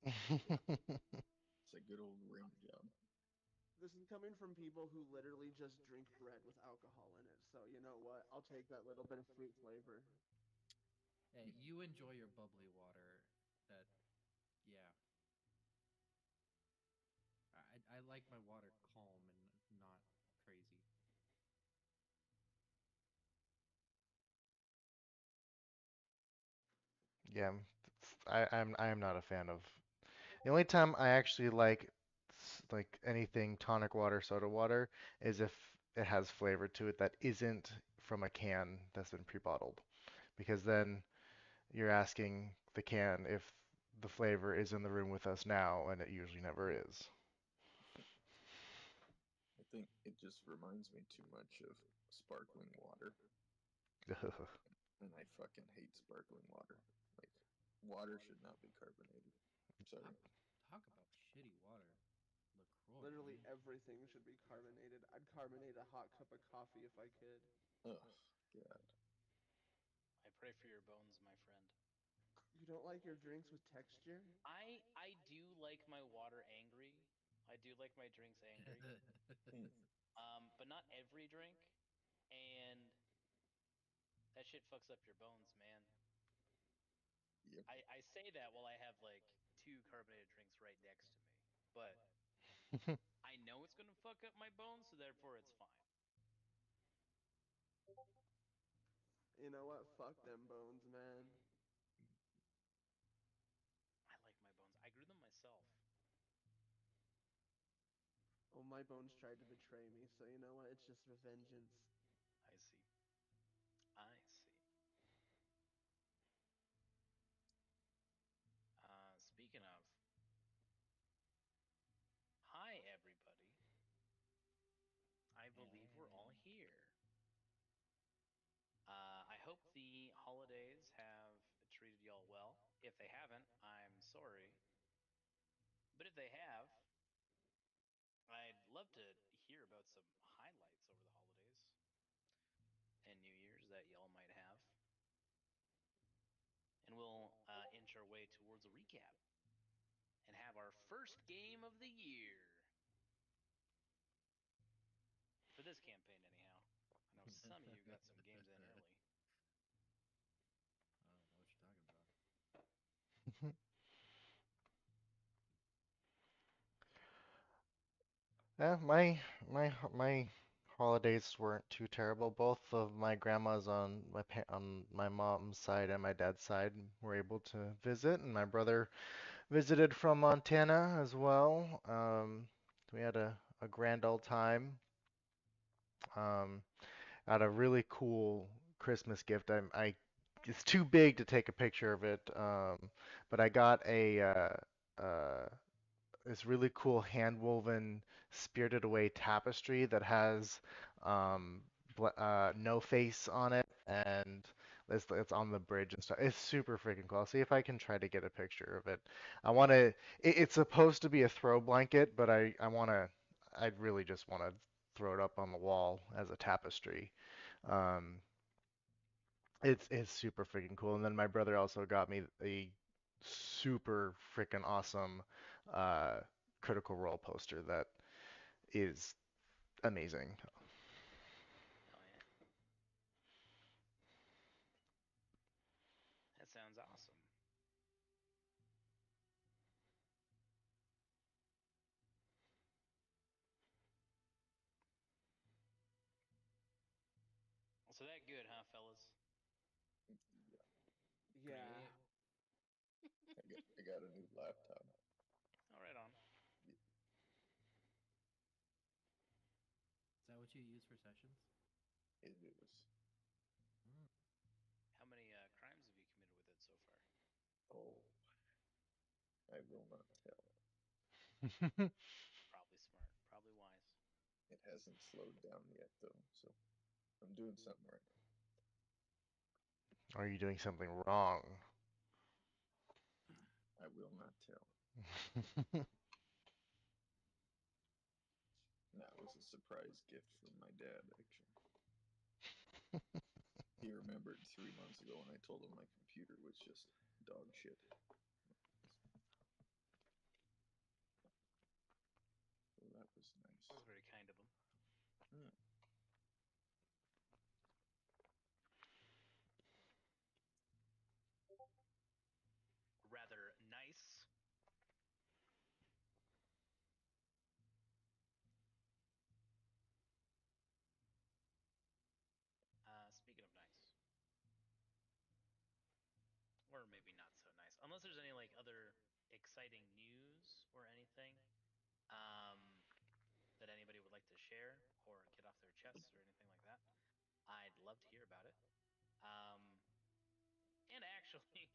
It's a good old rim job. This is coming from people who literally just drink bread with alcohol in it. So you know what? I'll take that little bit of fruit flavor. Hey, you enjoy your bubbly water. That yeah. I like my water calm and not crazy. Yeah, I am not a fan of. The only time I actually like anything tonic water, soda water, is if it has flavor to it that isn't from a can that's been pre-bottled. Because then you're asking the can if the flavor is in the room with us now, and it usually never is. I think it just reminds me too much of sparkling water, and I fucking hate sparkling water. Like, water should not be carbonated. Sorry. Talk talk about shitty water. LaCroix, Literally man. everything should be carbonated. I'd carbonate a hot cup of coffee if I could. Ugh, God. I pray for your bones, my friend. You don't like your drinks with texture? I do like my water angry. I do like my drinks angry. Mm, But not every drink. And that shit fucks up your bones, man. yep. I say that while I have like two carbonated drinks right next to me. But I know it's gonna fuck up my bones, so therefore it's fine. You know what? Fuck them bones, man. I like my bones. I grew them myself. Well, my bones tried to betray me, so you know what? It's just revengeance. I see. I see. Speaking of, hi everybody. I believe we're all here. I hope the holidays have treated y'all well. If they haven't, I'm sorry. But if they have, I'd love to hear about some highlights over the holidays and New Year's that y'all might have. And we'll inch our way towards a recap and have our first game of the year for this campaign, anyhow. I know some of you got some games in early. I don't know what you're talking about. Yeah, my holidays weren't too terrible. Both of my grandmas on on my mom's side and my dad's side were able to visit, and my brother visited from Montana as well. We had a grand old time. Um, Got a really cool Christmas gift. It's too big to take a picture of it, but I got a this really cool hand-woven Spirited Away tapestry that has no face on it, and it's on the bridge and stuff. It's super freaking cool. I'll see if I can try to get a picture of it. I want to. It's supposed to be a throw blanket, but I want to. I really just want to throw it up on the wall as a tapestry. Um, it's super freaking cool. And then my brother also got me a super freaking awesome uh, Critical Role poster that is amazing. Hell yeah. That sounds awesome. So that good, huh, fellas? Yeah, Yeah. Yep. I got a new laptop. All right on. Y- Is that what you use for sessions? It is. Mm. How many crimes have you committed with it so far? Oh, I will not tell. Probably smart. Probably wise. It hasn't slowed down yet, though, so I'm doing something right. Are you doing something wrong? I will not tell. That was a surprise gift from my dad, actually. He remembered 3 months ago when I told him my computer was just dog shit. was nice. That was very kind of him. Hmm. Rather nice. Speaking of nice, or maybe not so nice, unless there's any like other exciting news or anything um, that anybody would like to share or get off their chests or anything like that. I'd love to hear about it. Um, and actually,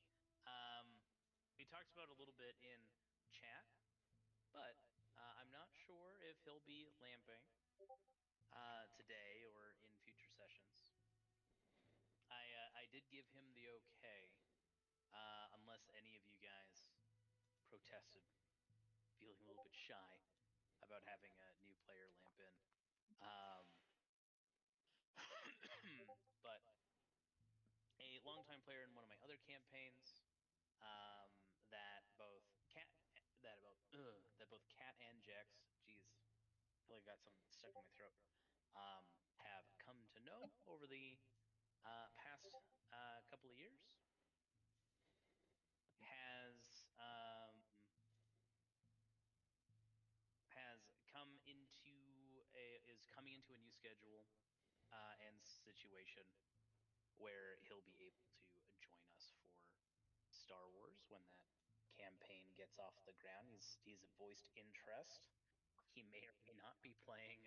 um, we talked about it a little bit in chat, but I'm not sure if he'll be lamping today or in future sessions. I did give him the okay, unless any of you guys protested, feeling a little bit shy about having a new player lamp in. Um, but a longtime player in one of my other campaigns, that both cat that both cat and Jex, geez, I feel like I got something stuck in my throat, have come to know over the past couple of years, has has come into is coming into a new schedule and situation where he'll be able to join us for Star Wars when that campaign gets off the ground. He's voiced interest. He may or may not be playing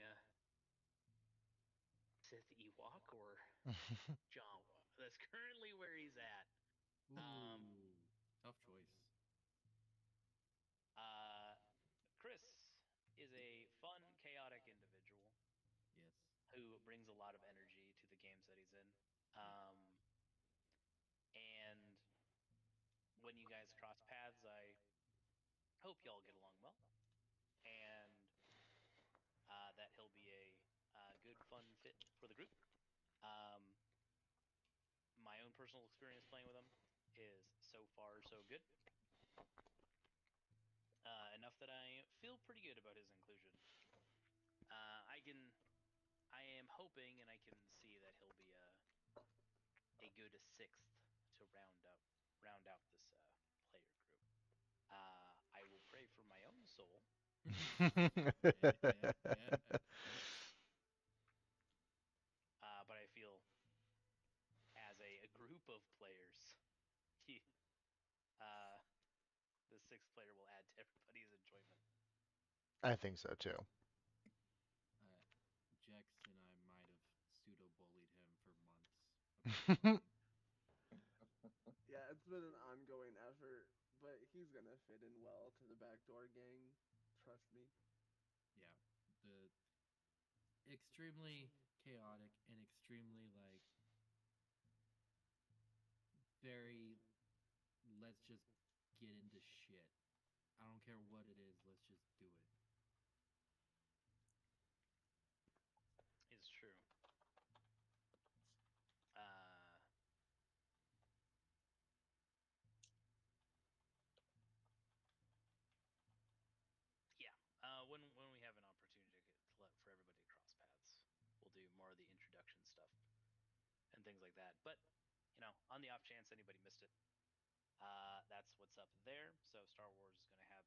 Sith Ewok or Jawa. That's currently where he's at. Ooh, tough choice. Uh, Chris is a fun, chaotic individual Yes. who brings a lot of energy to the games that he's in. Yeah. And when you guys cross paths, I hope y'all get along well, and that he'll be a good, fun fit for the group. Um, my own personal experience playing with him is so far so good. Enough that I feel pretty good about his inclusion. I am hoping, and I can see that he'll be a good sixth to round out this player group. I will pray for my own soul, but I feel as a group of players, he, uh, the sixth player will add to everybody's enjoyment. I think so too. Uh, Jex and I might have pseudo bullied him for months about joining. Yeah, it's been an ongoing effort, but he's gonna fit in well to the backdoor gang. Trust me. Yeah, the extremely chaotic and extremely like very let's just get into shit. I don't care what it is, let's just do it. Is true. Uh, yeah. When we have an opportunity to let for everybody to cross paths, we'll do more of the introduction stuff and things like that. But on the off chance anybody missed it, that's what's up there. So Star Wars is going to have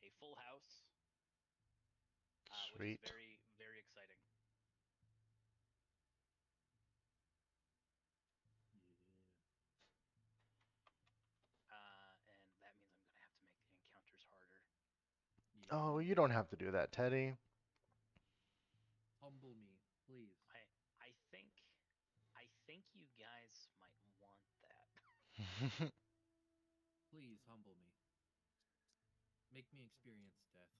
a full house, which is Sweet. very very exciting. Yeah. And that means I'm going to have to make the encounters harder. Oh, Yeah. you don't have to do that, Teddy. Humble me, please. I I think I think you guys might want that. Please humble me. Make me experience death.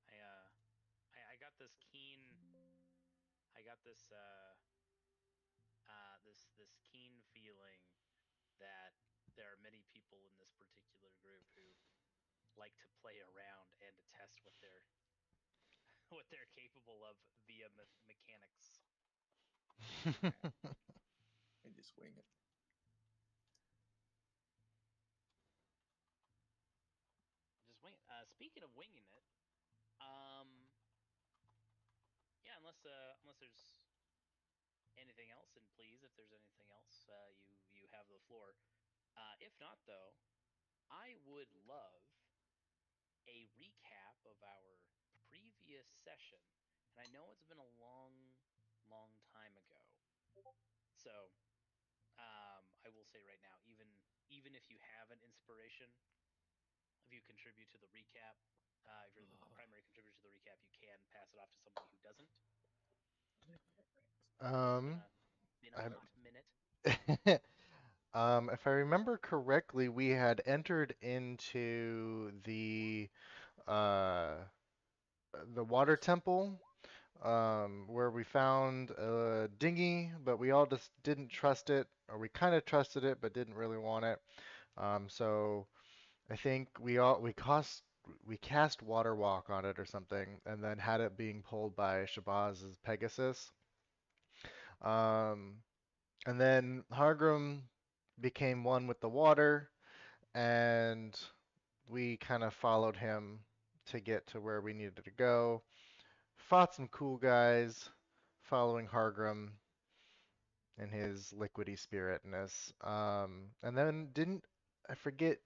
I uh I got this keen I got this keen feeling that there are many people in this particular group who like to play around and to test what they're what they're capable of via mechanics. I just wing it. Just wing it. Speaking of winging it, Um, yeah, unless there's anything else, and please, if there's anything else, you have the floor. If not, though, I would love a recap of our previous session, and I know it's been a long time ago. So I will say right now, even if you have an inspiration, if you contribute to the recap, if you're the primary contributor to the recap, you can pass it off to somebody who doesn't. It's Um, been a I, hot minute. if I remember correctly, we had entered into uh, the water temple, where we found a dinghy, but we all just didn't trust it, or we kind of trusted it, but didn't really want it. So I think we cast water walk on it or something, and then had it being pulled by Shabazz Pegasus. Um, and then Hargrim became one with the water, and we kind of followed him to get to where we needed to go. Fought some cool guys, following Hargrim and his liquidy spiritness. And then didn't I forget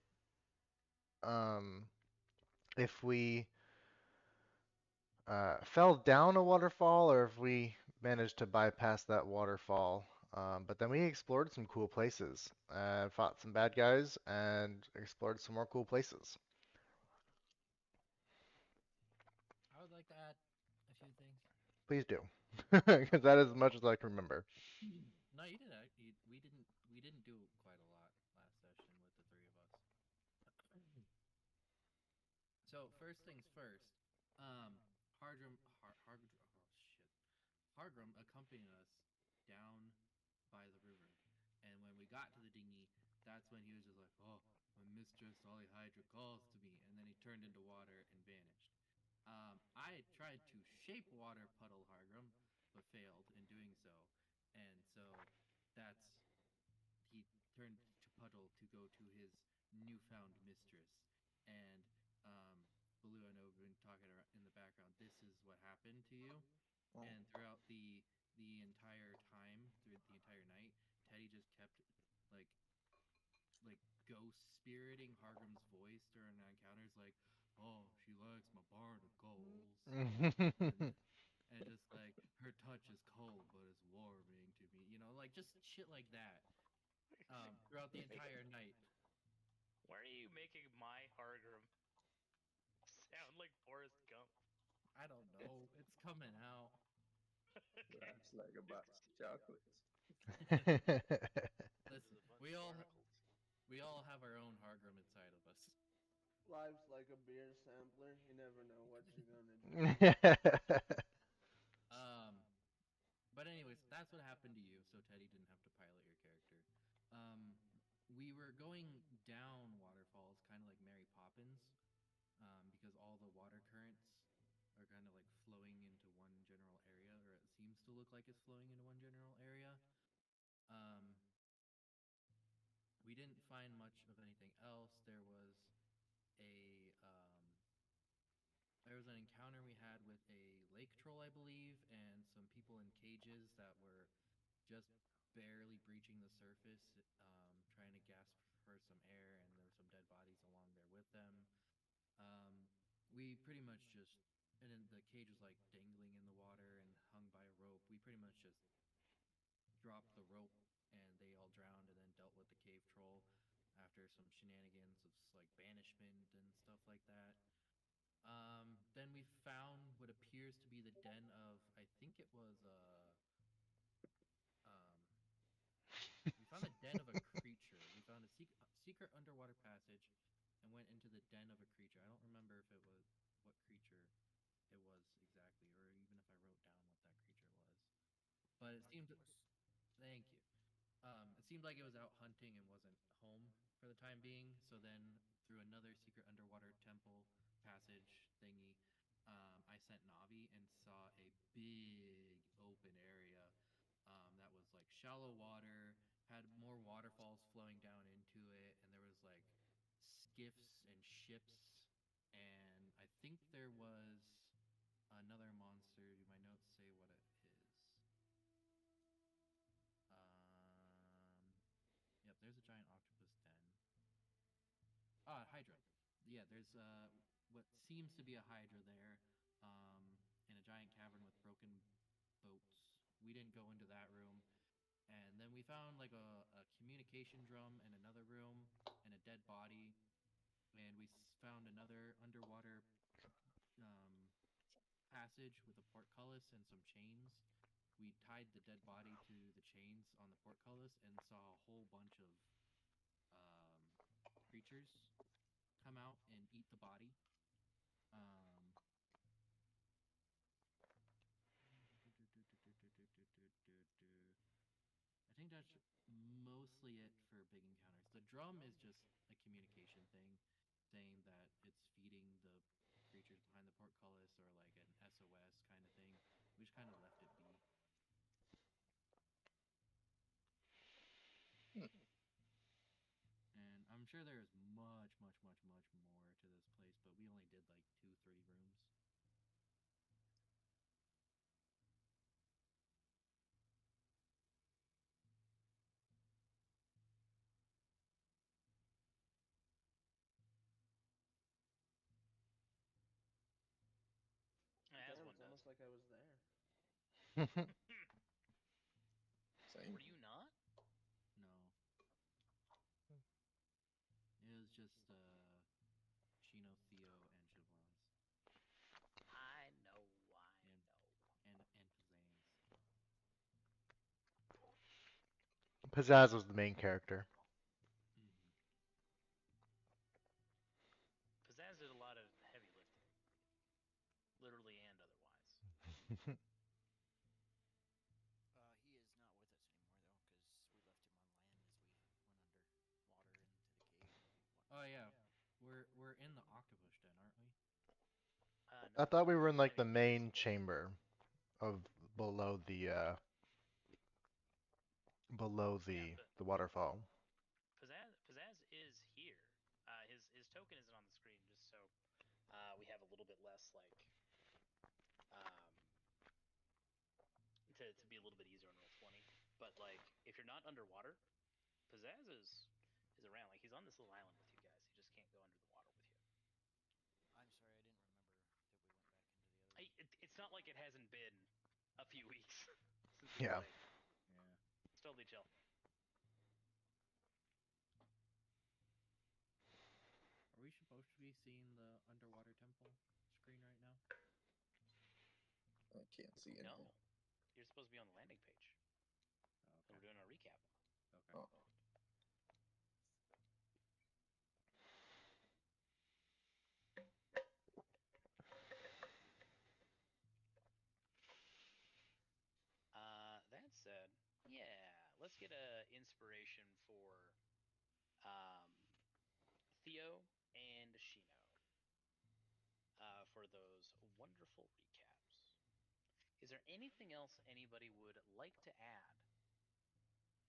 um, if we fell down a waterfall or if we managed to bypass that waterfall. But then we explored some cool places and fought some bad guys and explored some more cool places. I would like to add a few things. Please do, because that is as much as I can remember. No, you didn't. We didn't do quite a lot last session with the three of us. So first things first. Um, Hargrim accompanied us down by the river, and when we got to the dinghy, that's when he was just like, "Oh, my mistress Ollie Hydra calls to me," and then he turned into water and vanished. I tried to shape water puddle Hargrim, but failed in doing so, and so that's he turned to puddle to go to his newfound mistress. And Baloo, I know we've been talking in the background. This is what happened to you, Oh, and throughout the entire time, through the entire night, Teddy just kept like like ghost spiriting Hargrim's voice during our encounters, like, "Oh, she likes my barnacles," and and just like her touch is cold but it's warming to me, like just shit like that. Throughout the entire night. Why are you making my Hargrim sound like Forrest Gump? I don't know. It's coming out. Okay. laughs like a box It's of chocolates. this is Listen, a bunch we of all barnacles. we all have our own Hargrim inside of us. Life's like a beer sampler. You never know what you're gonna do. Um, but anyways, that's what happened to you. So Teddy didn't have to pilot your character. Um, we were going down waterfalls, kind of like Mary Poppins, because all the water currents are kind of like flowing into one general area, or it seems to look like it's flowing into one general area. Um, we didn't find much of anything else. There was an encounter we had with a lake troll, I believe, and some people in cages that were just barely breaching the surface, trying to gasp for some air, and there were some dead bodies along there with them. Um, we pretty much just, and then the cage was like dangling in the water and hung by a rope. We pretty much just dropped the rope, and they all drowned, and then dealt with the cave troll after some shenanigans of like banishment and stuff like that. Then we found what appears to be the den of, I think it was um, we found the den of a creature. We found a secret underwater passage and went into the den of a creature. I don't remember if it was what creature it was exactly, or even if I wrote down what that creature was. But it seemed, thank you. It seemed like it was out hunting and wasn't home for the time being. So then, through another secret underwater temple passage thingy, I sent Navi and saw a big open area that was like shallow water, had more waterfalls flowing down into it, and there was like skiffs and ships, and I think there was another monster. Do my notes say what it is? Yep, there's a giant octopus den. Ah, Hydra. Yeah, there's what seems to be a Hydra there, in a giant cavern with broken boats. We didn't go into that room. And then we found like a communication drum in another room and a dead body. And we found another underwater passage with a portcullis and some chains. We tied the dead body to the chains on the portcullis and saw a whole bunch of um, creatures come out and eat the body. Um, I think that's mostly it for big encounters. The drum is just a communication thing, saying that it's feeding the creatures behind the portcullis or like an SOS kind of thing. We just kind of left it be. And I'm sure there is much, much, much, much more to this place, but we only did like 2-3 rooms. As Damn, one it's does. almost like I was there. Same. Were you not? No. It was just Chino, Theo, and Shavaz. I know. And Pizzazz. Pizzazz was the main character. Mm-hmm. Pizzazz did a lot of heavy lifting, literally and otherwise. He is not with us anymore though, because we left him on land as we went underwater into the cave. Oh yeah, we're in the octopus den, aren't we? I No, thought we were in like the landing phase. main chamber of below the Yeah, the waterfall. Pizzazz is here. His token isn't on the screen, just so we have a little bit less like um, to be a little bit easier on Roll20. But like if you're not underwater, Pizzazz is around. Like he's on this little island with you guys. He just can't go under the water with you. I'm sorry, I didn't remember that we went back into the other. It's not like it hasn't been a few weeks since we Yeah. played. Yeah. It's totally chill. Are we supposed to be seeing the underwater temple screen right now? I can't see anything. No, you're supposed to be on the landing page. Okay. We're doing our recap. Okay. Oh. That said, yeah, let's get a inspiration for um, Theo and Shino for those wonderful recaps. Is there anything else anybody would like to add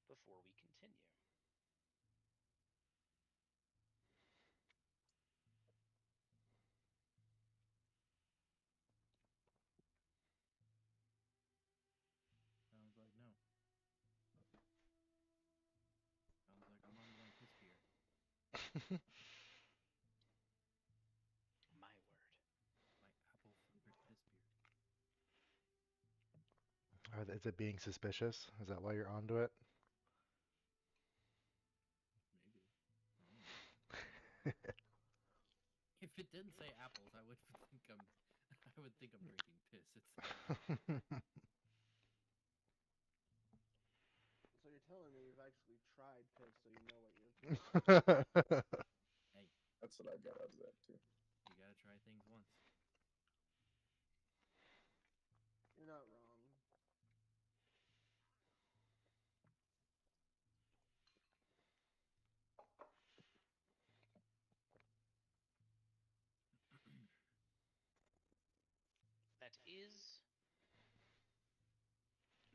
before we continue? Sounds like no. Sounds like I'm on my piss beard. My word. My apple flavored piss beard. Is it being suspicious? Is that why you're onto it? Maybe. I don't know. If it didn't say apples, I would think I'm drinking piss. It's So you're telling me you've actually tried piss, so you know what you're. hey, That's what I got out of that too. you gotta try things once. You're not wrong. That is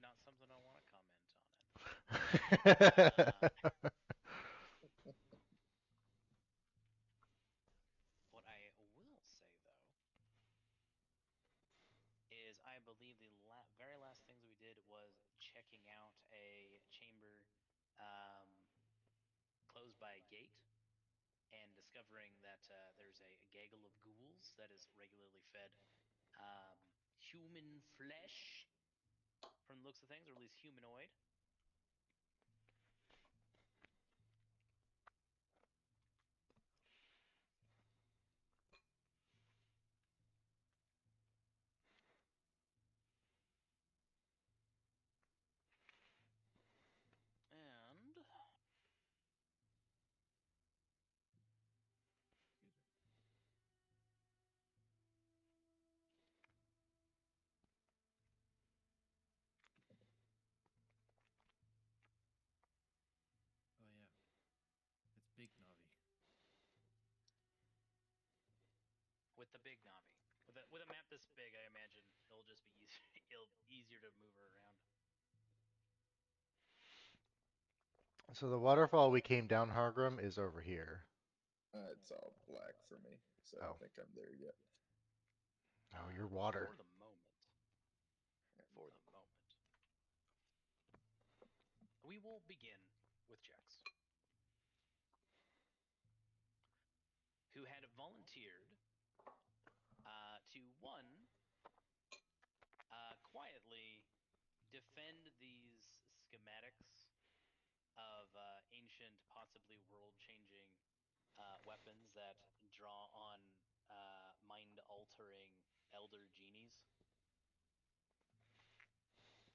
not something I want to comment on it. What I will say though discovering that there's a gaggle of ghouls that is regularly fed um, human flesh from the looks of things, or at least humanoid. And Excuse me. Oh yeah, it's Big Navi. with the big Navi, with a map this big, I imagine it'll just be easier, it'll easier to move her around. So the waterfall we came down, Hargrim, is over here. It's all black for me, so I Oh. don't think I'm there yet. Oh, you're water. For the moment. For the moment. We will begin with Jex, who had volunteered to one quietly defend these schematics of ancient, possibly world-changing weapons that draw on mind-altering elder genies,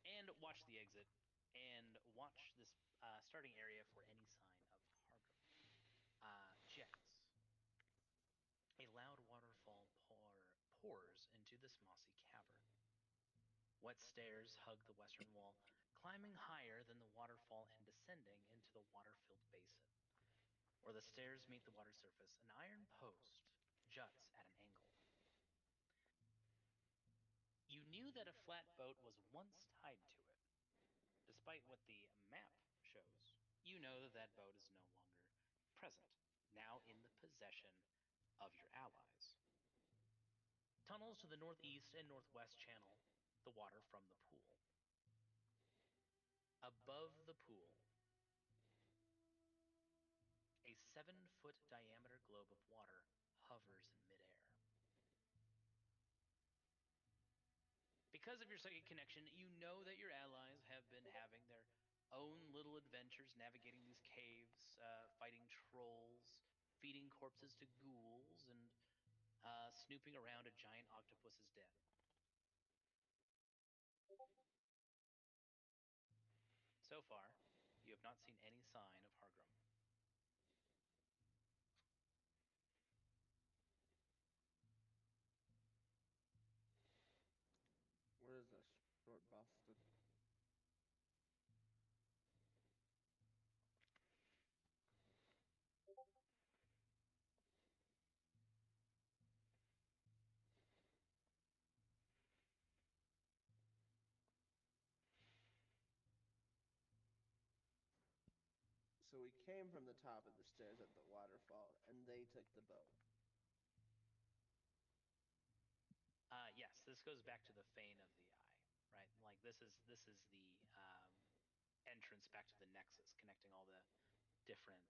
and watch the exit, and watch this starting area for any sign of Hargrim. Jex. A loud waterfall pours into this mossy cavern. Wet stairs hug the western wall, climbing higher than the waterfall and descending into the water-filled basin. Where the stairs meet the water surface, an iron post juts at an angle. You knew that a flat boat was once tied to it. Despite what the map shows, you know that that boat is no longer present, now in the possession of your allies. Tunnels to the northeast and northwest channel the water from the pool. Above the pool, a 7-foot diameter globe of water hovers in midair. Because of your psychic connection, you know that your allies have been having their own little adventures navigating these caves, fighting trolls, feeding corpses to ghouls, and snooping around a giant octopus's den. So far, you have not seen any sign of Hargrim. Where is this short bastard? So we came from the top of the stairs at the waterfall, and they took the boat. Yes, this goes back to the Fane of the Eye, right? Like this is the entrance back to the Nexus, connecting all the different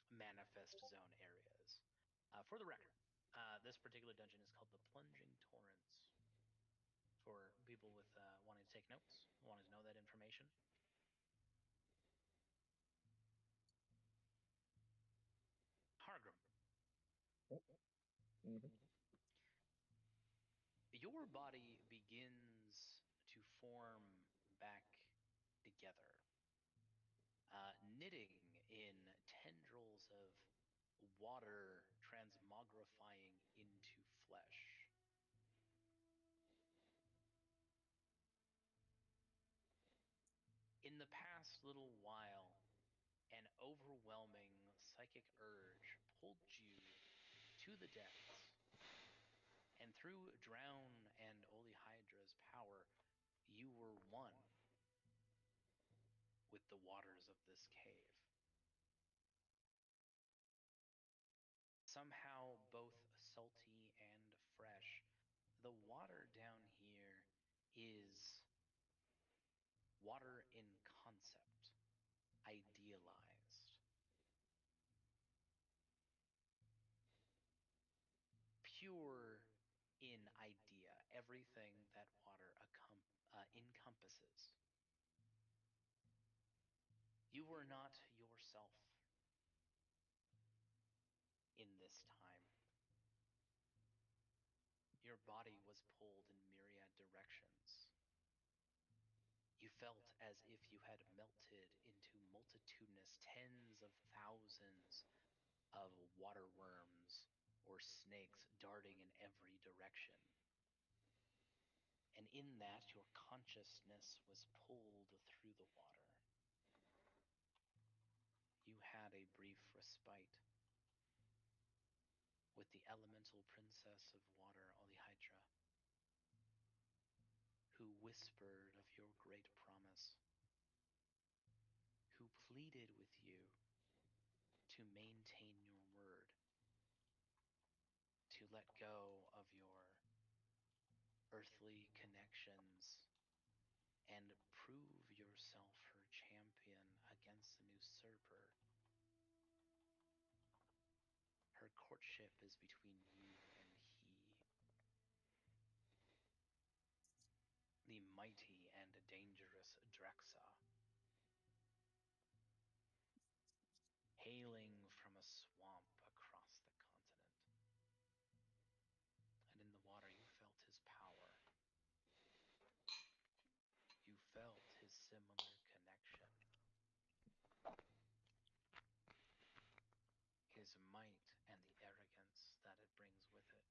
manifest zone areas. For the record, this particular dungeon is called the Plunging Torrents. For people with wanting to take notes, wanting to know that information. Hargrim, Mm-hmm. your body begins to form back together, knitting in tendrils of water transmogrifying into flesh. In the past little while, an overwhelming psychic urge pulled you to the depths, and through Drown and Olihydra's power, you were one with the waters of this cave. Somehow both salty and fresh, the water down here is water in concept, idealized. pure in idea, everything that water encompasses. You were not yourself in this time. Your body was pulled in myriad directions. You felt as if you had melted into multitudinous tens of thousands of water worms or snakes darting in every direction. And in that, your consciousness was pulled through the water. You had a brief respite with the elemental princess of water, Olihydra, who whispered of your great promise, who pleaded with you to maintain your word, to let go of your earthly connections and prove yourself her champion against an usurper. Her courtship is between you and he, the mighty and dangerous Drexa, hailing from a swamp across the continent. And in the water, you felt his power. You felt his similar connection, his might and the arrogance that it brings with it.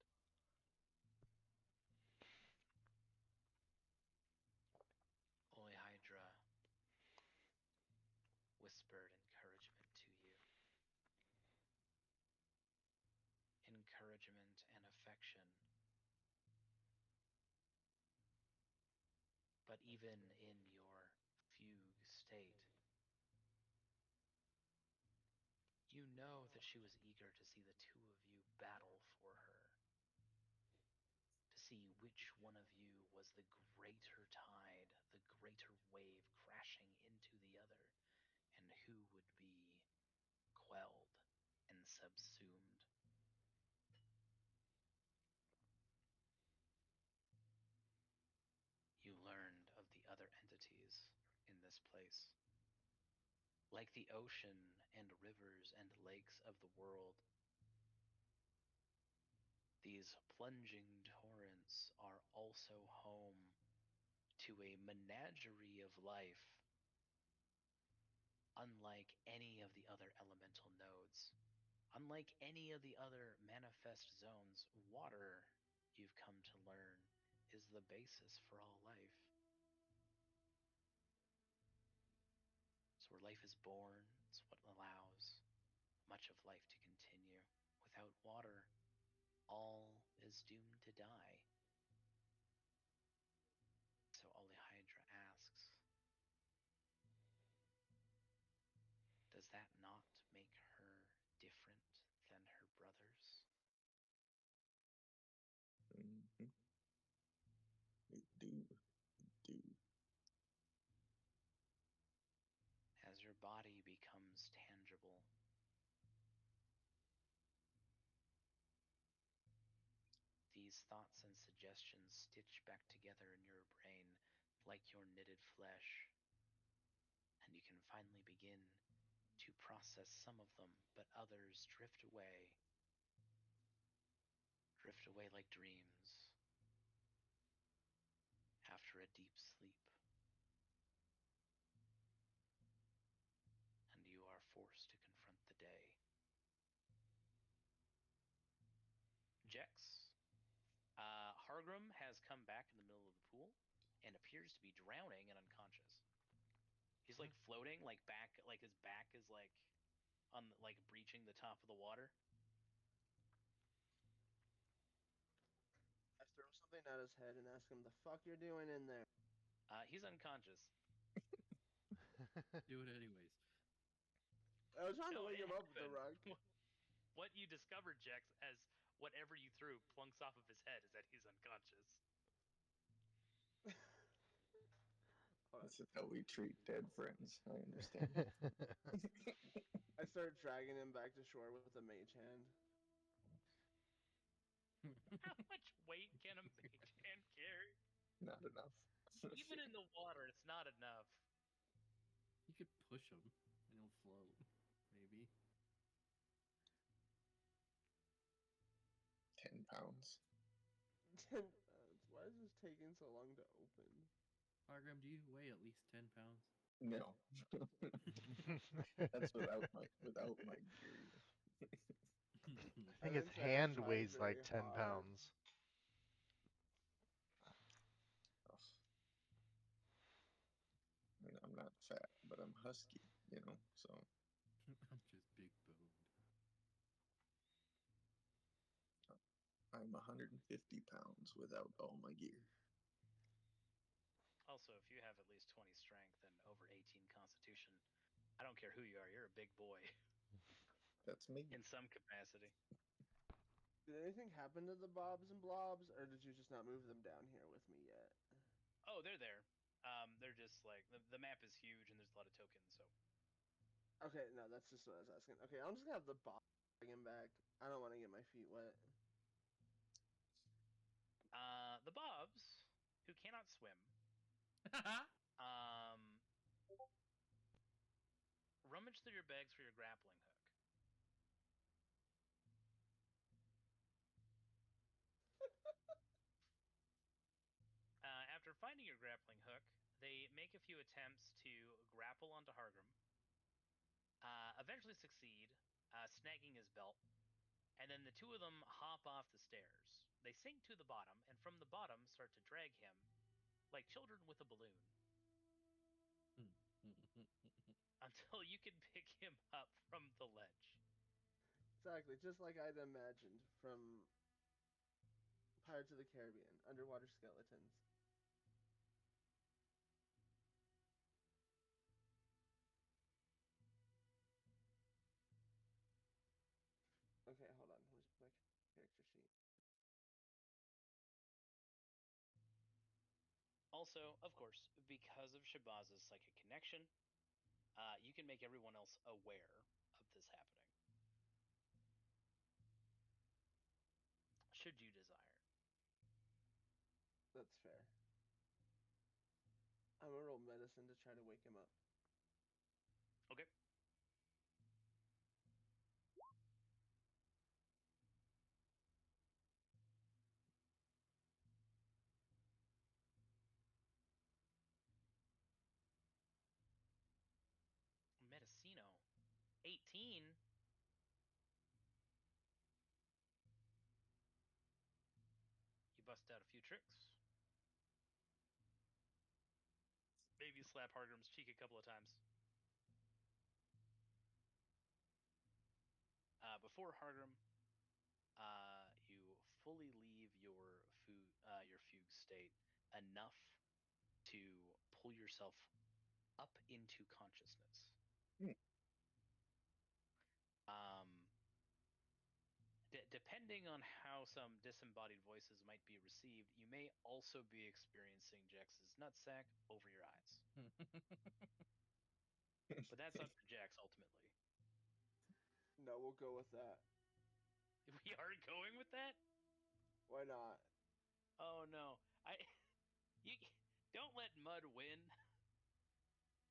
Olihydra whispered encouragement to you, encouragement and affection. But even in your fugue state, you know that she was eager to see the two of you battle for her, to see which one of you was the greater tide, the greater wave crashing into the other, and who would be quelled and subsumed. You learned of the other entities in this place. Like the ocean and rivers and lakes of the world, these plunging torrents are also home to a menagerie of life, unlike any of the other elemental nodes. Unlike any of the other manifest zones, water, you've come to learn, is the basis for all life. It's where life is born, it's what allows much of life to continue. Without water, all is doomed to die. So Olihydra asks, does that not make her different than her brothers? Mm-hmm. It do. Do. As your body becomes tangible, these thoughts and suggestions stitch back together in your brain like your knitted flesh, and you can finally begin to process some of them, but others drift away like dreams after a deep sleep, and you are forced to confront the day. Jex, Hargrim has come back in the middle of the pool and appears to be drowning and unconscious. He's like floating, like his back is like on like breaching the top of the water. I throw something at his head and ask him the fuck you're doing in there. He's unconscious. Do it anyways. I was trying to No, wake it him up with the happened. rug. What you discovered, Jex, as whatever you threw plunks off of his head is that he's unconscious. This is how we treat dead friends. I understand. I start dragging him back to shore with a mage hand. How much weight can a mage hand carry? Not enough. Even in the water, it's not enough. You could push him and he'll float. Maybe. 10 pounds. 10 pounds. Why is this taking so long to open? Argram, do you weigh at least 10 pounds? No. That's without my gear. I think his didn't say I hand tried weighs like very 10 hard. pounds. Ugh. I mean, I'm not fat, but I'm husky, so I'm just big boned. I'm 150 pounds without all my gear. Also, if you have at least 20 strength and over 18 constitution, I don't care who you are, you're a big boy That's me. in some capacity. Did anything happen to the bobs and blobs, or did you just not move them down here with me yet? Oh, they're there. They're just like the map is huge and there's a lot of tokens, so Okay, no, that's just what I was asking. Okay, I'm just gonna have the bob bring him back. I don't want to get my feet wet. the bobs who cannot swim, um, rummage through your bags for your grappling hook. After finding your grappling hook, they make a few attempts to grapple onto Hargrim. Eventually succeed, snagging his belt, and then the two of them hop off the stairs. They sink to the bottom, and from the bottom start to drag him like children with a balloon until you can pick him up from the ledge. Exactly, just like I'd imagined from Pirates of the Caribbean, underwater skeletons. Okay, hold on. Where's my character sheet? Also, of course, because of Shabaz's psychic connection, you can make everyone else aware of this happening, should you desire. That's fair. I'm gonna roll medicine to try to wake him up. Okay. Medicino. 18? You bust out a few tricks. Maybe slap Hargrim's cheek a couple of times. Before Hargrim, you fully leave your fugue state enough to pull yourself up into consciousness. Hmm. Depending on how some disembodied voices might be received, you may also be experiencing Jax's nutsack over your eyes. But that's up to Jax ultimately. No, we'll go with that. We are going with that? Why not? Oh no. You don't let Mud win.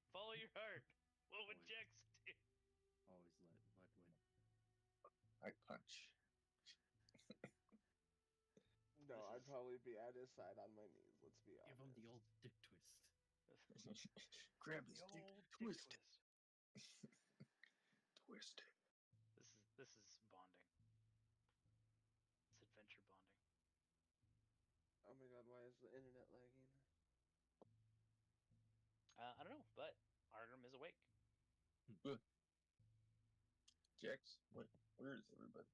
Follow your heart. What would Always. Jax do? Always let Mud win. I punch. No, This I'd is- probably be at his side on my knees. Let's be Give him honest. the old dick twist. Grab The his dick, old dick twist, twist. twist. This is bonding. It's adventure bonding. Oh my god, why is the internet lagging? I don't know, but Argrim is awake. Jax, where is everybody?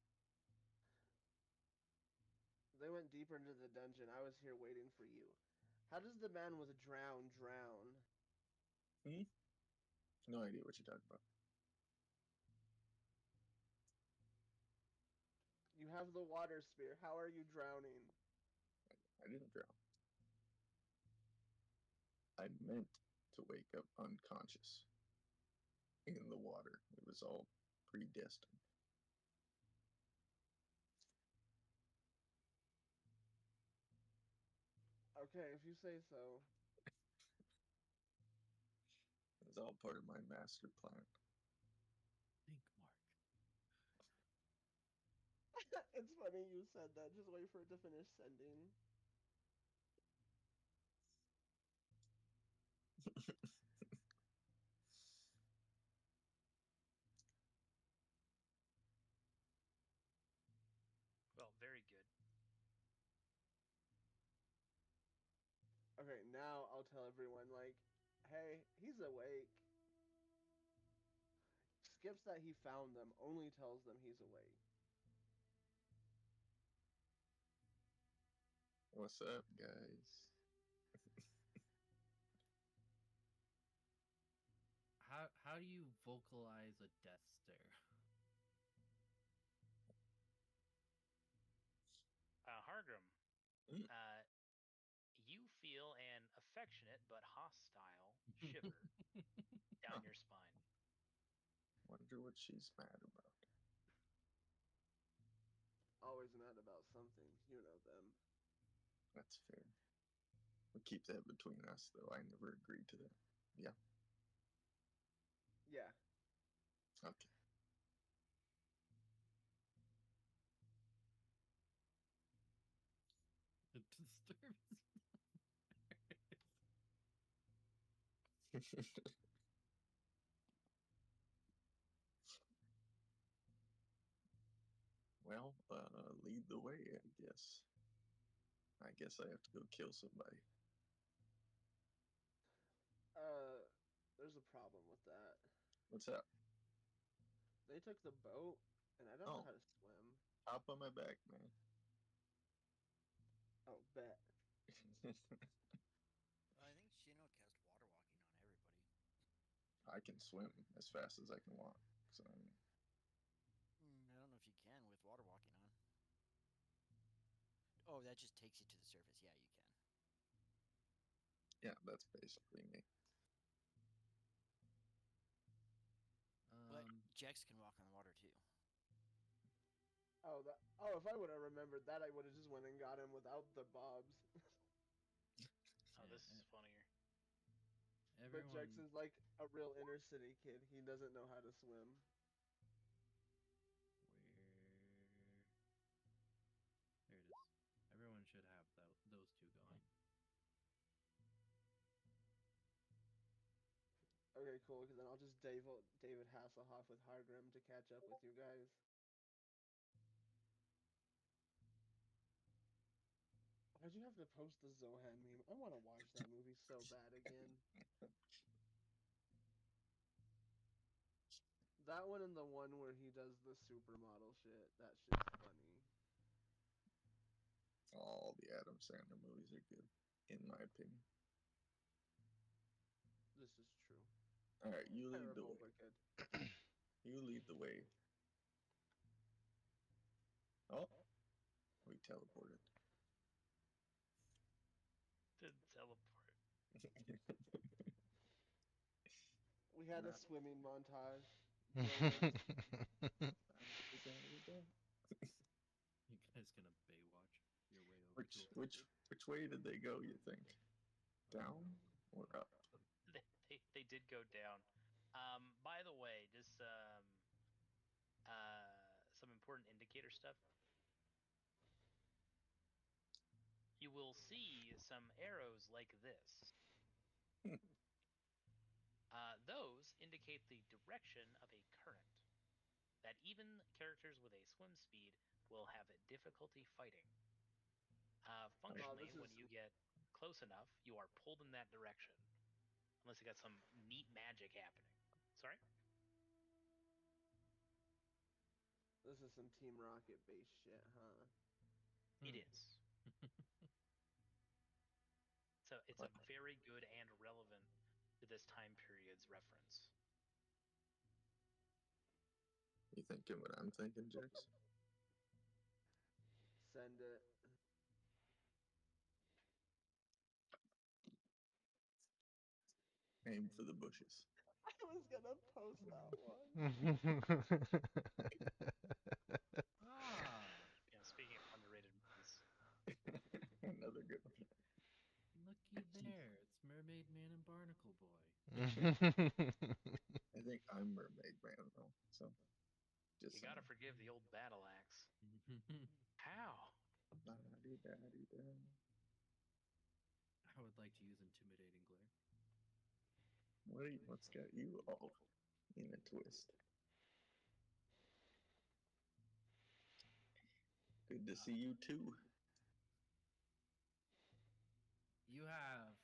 They went deeper into the dungeon. I was here waiting for you. How does the man with drown? No idea what you're talking about. You have the water spear. How are you drowning? I didn't drown. I meant to wake up unconscious in the water. It was all predestined. Okay, if you say so. It's all part of my master plan. Think, Mark. It's funny you said that. Just wait for it to finish sending. Well, very good. Okay, now I'll tell everyone, like, hey, he's awake. Skips that he found them, only tells them he's awake. What's up, guys? How do you vocalize a death stare? Hargrim, Mm. you feel an affectionate but hostile shiver down Huh. your spine. Wonder what she's mad about. Always mad about something. You know them. That's fair. We'll keep that between us, though. I never agreed to that. Yeah. Yeah. Okay. The disturbance. Well, lead the way, I guess. I guess I have to go kill somebody. There's a problem with that. What's up? They took the boat, and I don't know Oh, how to swim. hop on my back, man. Oh, bet. Well, I think Shino cast water walking on everybody. I can swim as fast as I can walk. So, I don't know if you can with water walking on. Oh, that just takes you to the surface. Yeah, you can. yeah, that's basically me. But Jex can walk on the water too. Oh, that. Oh, if I would have remembered that, I would have just went and got him without the bobs. Oh, Yeah, this is funnier. But everyone. Jackson's like a real inner city kid. He doesn't know how to swim. Where? There it is. Everyone should have those two going. Okay, cool. Because then I'll just David Hasselhoff with Hargrim to catch up with you guys. Why'd you have to post the Zohan meme? I want to watch that movie so bad again. That one and the one where he does the supermodel shit. That shit's funny. All the Adam Sandler movies are good, in my opinion. This is true. All right, you lead the Terrible, way. but good. You lead the way. Oh, we teleported. Didn't teleport. We had a Nah. swimming montage. Brilliant. You guys gonna Baywatch your way over Which to it? which which way did they go? You think down or up? They did go down. By the way, just some important indicator stuff. You will see some arrows like this. Those indicate the direction of a current that even characters with a swim speed will have difficulty fighting. Oh, Functionally, this when is you get close enough, you are pulled in that direction. Unless you got some neat magic happening. Sorry? some Team Rocket based shit, huh? It is. So it's a very good and relevant to this time period's reference. You thinking what I'm thinking, Jax? Send it. Aim for the bushes. I was gonna post that one. Ah, Speaking of underrated movies, Another good one. I think I'm Mermaid Man though. So You just gotta saying. forgive the old battle axe. How? La-di-da-di-da. I would like to use intimidating glare. What's got you all in a twist? Good to see you too. You have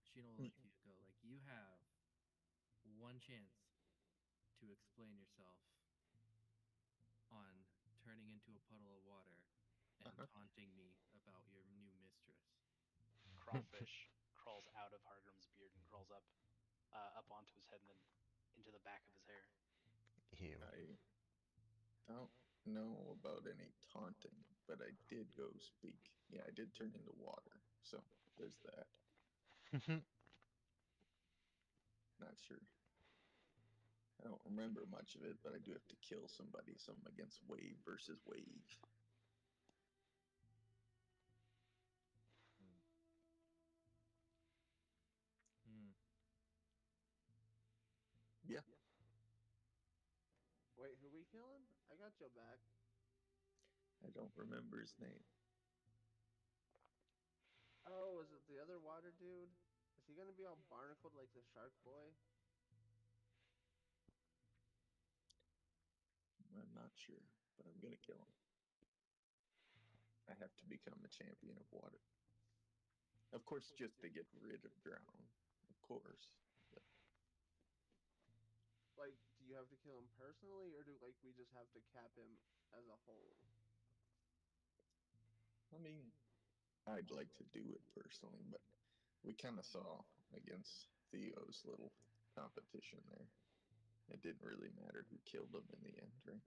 Sheena will look to you and go like you have one chance to explain yourself on turning into a puddle of water and Uh-huh. taunting me about your new mistress. Crawfish crawls out of Hargrim's beard and crawls up onto his head and then into the back of his hair. Ew. I don't know about any taunting, but I did go speak. Yeah, I did turn into water, so there's that. Not sure. I don't remember much of it, but I do have to kill somebody, so I'm against wave versus wave. Hmm. Hmm. Yeah, Wait, who we killing? I got your back. I don't remember his name. Oh, is it the other water dude? Is he gonna be all barnacled like the shark boy? I'm not sure, but I'm gonna kill him. I have to become a champion of water. Of course, just to get rid of drown. Of course. But, Like, do you have to kill him personally, or do like we just have to cap him as a whole? I mean, I'd like to do it personally, but we kind of saw against Theo's little competition there. It didn't really matter who killed him in the end, right?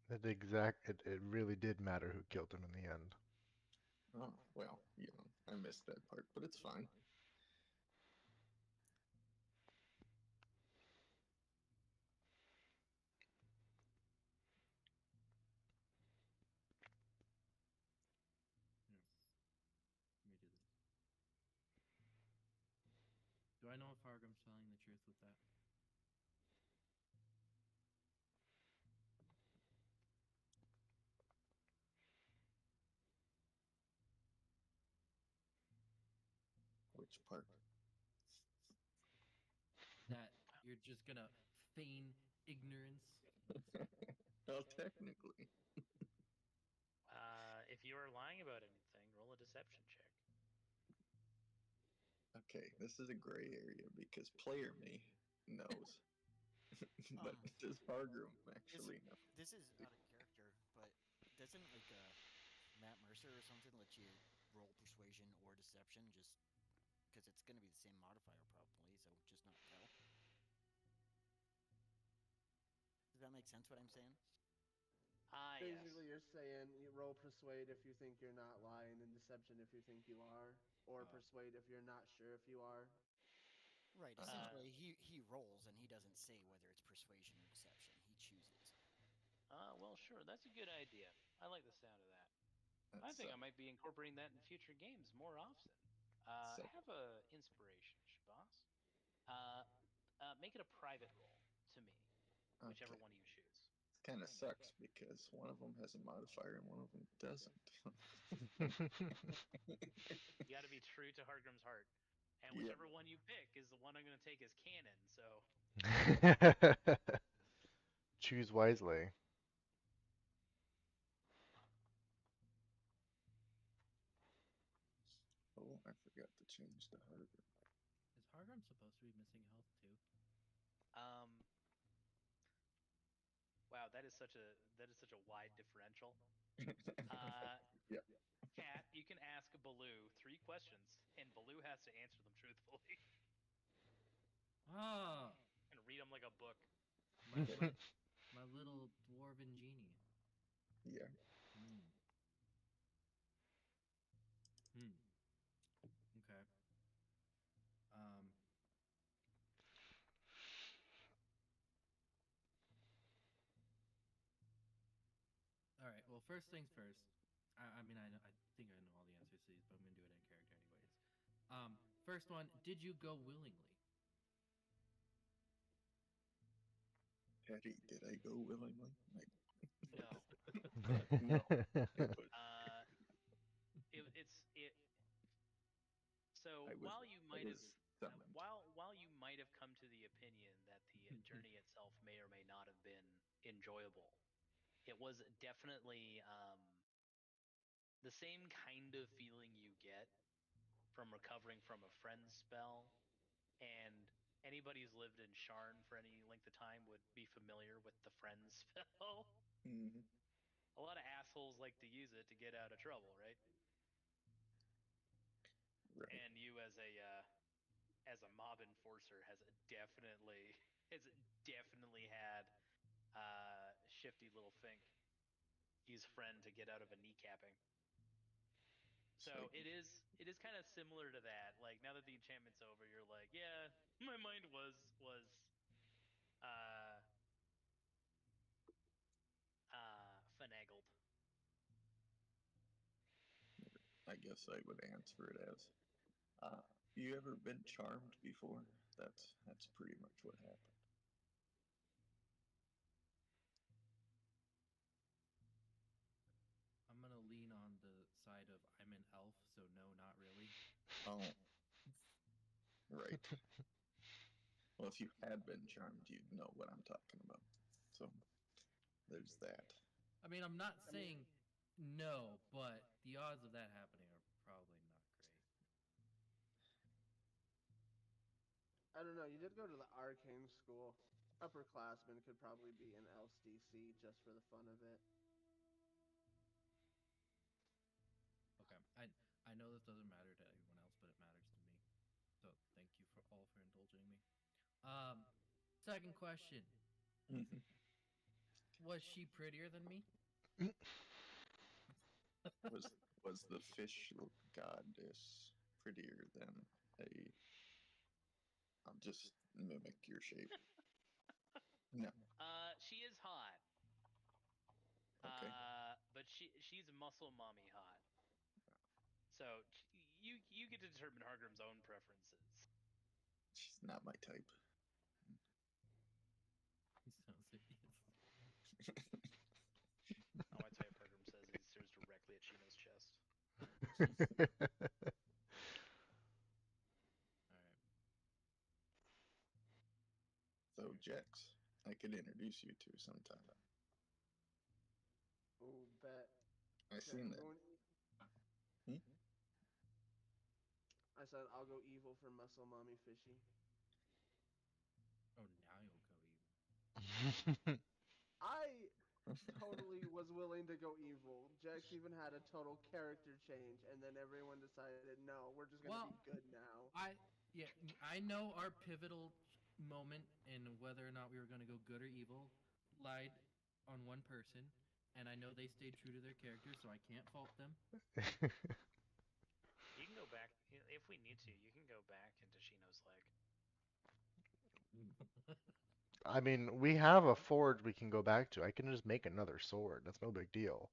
It really did matter who killed him in the end. Oh, well, I missed that part, but it's fine. Yeah. Let me do this. Do I know if Hargrim's telling the truth with that? Which part? That you're just gonna feign ignorance? Well, technically. If you are lying about anything, roll a deception check. Okay, this is a gray area because player me knows, but does Hargrim actually know? This is out of character, but doesn't like Matt Mercer or something let you roll persuasion or deception just because it's going to be the same modifier probably, so just not tell. Does that make sense what I'm saying? Yes. Basically, you're saying you roll persuade if you think you're not lying, and deception if you think you are, or persuade if you're not sure if you are. Right. Essentially, he rolls and he doesn't say whether it's persuasion or deception. He chooses. Well, sure. That's a good idea. I like the sound of that. I That's think I might be incorporating that in future games more often. so Have a inspiration, Shabazz. Make it a private roll to me, whichever okay. one you choose. Kind of sucks because one of them has a modifier and one of them doesn't. You got to be true to Hargrim's heart, and Yeah. whichever one you pick is the one I'm going to take as canon. So, Choose wisely. Oh, I forgot to change the Hargrim. Is Hargrim supposed to be missing health too? um, wow, that is such a wide differential. Uh, Yeah. Cat, you can ask Baloo 3 questions, and Baloo has to answer them truthfully Ah, and read them like a book. my my my little dwarven genie. Yeah. Hmm. Hmm. Okay. Um. All right. Well, first things first. I mean, I think I know all the answers to these, but I'm gonna do it in character anyways. First one. Did you go willingly? Eddie, did I go willingly? Like, No. no, it was. It. So I was. I was summoned. while you might have come to the opinion that the journey itself may or may not have been enjoyable, it was definitely the same kind of feeling you get from recovering from a friend's spell. And anybody who's lived in Sharn for any length of time would be familiar with the friend's spell. Hmm. A lot of assholes like to use it to get out of trouble, right? Right. And you as a mob enforcer definitely has definitely had shifty little Fink use friend to get out of a kneecapping. So Psych. it is kind of similar to that. Like now that the enchantment's over, you're like, yeah, my mind was uh finagled. I guess I would answer it as. Uh, you ever been charmed before? That's pretty much what happened. I'm gonna lean on the side of I'm an elf, so no, not really. Oh, right. Well, if you had been charmed, you'd know what I'm talking about. So there's that. I mean, I'm not I mean, saying no, but the odds of that happening are probably not great. I don't know. You did go to the arcane school. Upperclassmen could probably be in LCC just for the fun of it. Okay, I know this doesn't matter to everyone else, but it matters to me. So thank you for all for indulging me. Um, second question: Mhm. Was she prettier than me? Was was the fish goddess prettier than a? I'll just mimic your shape. No. She is hot. Okay. But she's muscle mommy hot. So you get to determine Hargrim's own preferences. She's not my type. He sounds hideous. Oh, I type Hargrim says he stares directly at Shino's chest. All right. So Jax, I could introduce you to sometime. Ooh, bet. I Okay, seen I'm that. going. Hmm? I said I'll go evil for muscle mommy fishy. Oh, now you'll go evil. I totally was willing to go evil. Jax even had a total character change, and then everyone decided, no, we're just gonna be Well, good now. I yeah, I know our pivotal moment in whether or not we were going to go good or evil lied on one person, and I know they stayed true to their character, so I can't fault them. You can go back if we need to. You can go back into Shino's leg. I mean, we have a forge we can go back to. I can just make another sword. That's no big deal.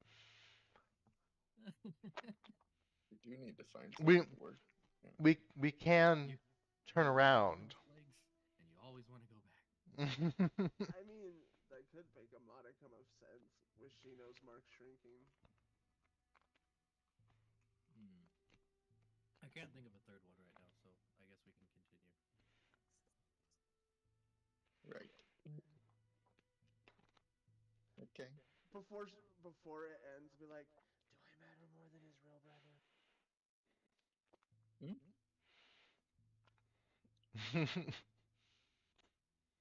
We do need to find We something to work. Yeah. we can you turn you walk on around. its legs, and you always want to go back. I mean, that could make a modicum of sense with Shino's mark shrinking. Hmm. I can't think of a third one right now, so I guess we can continue. Right. Okay. Before before it ends, be like, do I matter more than his real brother? Hmm?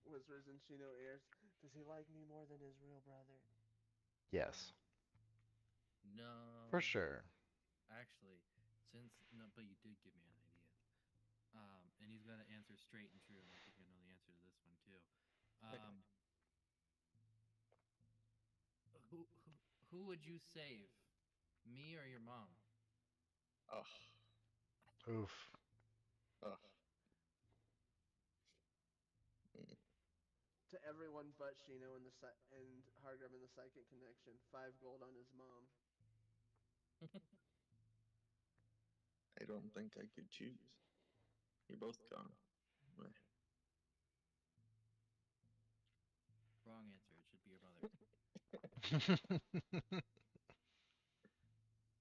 Whispers in Shino ears. Does he like me more than his real brother? Yes, for No, sure. actually, since no, but you did give me an idea. And he's got to answer straight and true, and I think I know the answer to this one too. Um, who who who would you save, me or your mom? Ugh. Oof. Ugh. Mm. To everyone but Shino and and Hargrim in the psychic connection. 5 gold on his mom. I don't think I could choose. You're both gone. Meh. Wrong your mother.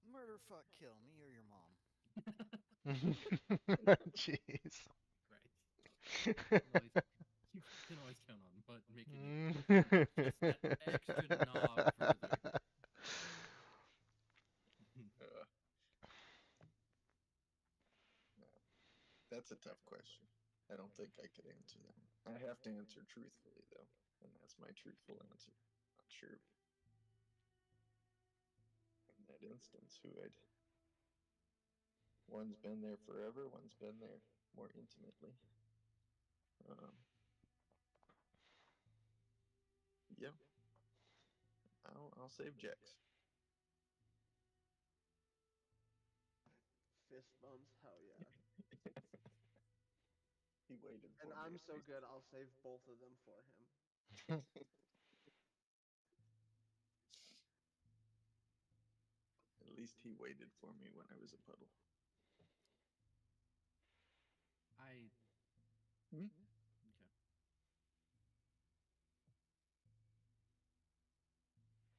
Murder, fuck, kill me or your mom. Jeez. Right. You can always count on Mutt making you just that extra knob further. Uh, no, that's a tough question. I don't think I could answer that one. I have to answer truthfully, though, and that's my truthful answer. Not sure in that instance who I'd. One's been there forever, one's been there more intimately. Um, yeah, I'll save Jax. Fist bumps, hell yeah. He waited for And me. I'm at so least. good, I'll save both of them for him. At least he waited for me when I was a puddle. I Hmm? okay.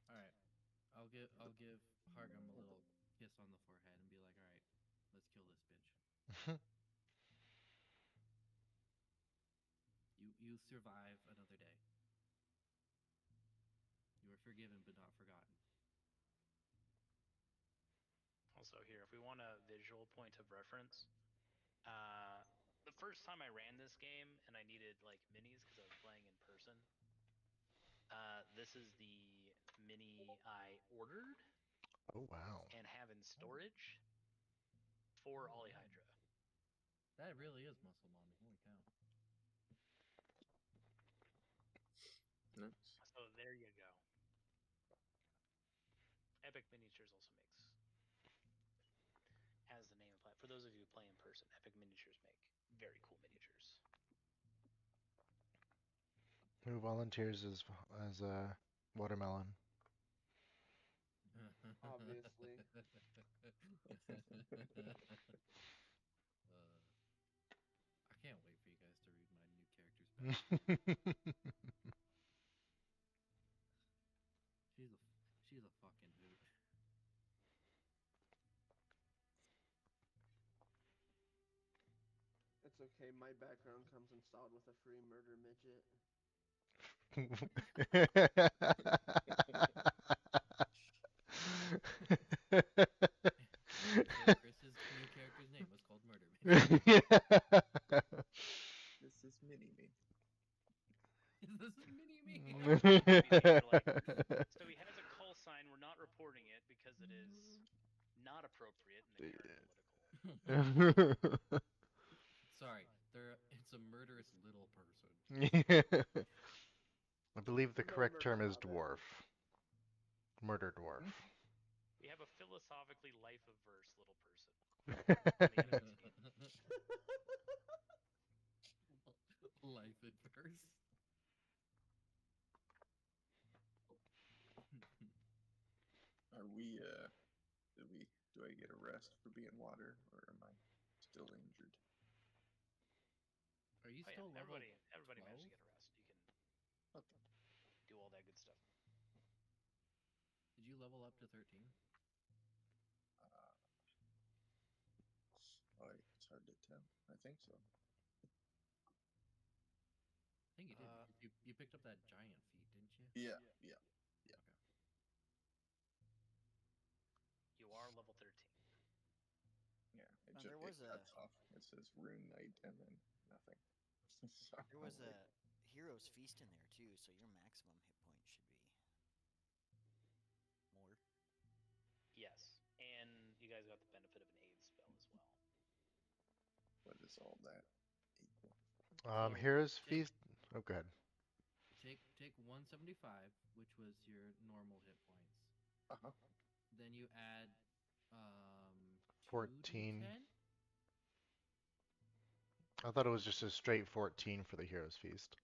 All right. I'll give Hargum a little kiss on the forehead and be like, all right, let's kill this bitch. You survive another day. You are forgiven but not forgotten. Also, here, if we want a visual point of reference, uh, the first time I ran this game and I needed like minis because I was playing in person, this is the mini I ordered Oh wow. and have in storage for Ollie Hydra. That really is muscle mommy. Holy cow. Nice. So there you go. Epic Miniatures also makes, as the name implies, for those of you who play in person, Epic Miniatures make very cool miniatures. Who volunteers as a watermelon? Obviously. I can't wait for you guys to read my new character's backstory. She's a fucking hoot. It's okay, my background comes installed with a free murder midget. So Chris's new character's name was called Murder Midget. This is mini me. This is mini me. So he has a call sign. We're not reporting it because it is not appropriate in the current political. Sorry, it's a murderous little person. I believe the No correct murder term is allowed, dwarf. Murder dwarf. We have a philosophically life averse little person. Life adverse. Are do I get a rest for being water, or am I still injured? Are you Oh yeah, still level everybody 12? managed to get a rest. You can Okay. do all that good stuff. Did you level up to 13? It's hard to tell. I think so. I think you did. You picked up that giant feat, didn't you? Yeah. Okay. You are level 13. Yeah. It And just there was it cuts off. It says Rune Knight and then nothing. So there was a hero's feast in there too, so your maximum hit point should be more. Yes, and you guys got the benefit of an aid spell as well. What is all that? Equal. So Hero's Feast. Oh, good. Take 175, which was your normal hit points. Uh-huh. Then you add 14. 2d10. I thought it was just a straight 14 for the Hero's Feast.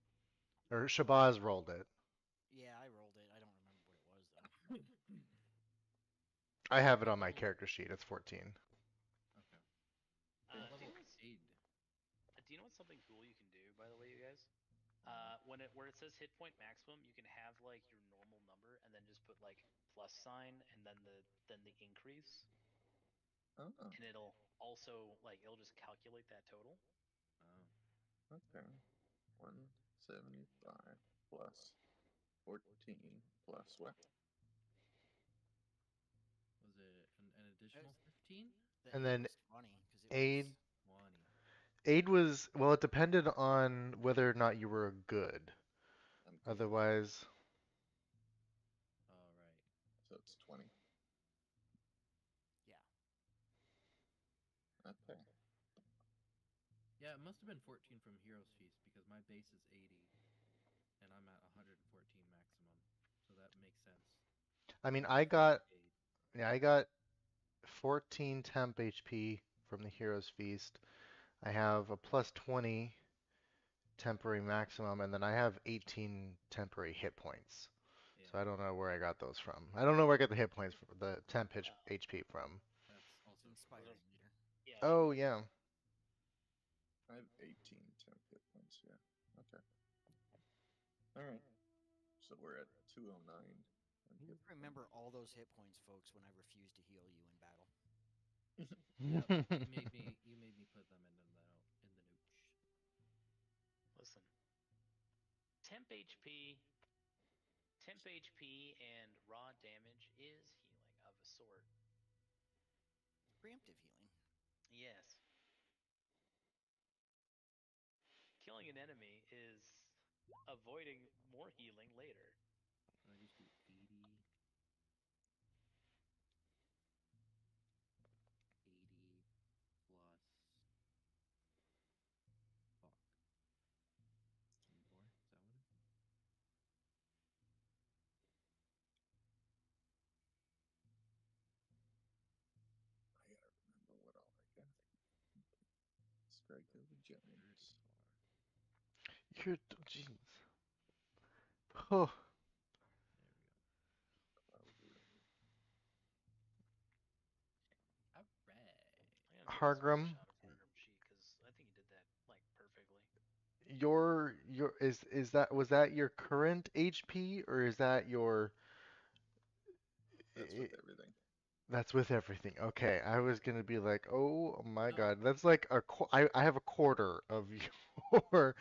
Or Shabazz rolled it. Yeah, I rolled it. I don't remember what it was though. I have it on my character sheet. It's 14. Okay. Do Level you know what's something cool you can do, by the way, you guys? When where it says hit point maximum, you can have like your normal number and then just put like plus sign and then the increase, Oh, and it'll also like it'll just calculate that total. Oh. okay. 175 plus 14 plus what? Was it an additional 15? The And aid then was 20 because it aid. was 20. Aid was, well, it depended on whether or not you were good. I'm good. Otherwise, All right. So it's 20. yeah. Okay. Yeah, it must have been 14 from Heroes Feast because my base is 80 and I'm at 114 maximum. So that makes sense. I mean, That I should take aid. I got 14 temp HP from the Hero's Feast. I have a plus 20 temporary maximum, and then I have 18 temporary hit points. Yeah, So I don't know where I got those from. I don't know where I got the hit points, the temp Oh, HP from. that's also those are Inspiring leader. yeah. Oh, yeah. I have 18 temp hit points, yeah. Okay. Alright. So we're at 209 on hit Remember all those hit points, folks, when I refused to heal you in battle. Yep. You made me put them in the nooch. Listen, temp HP, temp HP, and raw damage is healing of a sort. Preemptive healing. Yes, killing an enemy is avoiding more healing later. So I just do 80, 80 plus fuck 24. Is that what it is? I gotta remember what all I got. Strike of the Giants. 34. You're, jeez. Oh, There we go. Cloud Ring. All right. I'm gonna take a Hargrim, screenshot of Hargrim sheet because I think he did that like perfectly. your is that was that your current HP or is that your That's with everything. that's with everything. Okay, I was gonna be like, oh my No, God, that's like I have a quarter of your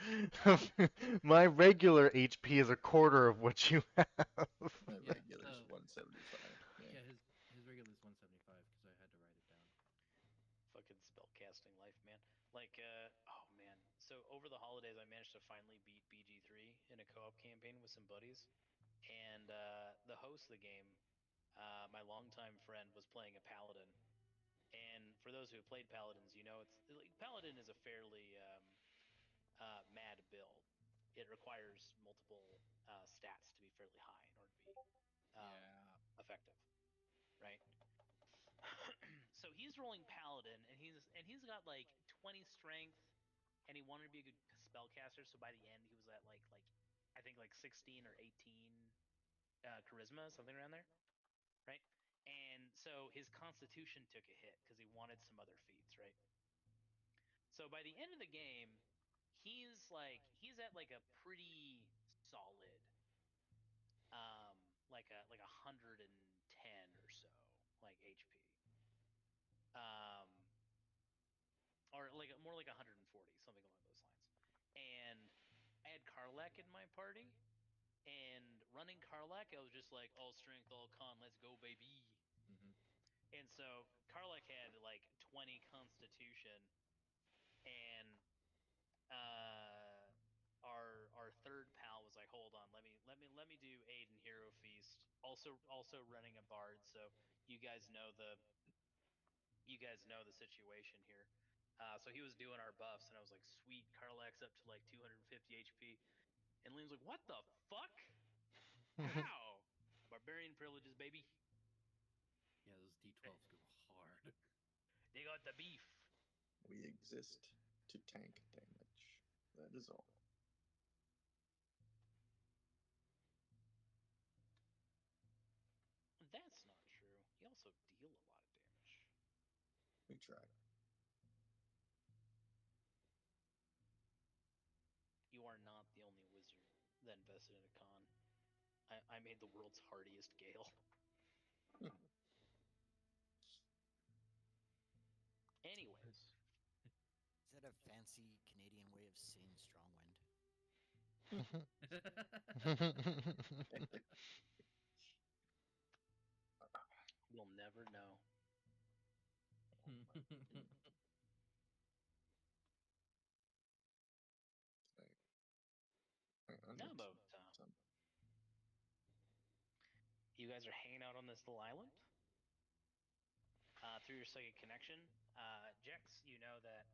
my regular HP is a quarter of what you have. My yeah. regular's So 175. Yeah. yeah, his regular is 175 because I had to write it down. Fucking spellcasting life, man. Like, oh man. So over the holidays, I managed to finally beat BG3 in a co-op campaign with some buddies, and the host of the game, my longtime friend, was playing a paladin. And for those who have played paladins, you know it's like paladin is a fairly mad build. It requires multiple stats to be fairly high in order to be um, Yeah. effective, right? So he's rolling paladin, and he's got like 20 strength, and he wanted to be a good spellcaster. So by the end, he was at like I think like 16 or 18 charisma, something around there, right? And so his constitution took a hit because he wanted some other feats, right? So by the end of the game, he's at like a pretty solid like 110 or so like HP. Um or like more like 140, something along those lines. And I had Karlak in my party, and running Karlak, I was just like all strength, all con, let's go, baby. Hmm. And so Karlak had like 20 constitution, and uh, our third pal was like, hold on, let me do aid and hero feast. Also running a bard, so you guys know the situation here. So he was doing our buffs, and I was like, sweet, Karlak's up to like 250 HP. And Liam's like, what the fuck? How? Barbarian privileges, baby. Yeah, those D12s go hard. They got the beef. We exist to tank damage. That is all. That's not true. You also deal a lot of damage. We try. You are not the only wizard. posted at a con. I made the world's hardiest Gale. Anyways, Is that a fancy Canadian way of saying strong wind? we'll never know. How about you guys are hanging out on this little island through your psychic connection. Jex, you know that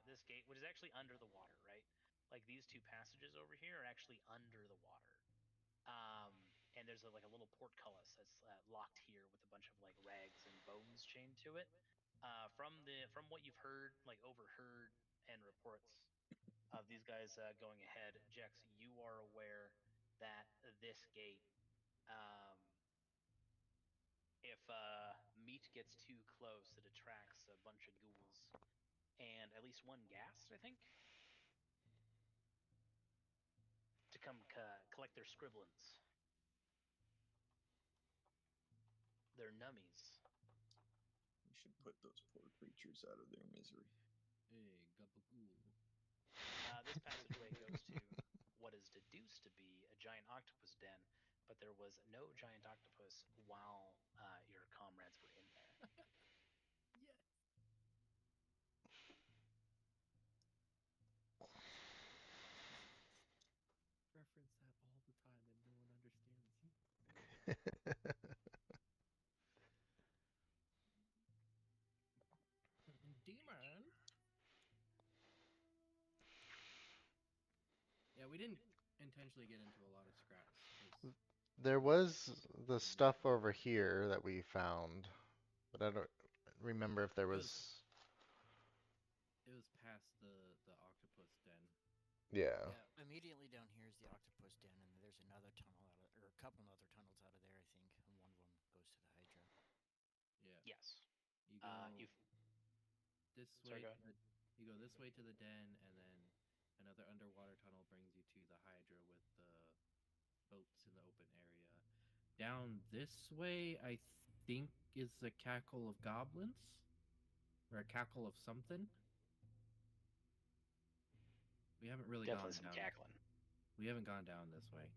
this gate, which is actually under the water, right? Like these two passages over here are actually under the water. And there's like a little portcullis that's locked here with a bunch of like rags and bones chained to it. From what you've heard, like overheard, and reports of these guys going ahead, Jex, you are aware that this gate, um, if meat gets too close, it attracts a bunch of ghouls and at least one ghast, I think, to come collect their scribblings. Their nummies. We should put those poor creatures out of their misery. Hey, gabagool. This passageway goes to what is deduced to be a giant octopus den, but there was no giant octopus while your comrades were in there. Yes. Reference that all the time and no one understands you. Demon. Yeah, we didn't intentionally get into a lot of scraps. There was the stuff over here that we found, but I don't remember if there was. It was past the octopus den. Yeah. Yeah, immediately down here is the octopus den, and there's another tunnel or a couple other tunnels out of there, I think, and one of them goes to the Hydra. Yeah. Yes. You go this way. You go this way to the den, and then another underwater tunnel brings you to the Hydra with the boats in the open area. Down this way, I think, is the cackle of goblins, or a cackle of something. We haven't really Definitely gone some down. cackling. We haven't gone down this way.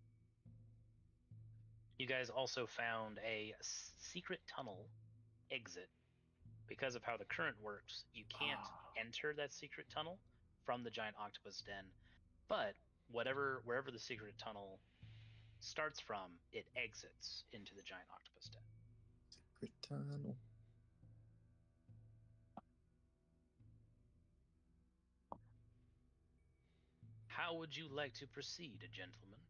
You guys also found a secret tunnel exit. Because of how the current works, you can't enter that secret tunnel from the giant octopus den, but wherever the secret tunnel starts from, it exits into the giant octopus den. Secret tunnel. How would you like to proceed, gentlemen?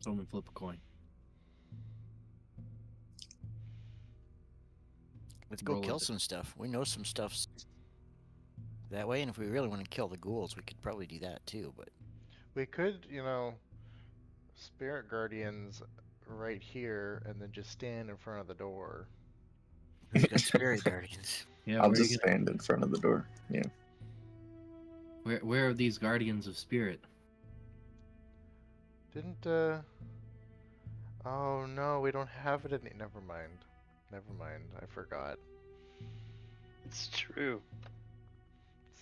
Someone flip a coin. Let's go kill some stuff. We know some stuff's that way, and if we really want to kill the ghouls, we could probably do that too, but... We could, spirit guardians right here, and then just stand in front of the door. Who's got spirit guardians? Yeah, I'll just stand in front of the door. Yeah. Where are these guardians of spirit? Didn't, Oh no, we don't have it any. Never mind. I forgot. It's true.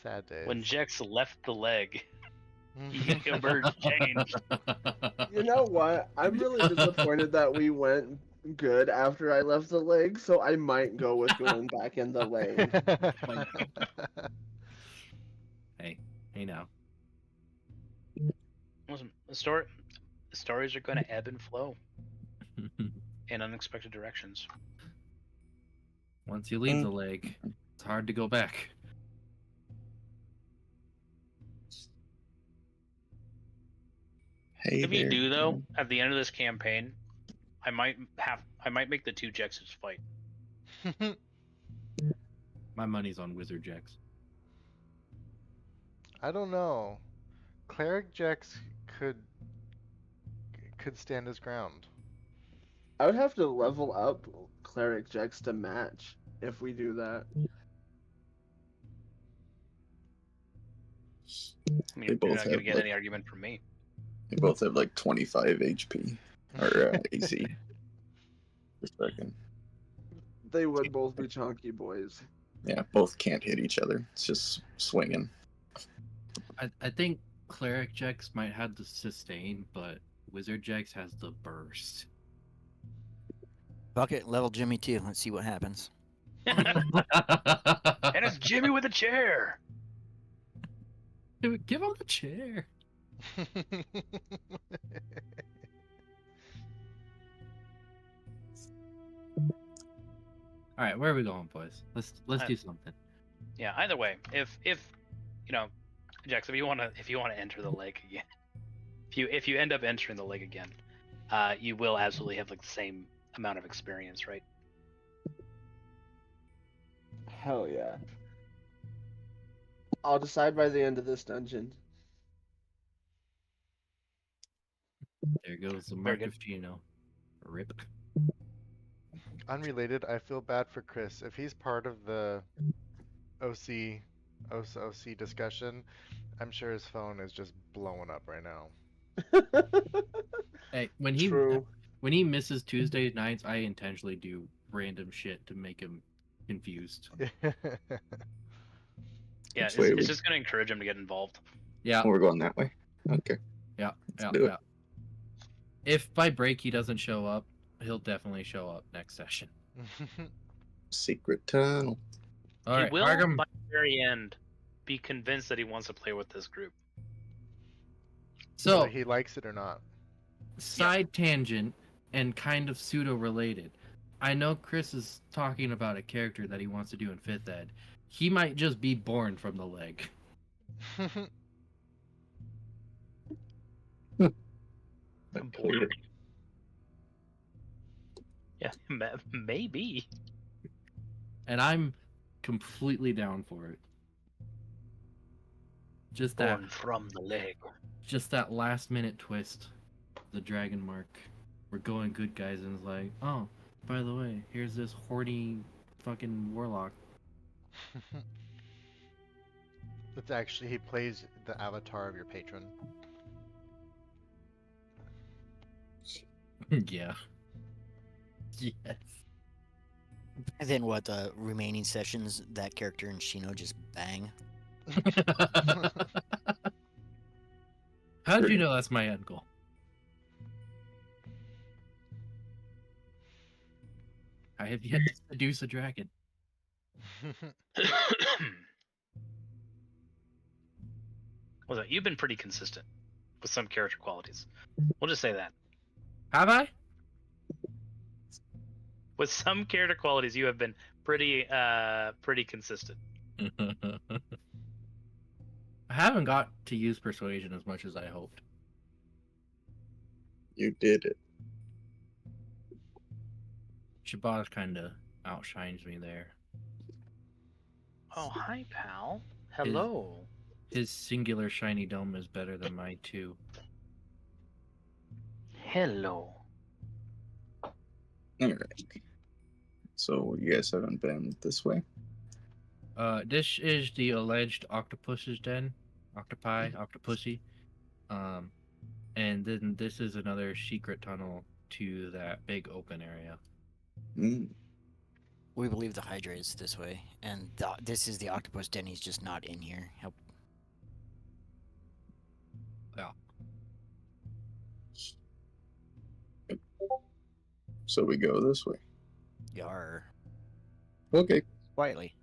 Sad days. When Jex left the leg, Bird changed. You know what? I'm really disappointed that we went good after I left the leg, so I might go with going back in the lane. Hey now. Listen, the stories are going to ebb and flow in unexpected directions. Once you leave the leg, it's hard to go back. Hey if there. you do though, at the end of this campaign, I might make the two Jexes fight. My money's on Wizard Jex. I don't know. Cleric Jex could stand his ground. I would have to level up Cleric Jex to match. if we do that. I mean, They you're both not gonna have get like any argument from me. they both have like 25 HP or AC per second. They would both be chunky boys. Yeah, both can't hit each other. It's just swinging. I think Cleric Jex might have the sustain, but Wizard Jex has the burst. Bucket level Jimmy too. Let's see what happens. And it's Jimmy with a chair. Give him the chair. All right, where are we going, boys? Let's do something. Yeah. Either way, if you know, Jax, if you wanna enter the lake again, if you end up entering the lake again, you will absolutely have like the same amount of experience, right? Hell yeah. I'll decide by the end of this dungeon. There goes the Very mark good. of Gino. Rip. Unrelated, I feel bad for Chris. If he's part of the OC discussion, I'm sure his phone is just blowing up right now. Hey, True. when he misses Tuesday nights, I intentionally do random shit to make him confused. Yeah, Which way it's we- just gonna encourage him to get involved. Yeah, Oh, we're going that way. Okay. yeah. do it. If by break he doesn't show up, he'll definitely show up next session. Secret tunnel. All He right, will, Hargam. by the very end, be convinced that he wants to play with this group. So Whether he likes it or not. side tangent and kind of pseudo related. I know Chris is talking about a character that he wants to do in 5th ed. He might just be born from the leg. Clear. Yeah, maybe. And I'm completely down for it. Just that Born from the leg. just that last minute twist. The dragon mark. We're going good, guys, and it's like, oh, by the way, here's this horny fucking warlock. It's actually, he plays the avatar of your patron. Yeah. Yes. And then what? The remaining sessions, that character and Shino just bang. How'd you know that's my end goal? I have yet to seduce a dragon. Well, you've been pretty consistent with some character qualities. We'll just say that. Have I? With some character qualities, you have been pretty consistent. I haven't got to use persuasion as much as I hoped. You did it. Shabazz kind of outshines me there. Oh, hi, pal. Hello. His singular shiny dome is better than mine too. Hello. Alright. So you guys haven't been this way? This is the alleged octopus's den. Octopi, octopussy. And then this is another secret tunnel to that big open area. Mm. We believe the Hydra is this way, and this is the octopus den. He's just not in here. Help. Yeah. So we go this way. Yar. Okay. Quietly.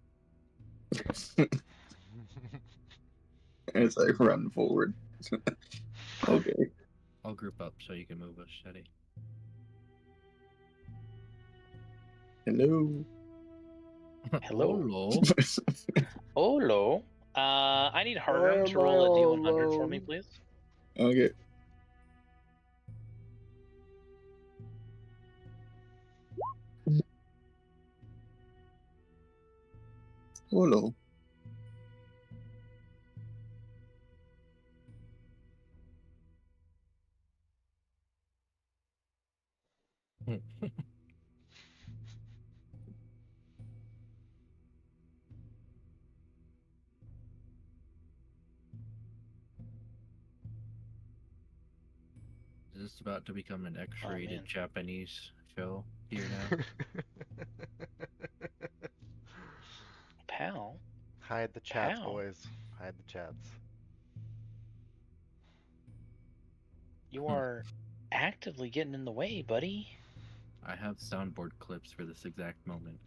As I run forward. Okay. I'll group up so you can move us steady. Hello. Hello. Hello. I need Hargrim to roll a D100 for me, please. Okay. Hello. Is this about to become an X-rated man. Japanese show here now? Pal, Hide the chats, Pal. boys. Hide the chats. You are actively getting in the way, buddy. I have soundboard clips for this exact moment.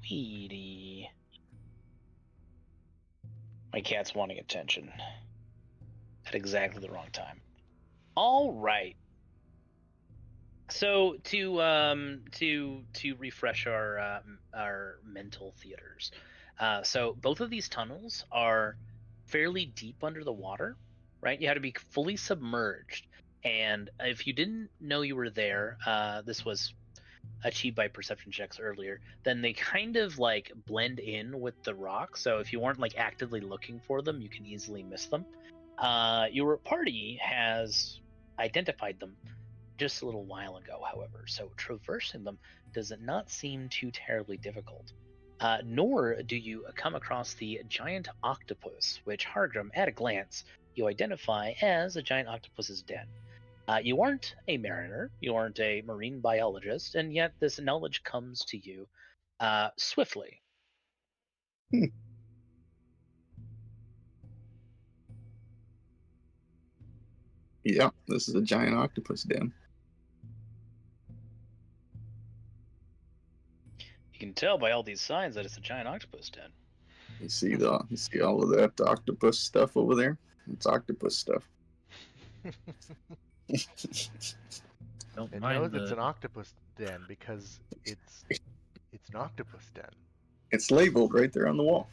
Weedy. My cat's wanting attention at exactly the wrong time. All right. So to refresh our mental theaters, so both of these tunnels are fairly deep under the water, right? You had to be fully submerged, and if you didn't know you were there, this was achieved by perception checks earlier. Then they kind of like blend in with the rock, so if you weren't like actively looking for them, you can easily miss them. Your party has identified them just a little while ago, however, so traversing them does not seem too terribly difficult. Nor do you come across the giant octopus, which Hargrim, at a glance, you identify as a giant octopus's den. You aren't a mariner, you aren't a marine biologist, and yet this knowledge comes to you swiftly. Yeah, this is a giant octopus den. You can tell by all these signs that it's a giant octopus den. You see all of that octopus stuff over there? It's octopus stuff. Don't It mind knows the it's an octopus den because it's an octopus den. It's labeled right there on the wall.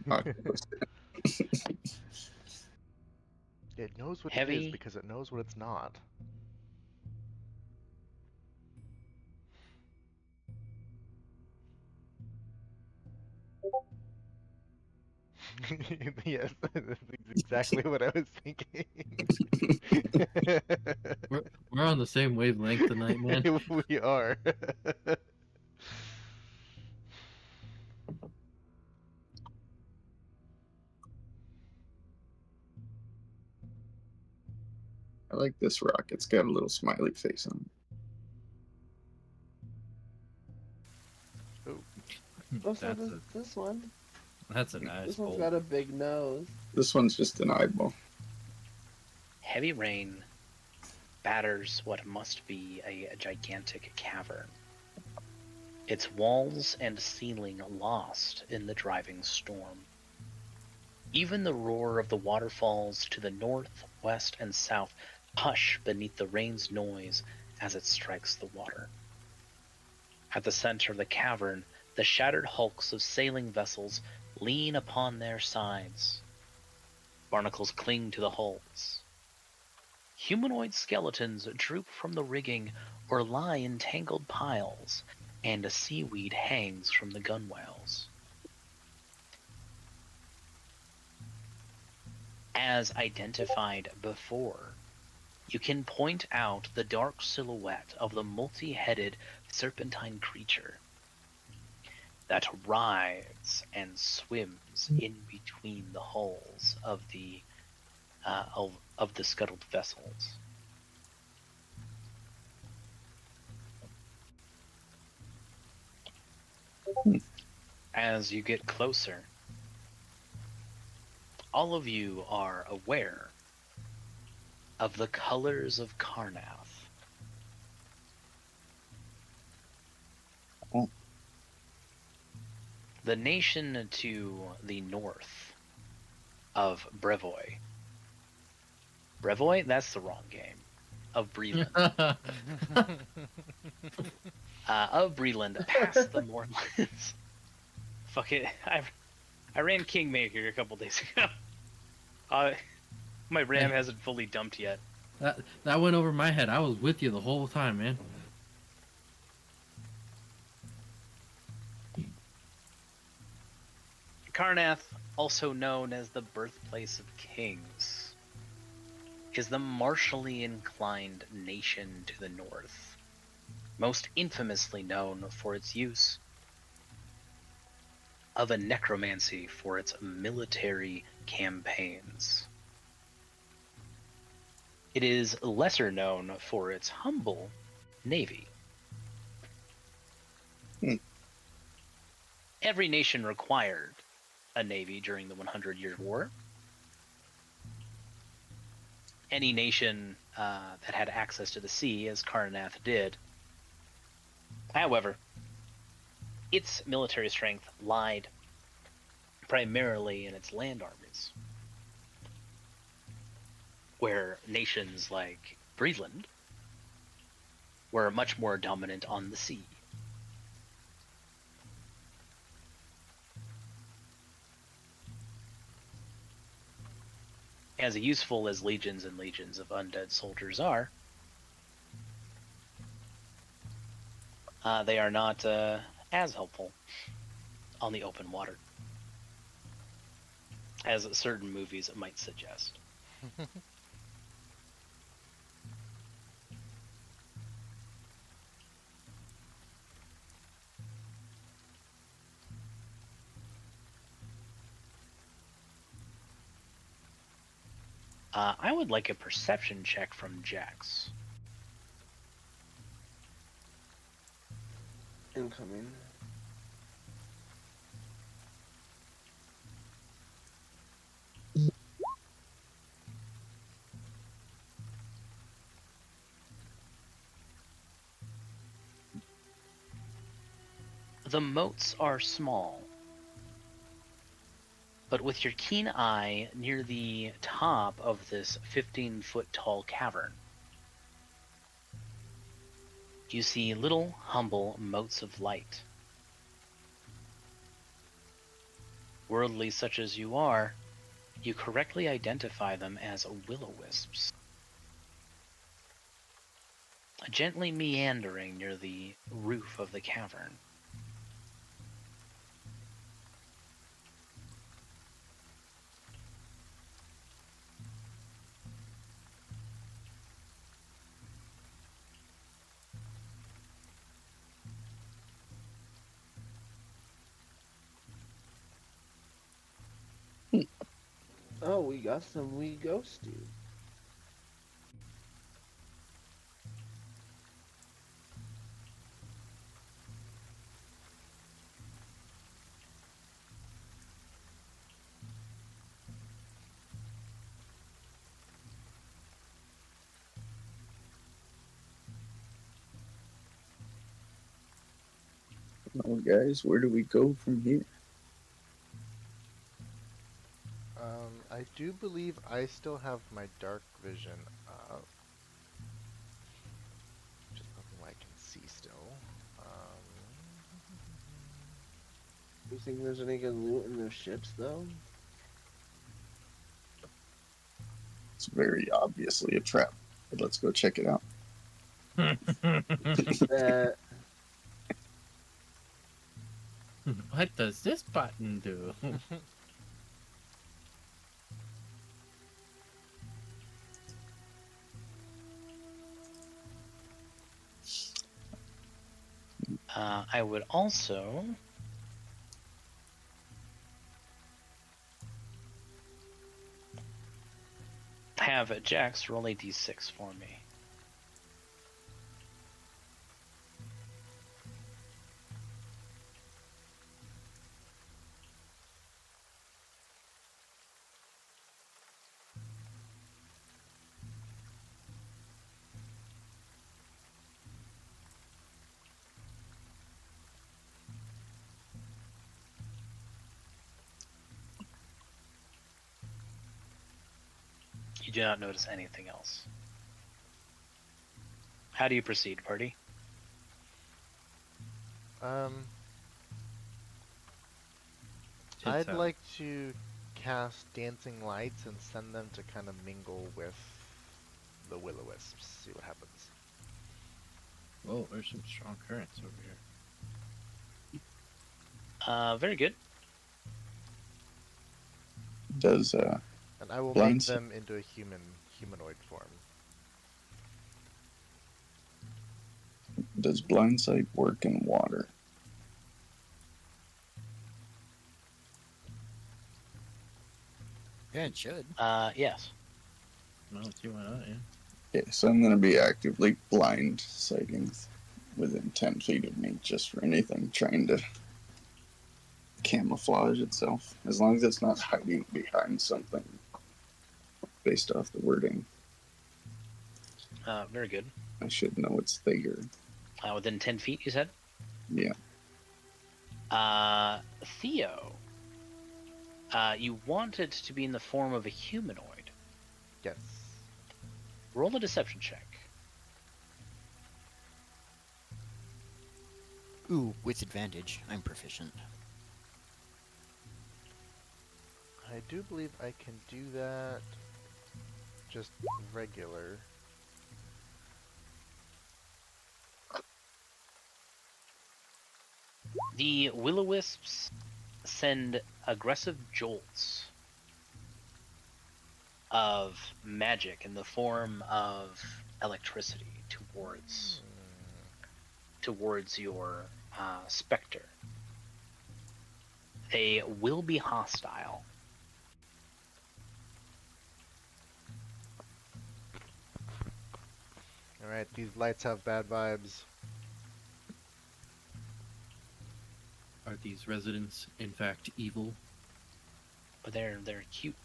Octopus den. It knows what it Heavy. is because it knows what it's not. Yes, that's exactly what I was thinking. we're on the same wavelength tonight, man. We are. I like this rock. It's got a little smiley face on it. Oh, so That's does a this one. that's a nice This one's bolt. got a big nose. This one's just an eyeball. Heavy rain batters what must be a gigantic cavern. Its walls and ceiling lost in the driving storm. Even the roar of the waterfalls to the north, west, and south hush beneath the rain's noise as it strikes the water. At the center of the cavern, the shattered hulks of sailing vessels lean upon their sides. Barnacles cling to the hulls. Humanoid skeletons droop from the rigging or lie in tangled piles, and a seaweed hangs from the gunwales. As identified before, you can point out the dark silhouette of the multi-headed serpentine creature that writhes and swims in between the hulls of the scuttled vessels. As you get closer, all of you are aware of the colors of Karnath. Oh. The nation to the north of Brevoy. Brevoy? That's the wrong game. Of Breland. Of Breland, past the moorlands. Fuck it. I ran Kingmaker a couple days ago. My RAM hasn't fully dumped yet. That went over my head. I was with you the whole time, man. Karnath, also known as the birthplace of kings, is the martially inclined nation to the north, most infamously known for its use of a necromancy for its military campaigns. It is lesser known for its humble navy. Every nation required a navy during the 100-Year War. Any nation that had access to the sea, as Karnath did. However, its military strength lied primarily in its land armies, where nations like Breland were much more dominant on the sea. As useful as legions and legions of undead soldiers are, they are not as helpful on the open water as certain movies might suggest. I would like a perception check from Jax. Incoming. The moats are small, but with your keen eye near the top of this 15-foot tall cavern, you see little, humble motes of light. Worldly such as you are, you correctly identify them as will-o-wisps, gently meandering near the roof of the cavern. Oh, we got some wee ghosty. Well, guys, where do we go from here? I do believe I still have my dark vision up. Just nothing I can see still. You think there's any good loot in their ships, though? It's very obviously a trap, but let's go check it out. That What does this button do? I would also have Jax roll a d6 for me. You do not notice anything else. How do you proceed, party? I'd like to cast dancing lights and send them to kind of mingle with the will-o-wisps. See what happens. Whoa, there's some strong currents over here. Very good. Does And I will Blind make s- them into a human humanoid form. Does blind sight work in water? Yeah, it should. Yes. No, let's see why not, yeah. Yeah, so I'm going to be actively blind sighting within 10 feet of me just for anything trying to camouflage itself. As long as it's not hiding behind something based off the wording. Very good. I should know it's there. Within 10 feet, you said? Yeah. Theo, you want it to be in the form of a humanoid. Yes. Roll a deception check. Ooh, with advantage. I'm proficient. I do believe I can do that. Just regular. The will-o-wisps send aggressive jolts of magic in the form of electricity towards your specter. They will be hostile. Alright, these lights have bad vibes. Are these residents, in fact, evil? But they're cute.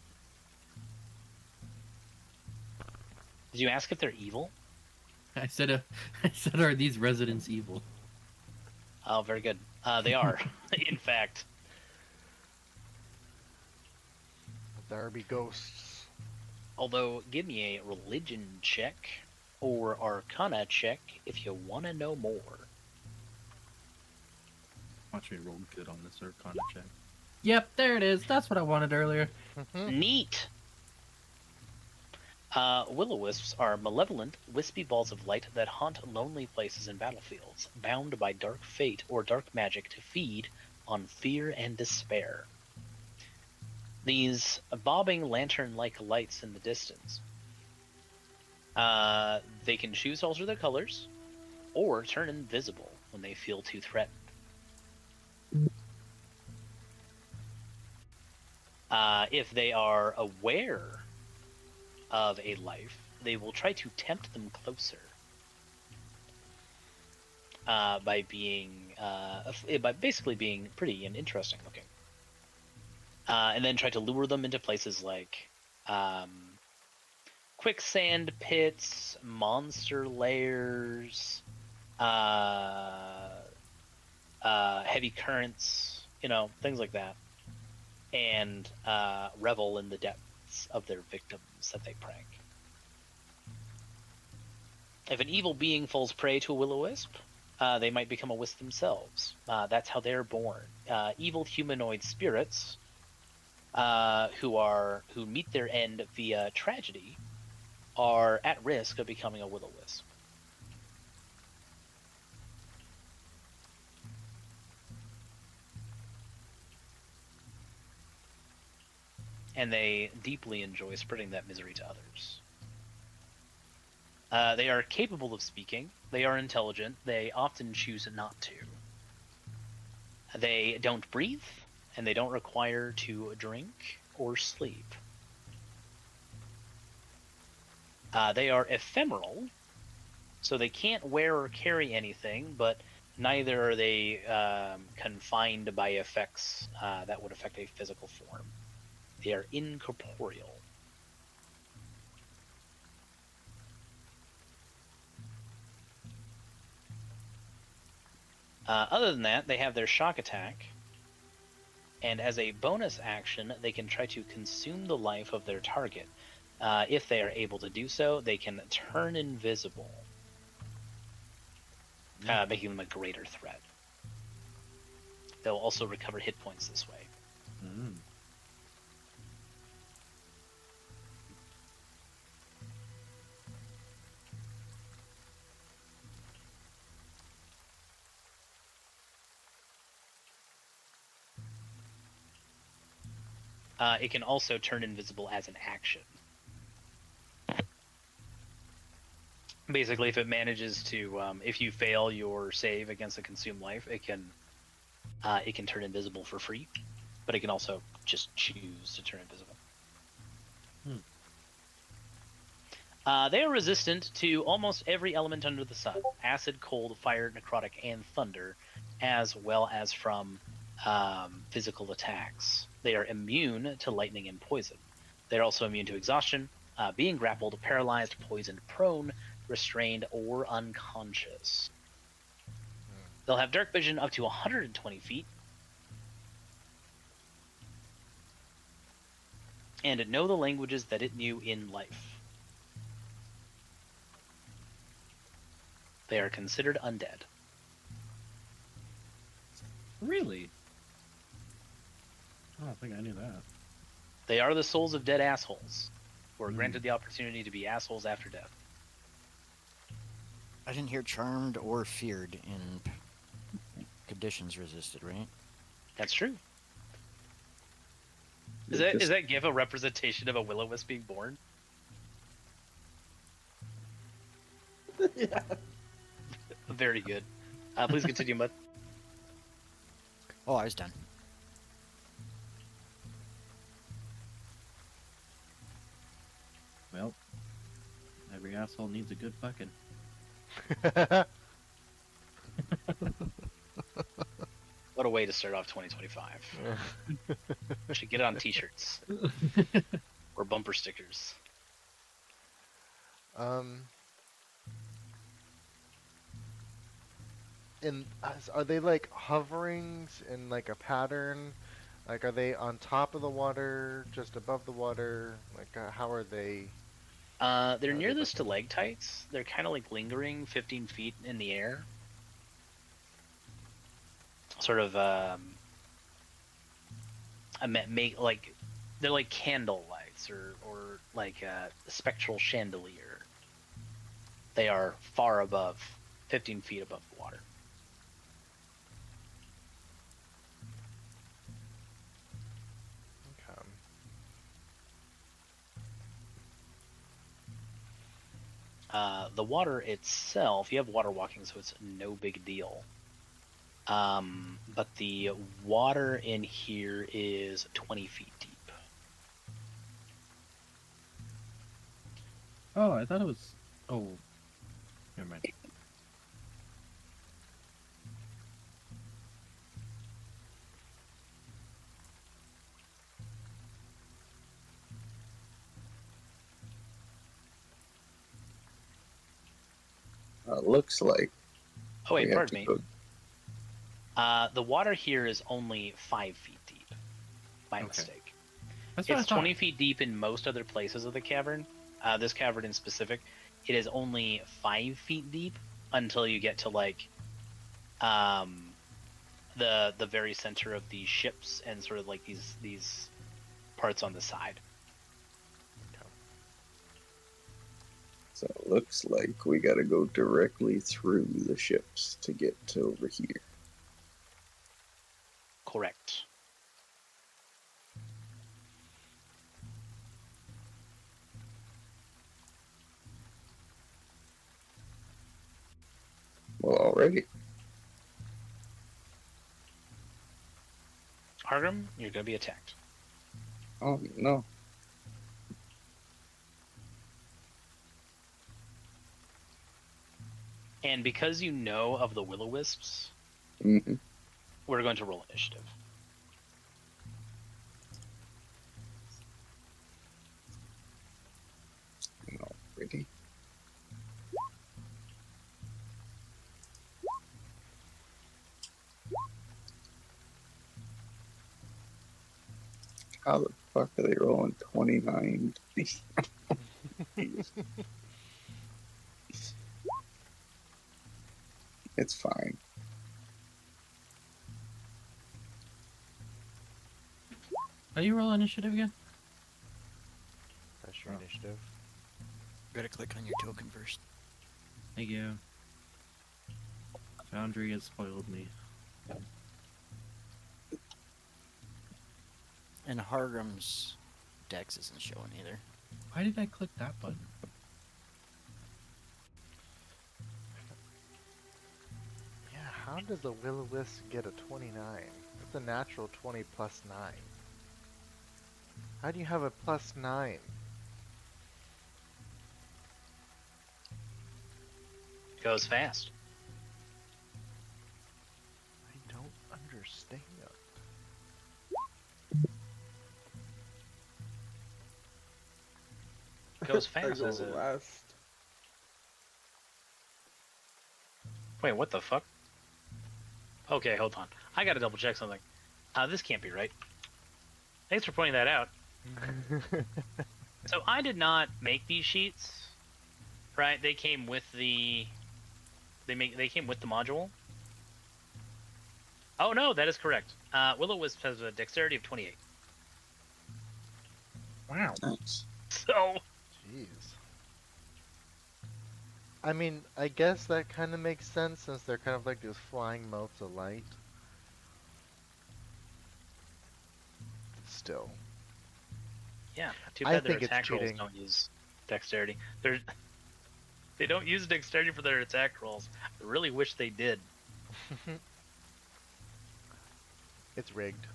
Did you ask if they're evil? I said, are these residents evil? Oh, very good. They are, in fact. There be ghosts. Although, give me a religion check or arcana check if you want to know more. Watch me roll good on this Arcana check. Yep, there it is. That's what I wanted earlier. Neat! Will-o-wisps are malevolent, wispy balls of light that haunt lonely places and battlefields, bound by dark fate or dark magic to feed on fear and despair. These bobbing lantern-like lights in the distance. They can choose to alter their colors, or turn invisible when they feel too threatened. If they are aware of a life, they will try to tempt them closer by basically being pretty and interesting looking, and then try to lure them into places like quicksand pits, monster lairs, heavy currents, things like that, and revel in the depths of their victims that they prank. If an evil being falls prey to a will-o-wisp, they might become a wisp themselves. That's how they're born. Evil humanoid spirits who meet their end via tragedy are at risk of becoming a will-o-wisp. And they deeply enjoy spreading that misery to others. They are capable of speaking. They are intelligent. They often choose not to. They don't breathe, and they don't require to drink or sleep. They are ephemeral, so they can't wear or carry anything, but neither are they confined by effects that would affect a physical form. They are incorporeal. Other than that, they have their shock attack, and as a bonus action, they can try to consume the life of their target. If they are able to do so, they can turn invisible, making them a greater threat. They'll also recover hit points this way. Mm. It can also turn invisible as an action. Basically, if it manages to, if you fail your save against a consumed life, it can turn invisible for free, but it can also just choose to turn invisible. They are resistant to almost every element under the sun: acid, cold, fire, necrotic, and thunder, as well as from physical attacks. They are immune to lightning and poison. They're also immune to exhaustion, being grappled, paralyzed, poisoned, prone, restrained, or unconscious. They'll have dark vision up to 120 feet, and know the languages that it knew in life. They are considered undead. Really? I don't think I knew that. They are the souls of dead assholes, who are granted the opportunity to be assholes after death. I didn't hear charmed or feared in conditions resisted, right? That's true. Is that GIF a representation of a will-o-wisp being born? Yeah. Very good. Please continue, Mud. Oh, I was done. Well, every asshole needs a good fucking. What a way to start off 2025. We should get it on t-shirts. Or bumper stickers. And are they like hovering in like a pattern? Like, are they on top of the water, just above the water? Like, how are they? They're near the stalactites. They're kind of like lingering 15 feet in the air. Sort of, they're like candle lights or like a spectral chandelier. They are far above, 15 feet above the water. The water itself, you have water walking, so it's no big deal. But the water in here is 20 feet deep. Oh, I thought it was. Oh, never mind. Looks like. Oh wait, we have pardon to me. go- The water here is only 5 feet deep. My mistake. That's what I It's thought. 20 feet deep in most other places of the cavern. This cavern in specific, it is only 5 feet deep until you get to like the very center of these ships and sort of like these parts on the side. So it looks like we gotta go directly through the ships to get to over here. Correct. Well, already. Hargrim, you're gonna be attacked. Oh no. And because you know of the will-o-wisps, Mm-hmm. we're going to roll initiative. Already. How the fuck are they rolling 29? It's fine. How do you roll initiative again? That's your initiative. Gotta click on your token first. Thank you. Foundry has spoiled me. And Hargrim's dex isn't showing either. Why did I click that button? does a will-o-wisp get a 29? It's a natural 20 plus 9. How do you have a plus 9? Goes fast. I don't understand. Goes I fast go as a. last. Wait, what the fuck? Okay, hold on. I gotta double check something. This can't be right. Thanks for pointing that out. So I did not make these sheets, right? They came with the. They came with the module. Oh no, that is correct. Will-O-Wisp has a dexterity of 28. Wow. Nice. So. Jeez. I mean, I guess that kind of makes sense since they're kind of like those flying motes of light. Still. Yeah, too I bad their think it's attack rolls cheating. don't use dexterity. They don't use dexterity for their attack rolls. I really wish they did. It's rigged.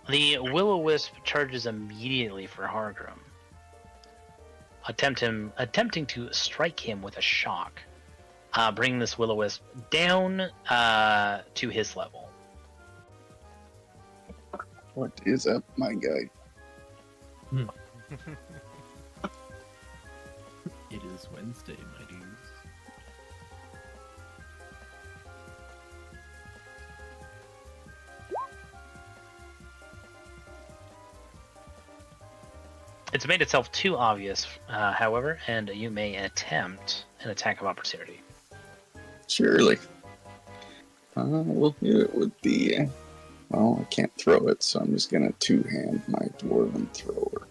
The Will-O-Wisp charges immediately for Hargrim, attempting to strike him with a shock, bringing this Will-O-Wisp down to his level. What is up, my guy? It is Wednesday, my dudes. It's made itself too obvious, however, and you may attempt an attack of opportunity. Surely. Well, it would be. Well, I can't throw it, so I'm just gonna two-hand my dwarven thrower.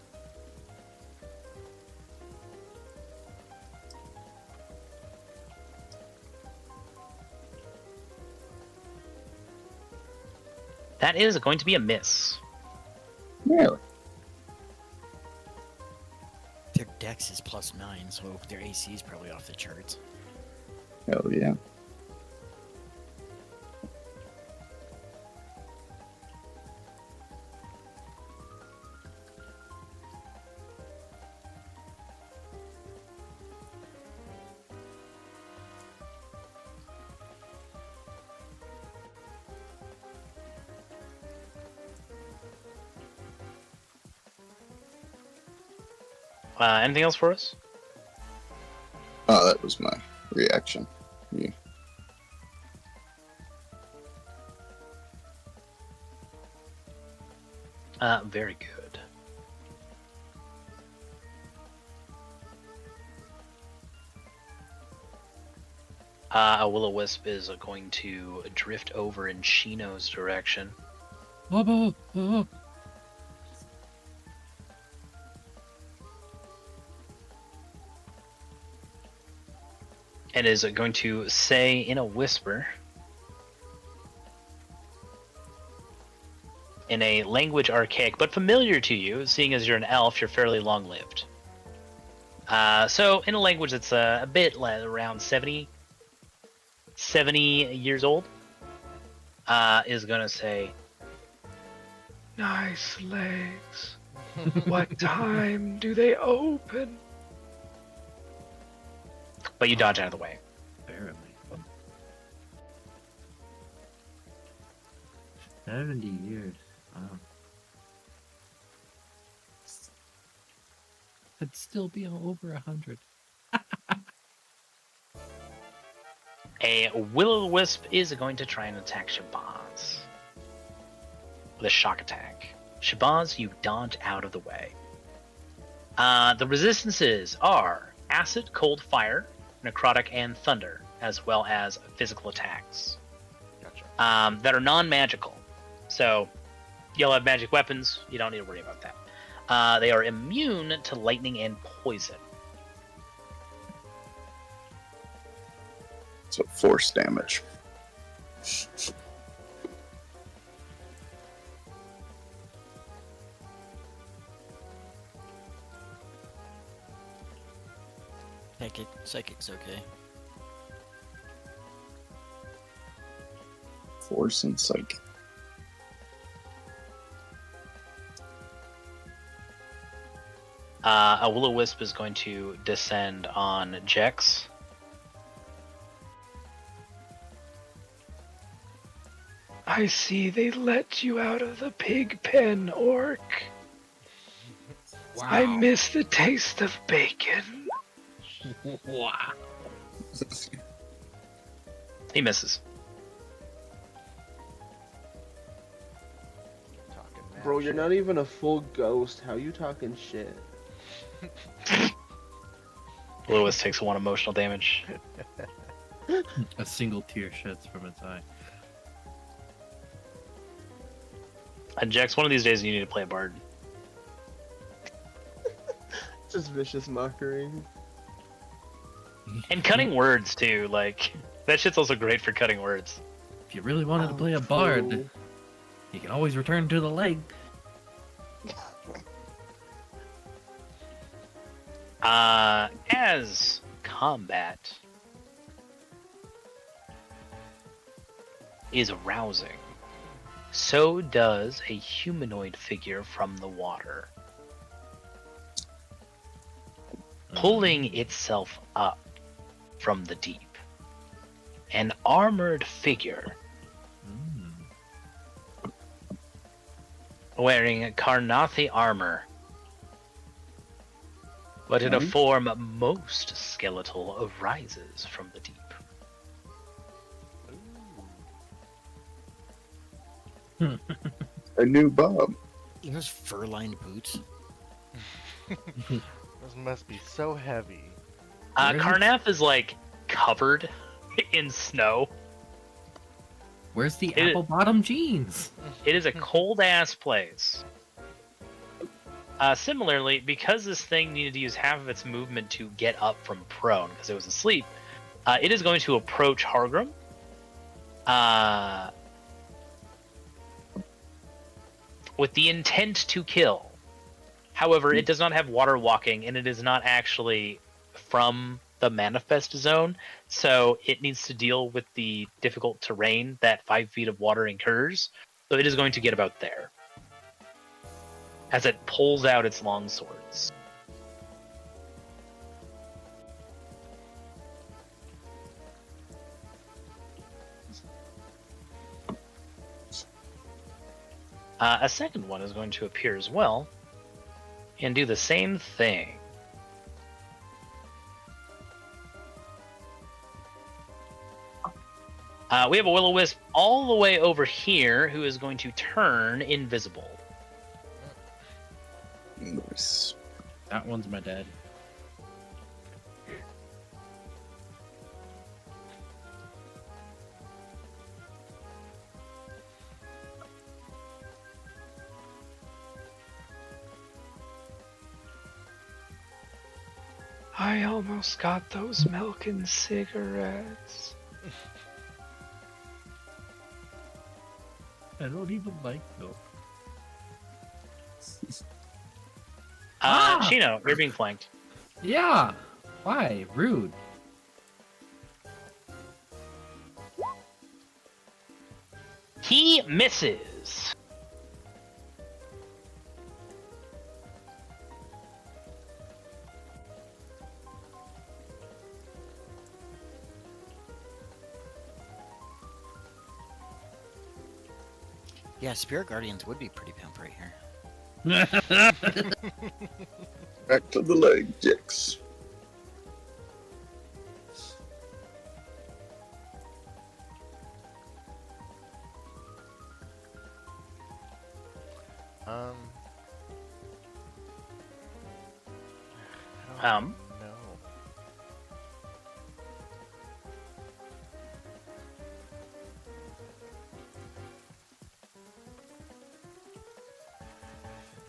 That is going to be a miss. Really? Their dex is +9, so their AC is probably off the charts. Hell yeah. Anything else for us? Oh, that was my reaction. Yeah. Very good. A Will-O-Wisp is going to drift over in Shino's direction. And is going to say in a whisper, in a language archaic but familiar to you, seeing as you're an elf, you're fairly long-lived. So in a language that's a bit around 70 years old, is going to say, "Nice legs. What time do they open?" But you dodge out of the way. Apparently. 70 years. Wow. I'd still be over 100. A will-o-wisp is going to try and attack Shabazz with a shock attack. Shabazz, you dodge out of the way. The resistances are acid, cold, fire, necrotic, and thunder, as well as physical attacks. Gotcha. That are non-magical. So you'll have magic weapons. You don't need to worry about that. They are immune to lightning and poison. So force damage. Psychic's okay. Force and psychic. A will-o-wisp is going to descend on Jex. I see they let you out of the pig pen, Orc. Wow. I miss the taste of bacon. Wow. He misses. Talking mad Bro, you're shit. not even a full ghost. How you talking shit? Lewis takes 1 emotional damage. A single tear sheds from its eye. And Jex, one of these days you need to play a bard. Just vicious mockery. And cutting words too, like that shit's also great for cutting words. If you really wanted to play a bard, True. you can always return to the leg. As combat is rousing, so does a humanoid figure from the water, pulling itself up from the deep. An armored figure wearing Karnathi armor, but in a form most skeletal, rises from the deep. A new Bob. Those fur-lined boots. Those must be so heavy. Where is it? Karnath is like covered in snow. Where's the It- apple bottom jeans? It is a cold ass place. Similarly, because this thing needed to use half of its movement to get up from prone because it was asleep, it is going to approach Hargrim. With the intent to kill. However, it does not have water walking, and it is not actually from the manifest zone, so it needs to deal with the difficult terrain that 5 feet of water incurs. So it is going to get about there as it pulls out its long swords. A second one is going to appear as well and do the same thing. We have a will-o-wisp all the way over here who is going to turn invisible. Nice. That one's my dad. I almost got those milk and cigarettes. I don't even like milk. Shino, you're being flanked. Yeah. Why? Rude. He misses. Yeah, Spirit Guardians would be pretty pimp right here. Back to the leg, Jix. I don't know.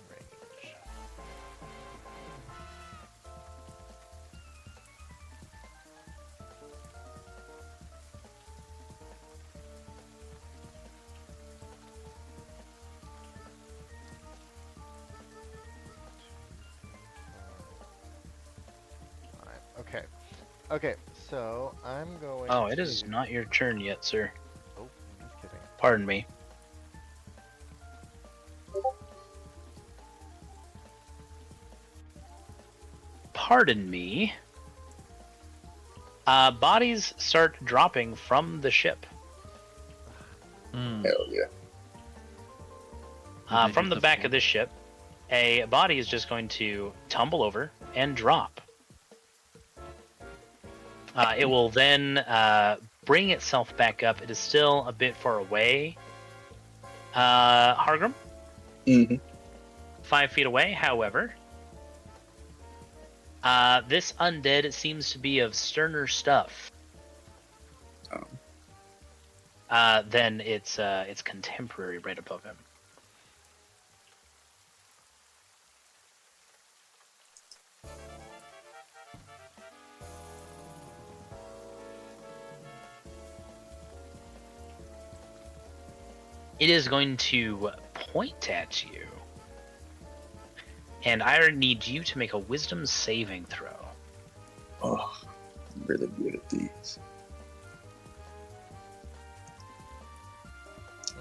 Range. Okay. Okay, so I'm going Oh, to... it is not your turn yet, sir. Oh, just kidding. Pardon me. Pardon me. Bodies start dropping from the ship. Hmm. Hell yeah. Did they From hit the the back floor? of this ship, a body is just going to tumble over and drop. It will then bring itself back up. It is still a bit far away. Hargrim? Mm-hmm. 5 feet away, however. This undead seems to be of sterner stuff than its contemporary right above him. It is going to point at you. And I need you to make a wisdom saving throw. Oh, I'm really good at these.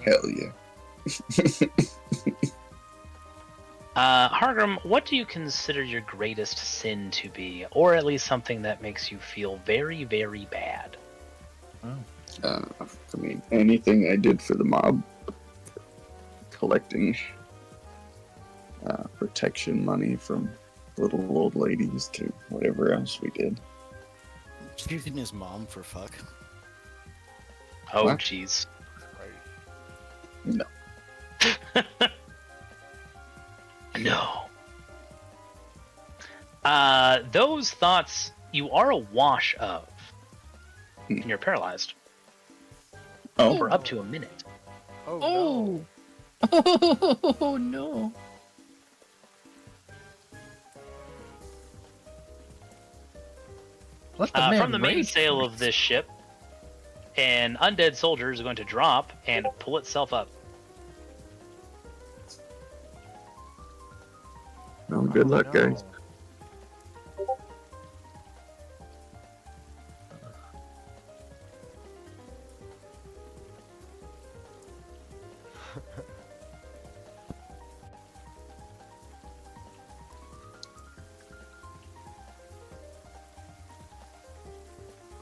Hell yeah. Hargrim, what do you consider your greatest sin to be? Or at least something that makes you feel very, very bad? I mean, anything I did for the mob, collecting protection money from little old ladies to whatever else we did. Shooting his mom for fuck. Oh, What? jeez. No. No. Those thoughts you are awash of. And you're paralyzed Oh, for up to a minute. Oh, Oh. no. Oh no. Let the man From the rage mainsail of first. this ship, an undead soldier is going to drop and pull itself up. no, good Oh, luck, no. guys.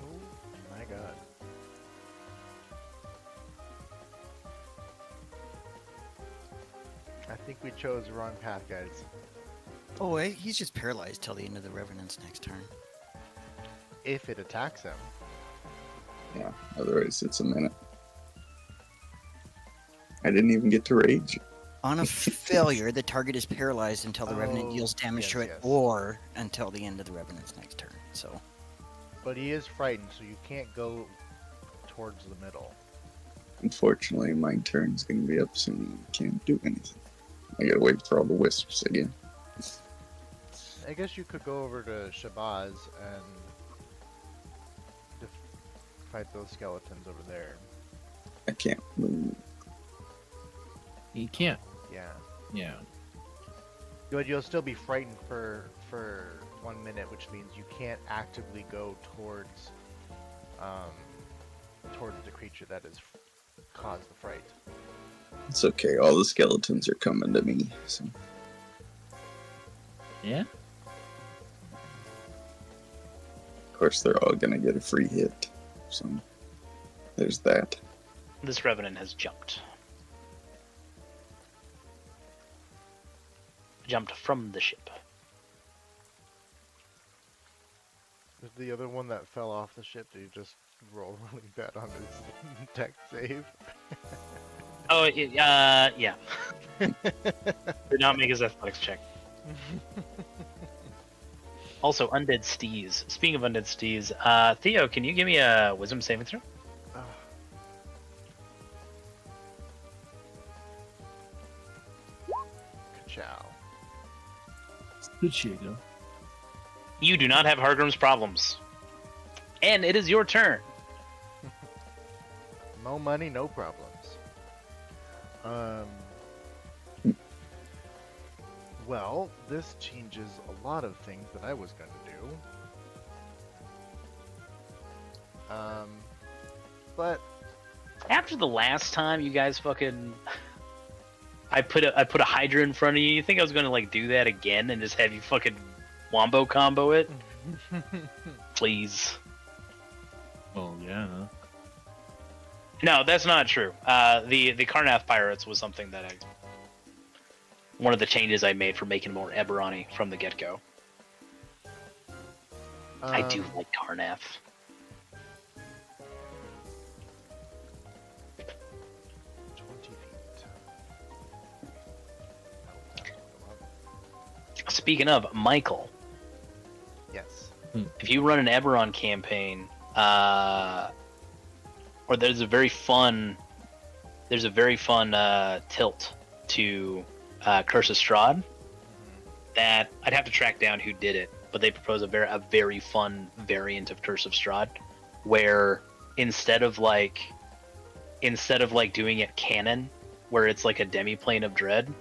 Oh my god. I think we chose the wrong path, guys. Oh, wait, he's just paralyzed till the end of the Revenant's next turn. If it attacks him. Yeah, otherwise it's a minute. I didn't even get to rage. On a failure, the target is paralyzed until the Revenant Oh, deals damage to yes, it, yes. or until the end of the Revenant's next turn. So, But he is frightened, so you can't go towards the middle. Unfortunately, my turn's gonna be up soon and I can't do anything. I gotta wait for all the wisps again. I guess you could go over to Shabazz and fight those skeletons over there. I can't move. You can't. Yeah. Yeah. But you'll still be frightened for 1 minute, which means you can't actively go towards the creature that has caused the fright. It's okay, all the skeletons are coming to me, so Yeah. of course they're all gonna get a free hit. So there's that. This revenant has jumped. jumped from the ship. The other one that fell off the ship, did he just roll really bad on his deck save? Oh, yeah. Did not make his athletics check. Also, undead stees. Speaking of undead stees, Theo, can you give me a wisdom saving throw? Ka-chow. Chico. You do not have Hargrim's problems. And it is your turn. No money, no problems. Well, this changes a lot of things that I was going to do. But After the last time you guys fucking... I put a Hydra in front of you. You think I was going to like do that again and just have you fucking wombo combo it? Please. Oh yeah. No, that's not true. The Karnath Pirates was something that one of the changes I made for making more Eberron from the get-go. I do like Karnath. 20 feet. Speaking of, Michael, Yes. if you run an Eberron campaign, or there's a very fun tilt to Curse of Strahd that I'd have to track down who did it, but they propose a very fun variant of Curse of Strahd where instead of like doing it canon where it's like a demiplane of dread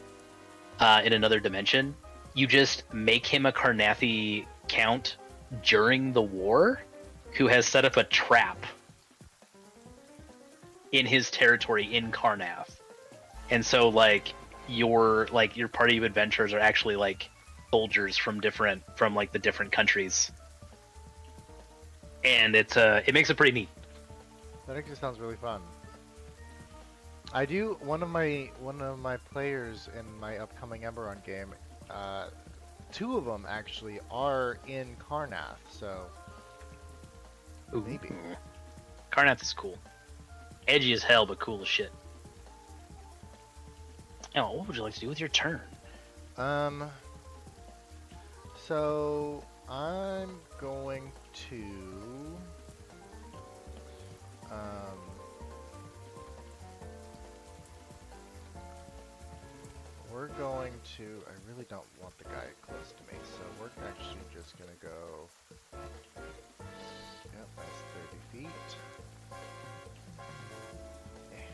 in another dimension, you just make him a Karnathi count during the war who has set up a trap in his territory in Karnath. And so like your party of adventurers are actually like soldiers from like the different countries. And it makes it pretty neat. That actually sounds really fun. I do one of my players in my upcoming Eberron game. Two of them actually are in Karnath, so maybe. Karnath is cool. Edgy as hell, but cool as shit. Now, what would you like to do with your turn? So I'm going to we're going to, I really don't want the guy close to me, so we're actually just gonna go, yep, that's 30 feet. Okay.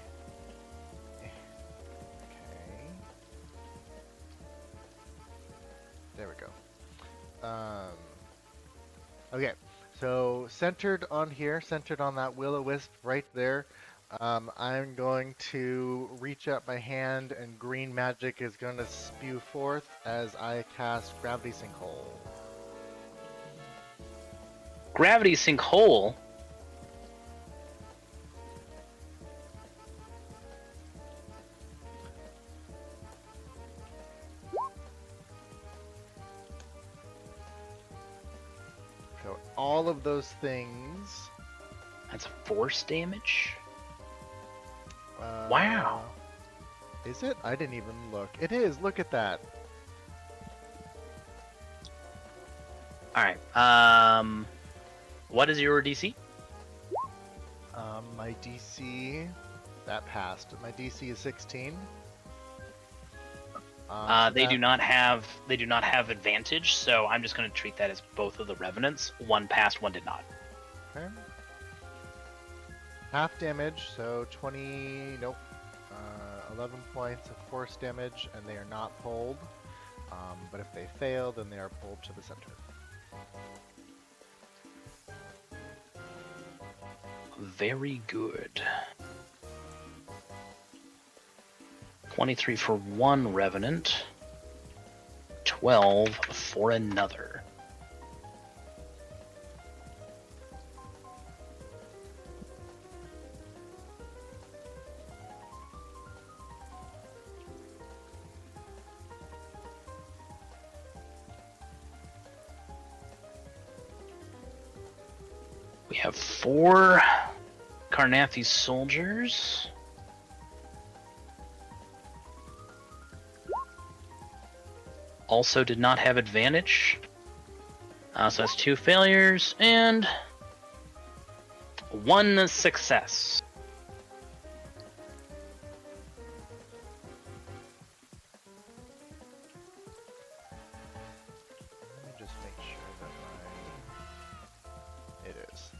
There we go. Okay, so centered on here, centered on that will-o-wisp right there, I'm going to reach up my hand and green magic is going to spew forth as I cast Gravity Sinkhole. Gravity Sinkhole? So all of those things... That's force damage? Wow. Is it? I didn't even look. It is. Look at that. Alright. What is your DC? My DC... That passed. My DC is 16. They do not have advantage, so I'm just going to treat that as both of the revenants. One passed, one did not. Okay. Half damage, so 20, nope, 11 points of force damage, and they are not pulled. But if they fail, then they are pulled to the center. Very good. 23 for one revenant, 12 for another. We have 4 Carnathy soldiers. Also did not have advantage. So that's 2 failures and 1 success. Let me just make sure that it is.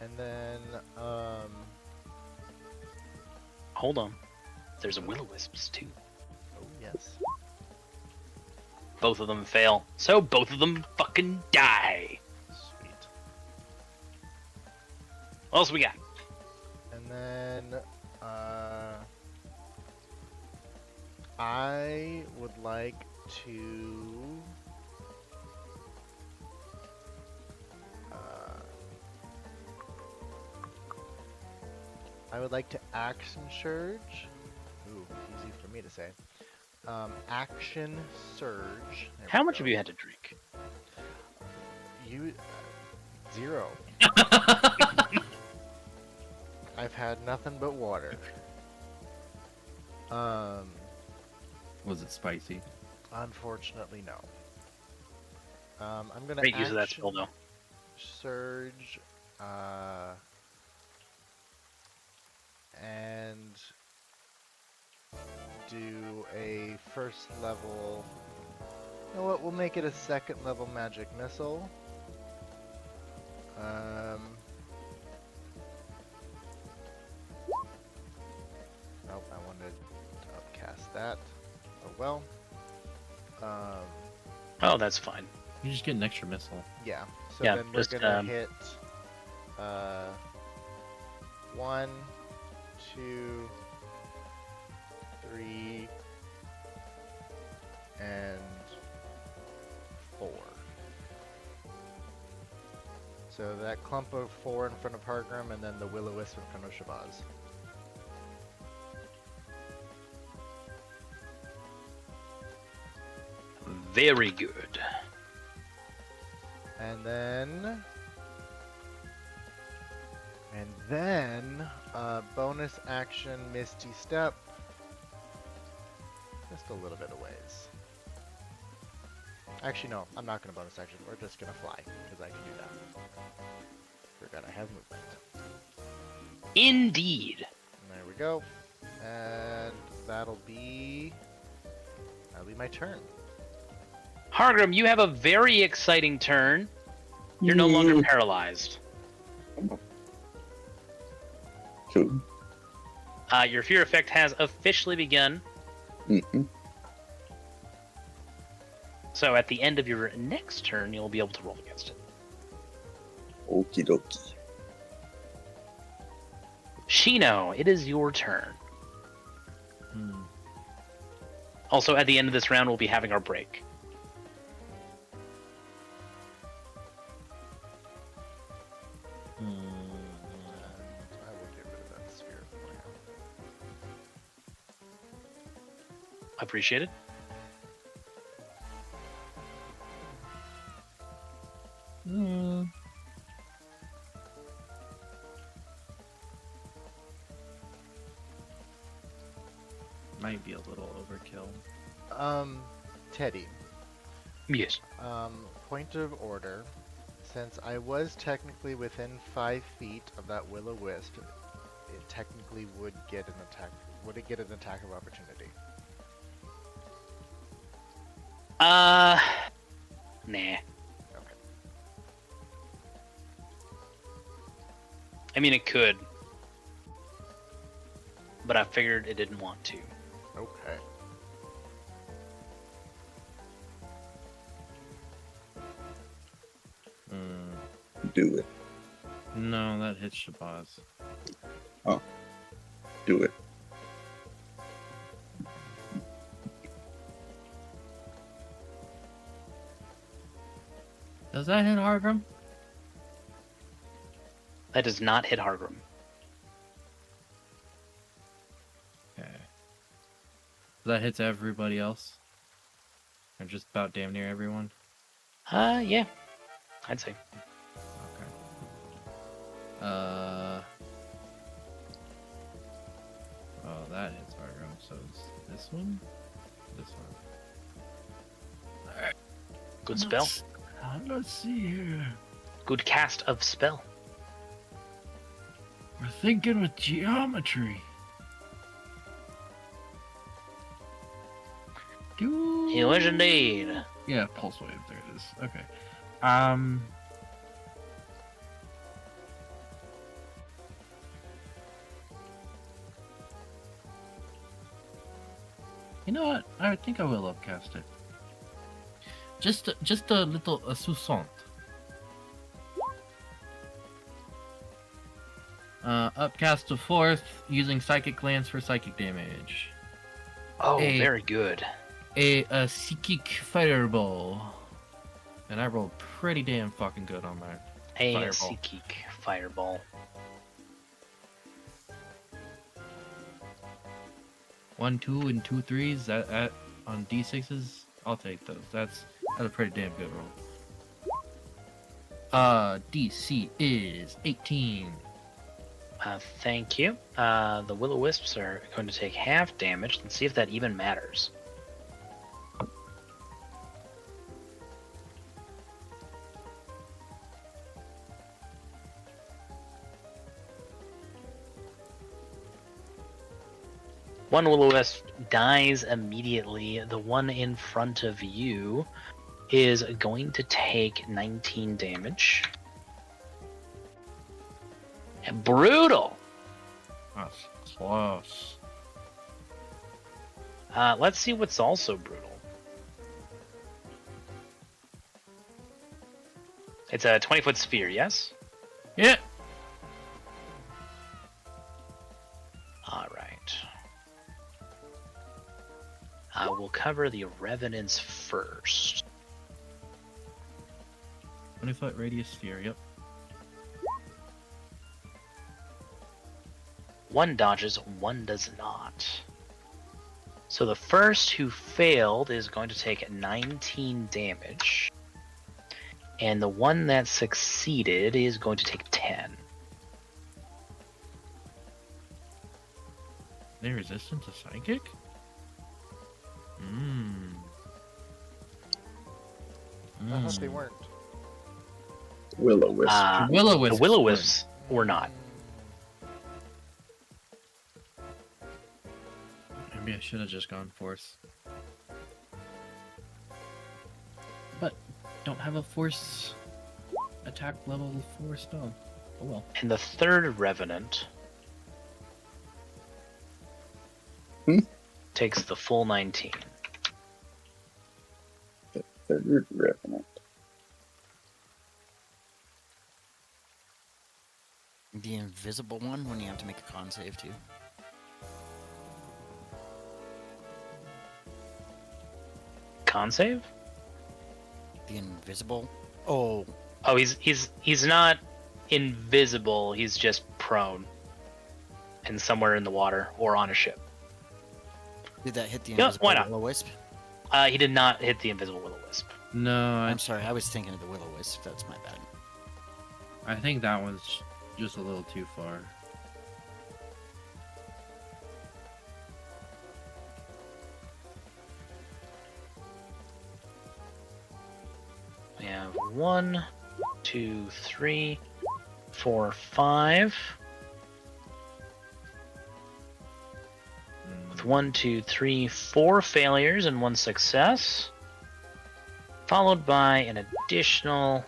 And then, Hold on. There's a will-o-wisps too. oh yes. Both of them fail. So both of them fucking die. Sweet. What else we got? And then, I would like to, action surge. Ooh, easy for me to say. Action surge. There How we much go. have you had to drink? You 0. I've had nothing but water. Was it spicy? Unfortunately, no. I'm gonna Great use of that action spell, though. surge, and do a first level. You know what? We'll make it a second level magic missile. Nope, I wanted to upcast that. Oh well. Oh, that's fine. You just get an extra missile. Yeah. So Yeah, then we're just, gonna hit 1, 2, 3, and 4. So that clump of 4 in front of Hargrim, and then the will-o-wisp in front of Shabazz. Very good. And then, bonus action Misty Step. Just a little bit of ways. Actually, no, I'm not going to bonus action. We're just going to fly, because I can do that. Forgot I have movement. Indeed. And there we go. And that'll be my turn. Hargrim, you have a very exciting turn. You're no longer paralyzed. Cool. Your fear effect has officially begun. Mm-hmm. So at the end of your next turn, you'll be able to roll against it. Okie dokie. Shino, it is your turn. Hmm. Also, at the end of this round, we'll be having our break. And I will get rid of that sphere of plan. Appreciated. Might be a little overkill. Teddy. Yes. Point of order. Since I was technically within 5 feet of that will-o-wisp, it technically would get an attack. Would it get an attack of opportunity? Nah. Okay. I mean, it could. But I figured it didn't want to. Okay. Do it. No, that hits Shabazz. Do it. Does that hit Hargrim? That does not hit Hargrim. Okay. So that hits everybody else? Or just about damn near everyone? Yeah, I'd say. Okay. Oh, that hits Argrim. So it's this one? This one. Alright. Good spell. Let's see here. Good cast of spell. We're thinking with geometry. He was indeed. Yeah, pulse wave. There it is. Okay. You know what? I think I will upcast it. Just a little sousant. Upcast to 4th using psychic glance for psychic damage. Oh, very good. A psychic fireball. And I rolled pretty damn fucking good on my A fireball. psychic fireball. 1, 2, and 2 3s that on d6s. I'll take those. That's a pretty damn good roll. DC is 18. Thank you. The Will-O-Wisps are going to take half damage. Let's see if that even matters. One Will-O-Wisp dies immediately. The one in front of you is going to take 19 damage. Brutal! That's close. Let's see what's also brutal. It's a 20-foot sphere, yes? Yeah. Alright. We'll cover the Revenants first. 20-foot radius sphere. Yep. One dodges, one does not. So the first who failed is going to take 19 damage. And the one that succeeded is going to take 10. They resistant to psychic? I thought they weren't. Will-O-Wisp. Will-O-Wisps The Will-O-Wisps were not. Maybe I should have just gone 4th. But don't have a force attack level 4 spell. Oh well. And the third Revenant takes the full 19. The third Revenant. The invisible one when you have to make a con save too. Con save? The invisible. Oh, Oh, he's not invisible. He's just prone, and somewhere in the water or on a ship. did that hit the Yeah, invisible why not? Will-O-Wisp? He did not hit the invisible Will-O-Wisp. No, I'm sorry, I was thinking of the Will-O-Wisp. That's my bad. I think that one's just a little too far. We have 1, 2, 3, 4, 5. With 1, 2, 3, 4 failures and 1 success, followed by an additional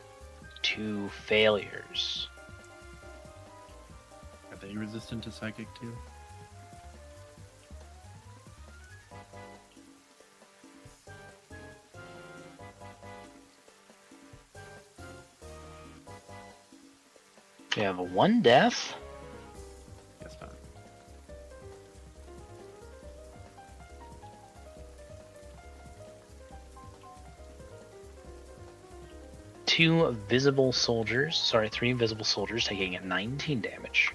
2 failures. Are they resistant to psychic too? We have 1 death. Guess not. Three visible soldiers taking 19 damage.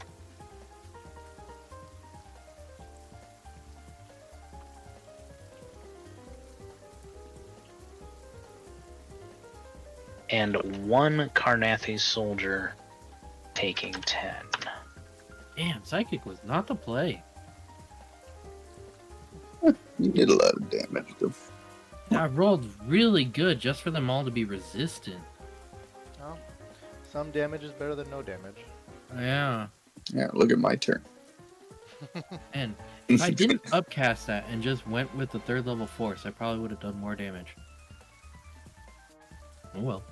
and 1 Karnathi soldier taking 10. Damn, Psychic was not the play. You did a lot of damage, though. I rolled really good just for them all to be resistant. Well, some damage is better than no damage. Yeah. Yeah, look at my turn. And if I didn't upcast that and just went with the 3rd level force, I probably would have done more damage. Oh well.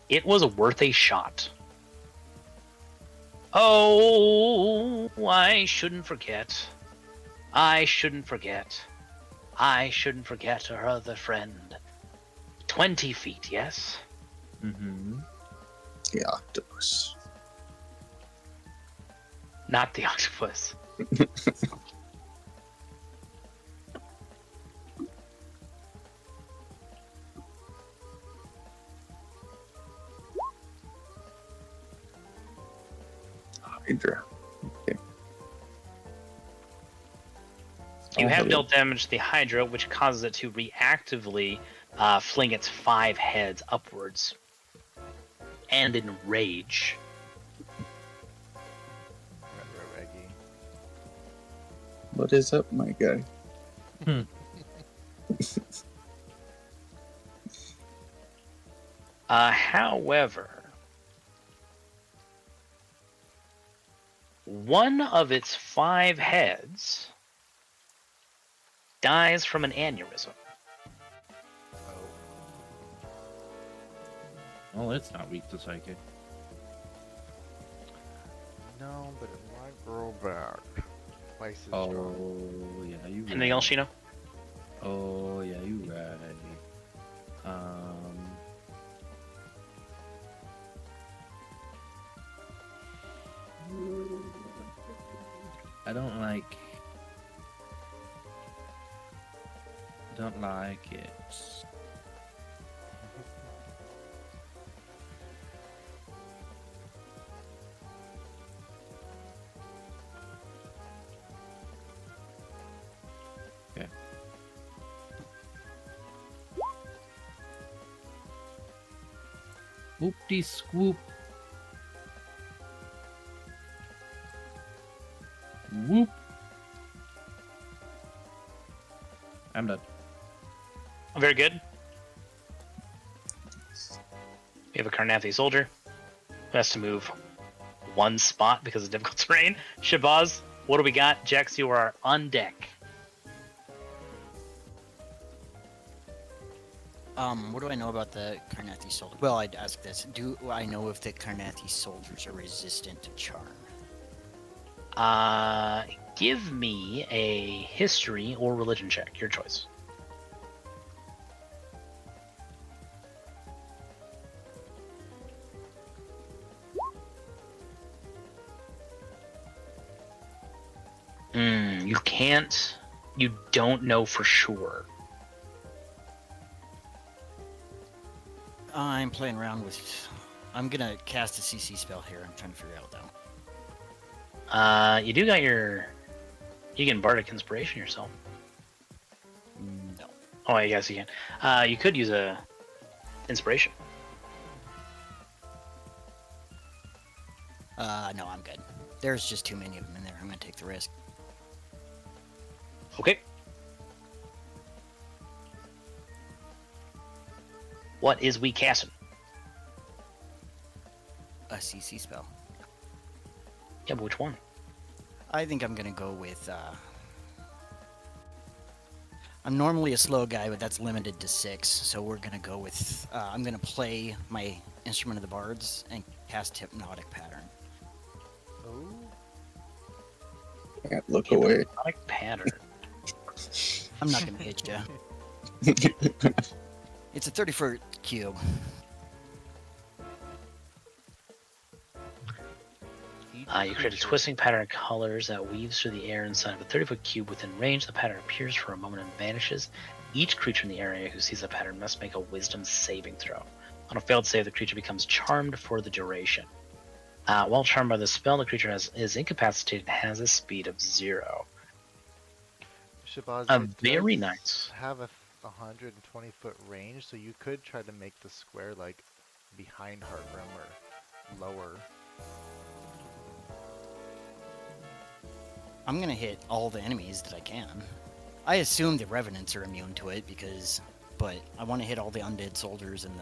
It was worth a shot. Oh, I shouldn't forget. I shouldn't forget. I shouldn't forget our other friend. 20 feet, yes? Mm-hmm. The octopus. Not the octopus. Hydra. Okay. You Oh, have hello. dealt damage to the Hydra, which causes it to reactively fling its 5 heads upwards. And in rage. Reggie. What is up, my guy? However, one of its 5 heads dies from an aneurysm. Well, it's not weak to Psychic. No, but it might grow back. Twice as Oh, strong. yeah, you Anything else, Shino? Oh, yeah, you right. I don't like it. Okay. Whoop-de scoop. Whoop. I'm done. Very good. We have a Karnathi soldier who has to move 1 spot because of difficult terrain. Shabazz, what do we got? Jax, you are on deck. What do I know about the Karnathi soldier? Well, I'd ask this. Do I know if the Karnathi soldiers are resistant to charm? Give me a history or religion check, your choice. You don't know for sure. I'm playing around with. I'm gonna cast a CC spell here. I'm trying to figure it out though. You do got your. You can Bardic Inspiration yourself. No. Oh, I guess you can. You could use a Inspiration. No, I'm good. There's just too many of them in there. I'm gonna take the risk. Okay. What is we casting? A CC spell. Yeah, but which one? I think I'm gonna go with. I'm normally a slow guy, but that's limited to 6. So we're gonna go with. I'm gonna play my Instrument of the Bards and cast Hypnotic Pattern. Oh. Can't look away. Hypnotic Pattern. I'm not gonna hit you. It's a 30-foot cube. You create a twisting pattern of colors that weaves through the air inside of a 30-foot cube within range. The pattern appears for a moment and vanishes. Each creature in the area who sees the pattern must make a wisdom saving throw. On a failed save, the creature becomes charmed for the duration. While charmed by the spell, the creature is incapacitated and has a speed of 0. Shabazz, A it very does nice. Have a 120-foot range, so you could try to make the square like behind Heartbrim or lower. I'm gonna hit all the enemies that I can. I assume the Revenants are immune to it but I want to hit all the undead soldiers and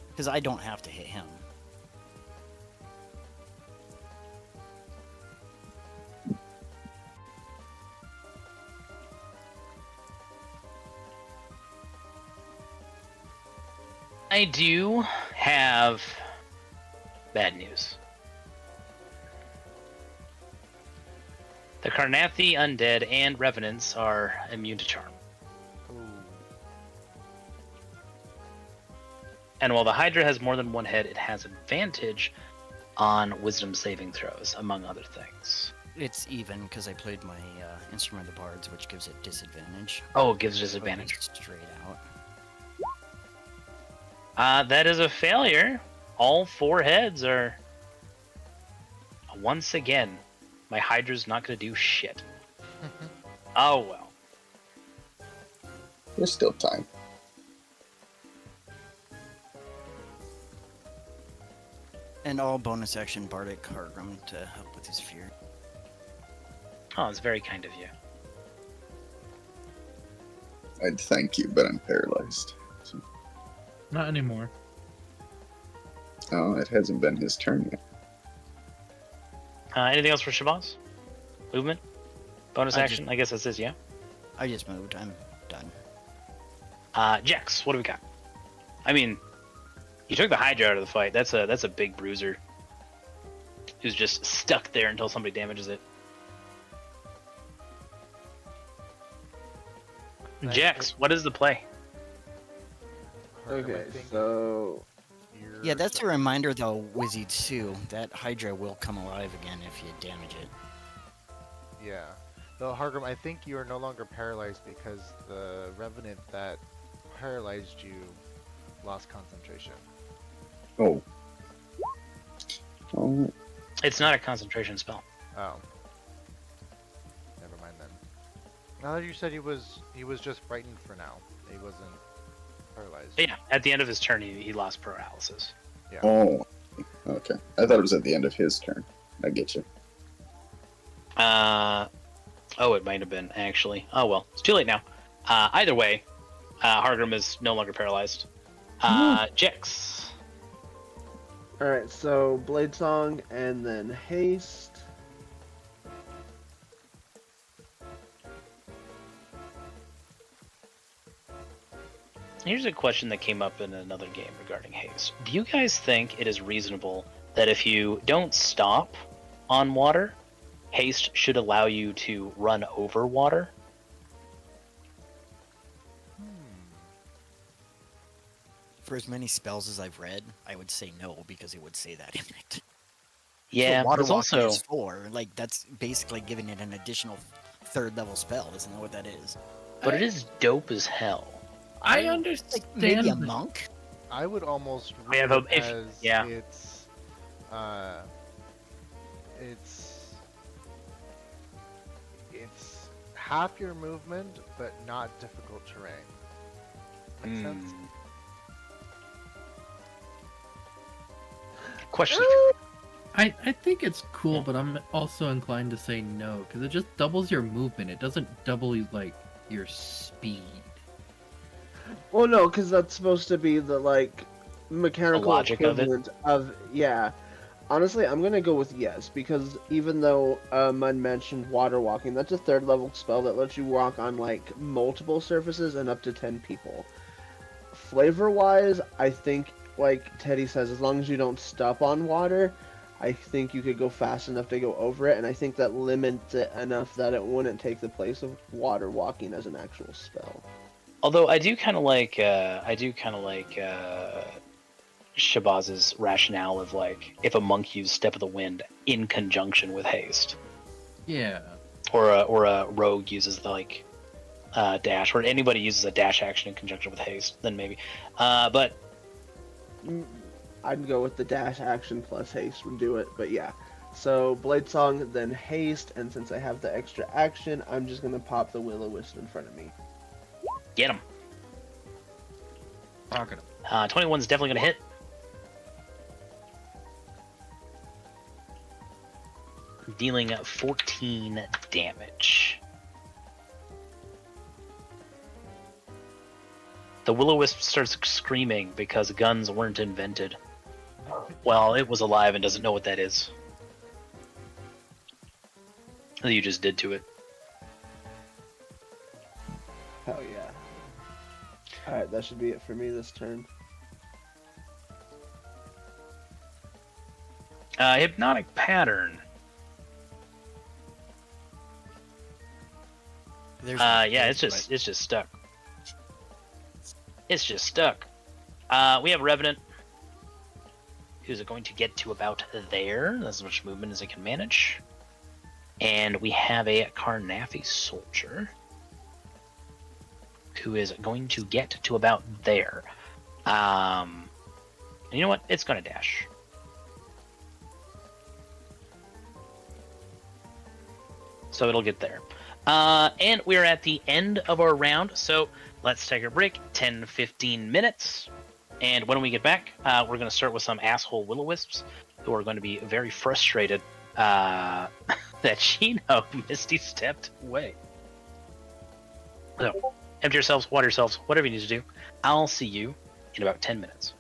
because I don't have to hit him. I do have bad news. The Karnathi undead and revenants are immune to charm. Ooh. And while the Hydra has more than one head, it has advantage on wisdom saving throws, among other things. It's even because I played my Instrument of the Bards, which gives it disadvantage. Oh, it gives disadvantage. Straight out. That is a failure. All 4 heads are... Once again, my Hydra's not going to do shit. Oh well. There's still time. And all bonus action Bardic Hargrim to help with his fear. Oh, it's very kind of you. I'd thank you, but I'm paralyzed. So. Not anymore. Oh, it hasn't been his turn yet. Anything else for Shabazz? Movement? Bonus action? I guess that's it, yeah? I just moved. I'm done. Jex, what do we got? I mean, you took the Hydra out of the fight. That's a big bruiser. Who's just stuck there until somebody damages it. Jex, what is the play? Okay, so... Yeah, that's a reminder though, Wizzy too. That Hydra will come alive again if you damage it. Yeah. Though, Hargrim, I think you are no longer paralyzed because the Revenant that paralyzed you lost concentration. Oh. Oh. It's not a concentration spell. Oh. Never mind then. Now that you said he was just frightened for now. He wasn't paralyzed. But yeah, at the end of his turn, he lost paralysis. Yeah. Oh. Okay. I thought it was at the end of his turn. I get you. Oh, it might have been, actually. Oh, well. It's too late now. Either way, Hargrim is no longer paralyzed. Jex. Alright, so Blade Song and then Haste. Here's a question that came up in another game regarding haste. Do you guys think it is reasonable that if you don't stop on water, haste should allow you to run over water? For as many spells as I've read, I would say no because it would say that in it. Yeah, water but walking also is for. Like, that's basically giving it an additional 3rd level spell. Isn't that what that is? But it is dope as hell. I understand. Like maybe a monk. I would almost Yeah, read but it if- as yeah. it's half your movement, but not difficult terrain. Makes sense? Question. I think it's cool, but I'm also inclined to say no because it just doubles your movement. It doesn't double like your speed. Well, no, because that's supposed to be the, like, mechanical logic of it? equivalent of, yeah. Honestly, I'm gonna go with yes, because even though Mud mentioned water walking, that's a 3rd level spell that lets you walk on, like, multiple surfaces and up to 10 people. Flavor-wise, I think, like Teddy says, as long as you don't step on water, I think you could go fast enough to go over it, and I think that limits it enough that it wouldn't take the place of water walking as an actual spell. Although I do kind of like Shabazz's rationale of like if a monk used Step of the Wind in conjunction with haste, Yeah. or a rogue uses the like dash, or anybody uses a dash action in conjunction with haste, then maybe. But I'd go with the dash action plus haste would do it, but yeah. So Blade Song, then haste, and since I have the extra action, I'm just gonna pop the Will-O-Wisp in front of me. Get him. Rocket him. 21's definitely going to hit. Dealing 14 damage. The Will-O-Wisp starts screaming because guns weren't invented. Well, it was alive and doesn't know what that is. You just did to it. Hell yeah. Alright, that should be it for me this turn. Hypnotic Pattern. Yeah, it's just stuck. It's just stuck. We have Revenant, who's going to get to about there. That's as much movement as it can manage. And we have a Carnafi Soldier, who is going to get to about there. And you know what? It's going to dash. So it'll get there. And we're at the end of our round, so let's take a break, 10-15 minutes. And when we get back, we're going to start with some asshole Will-O-Wisps who are going to be very frustrated that Chino Misty stepped away. So, empty yourselves, water yourselves, whatever you need to do. I'll see you in about 10 minutes.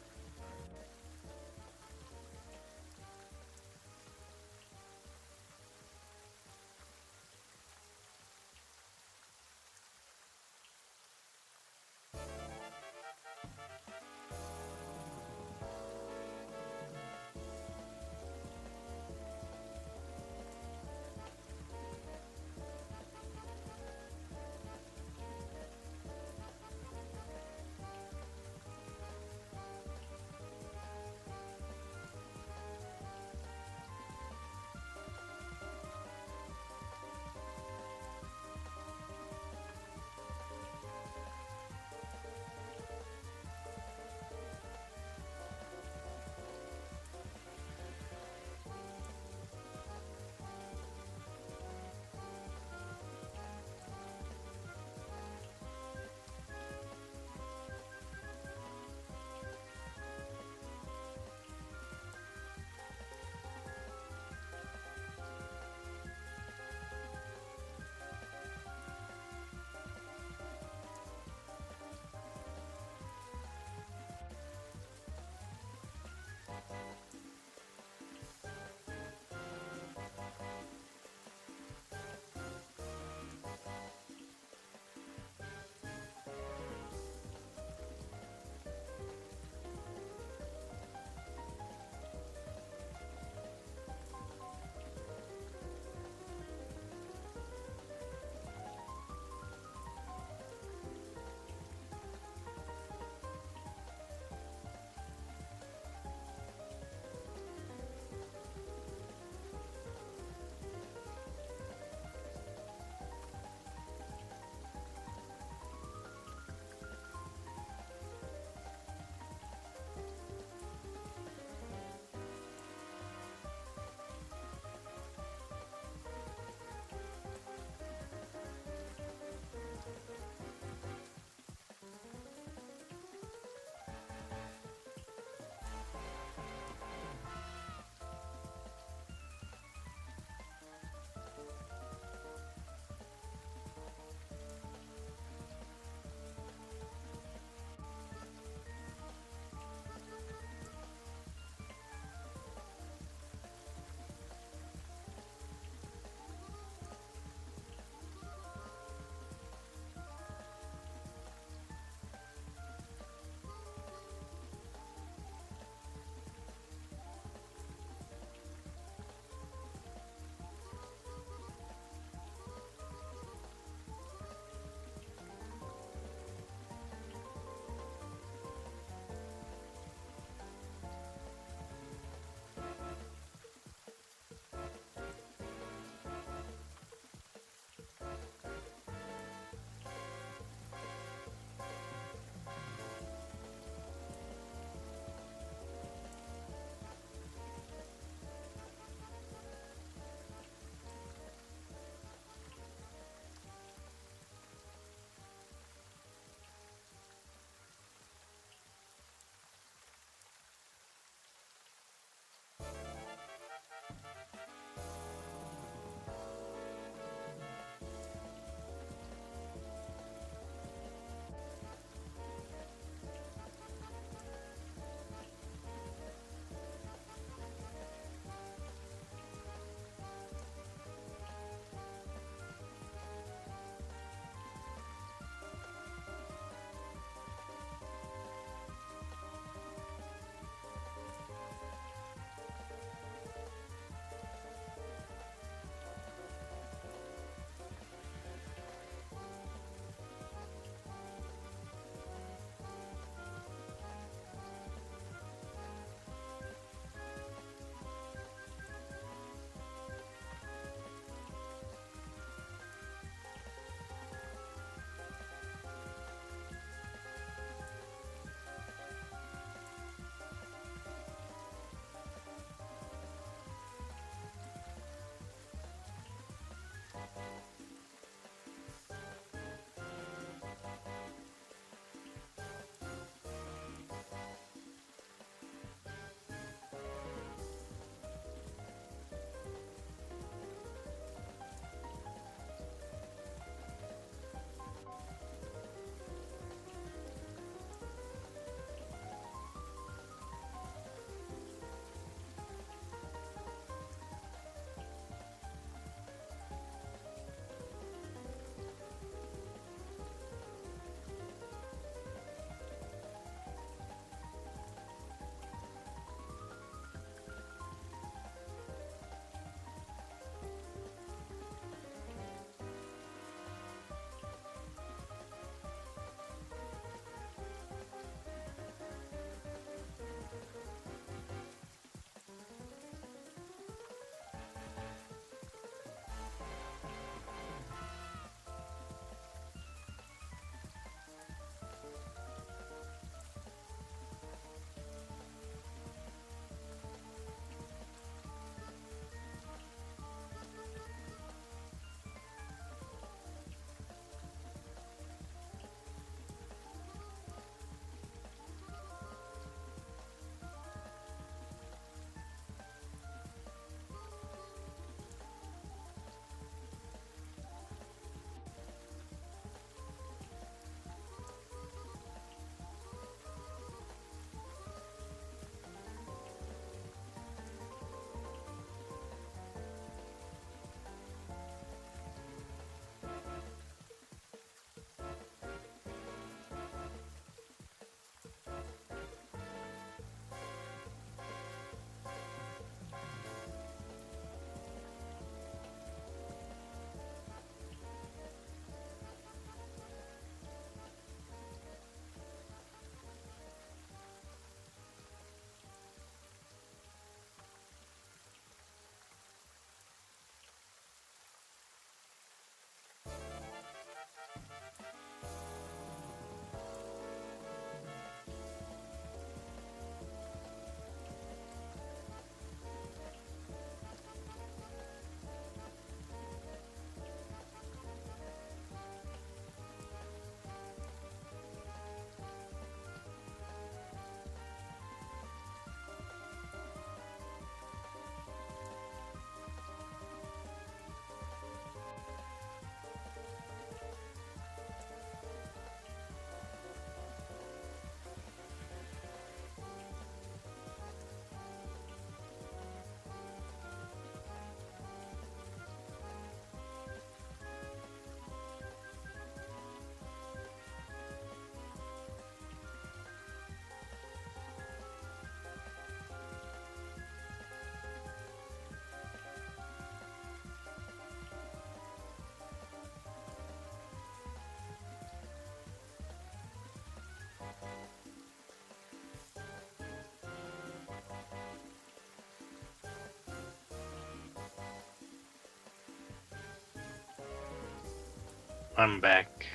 I'm back.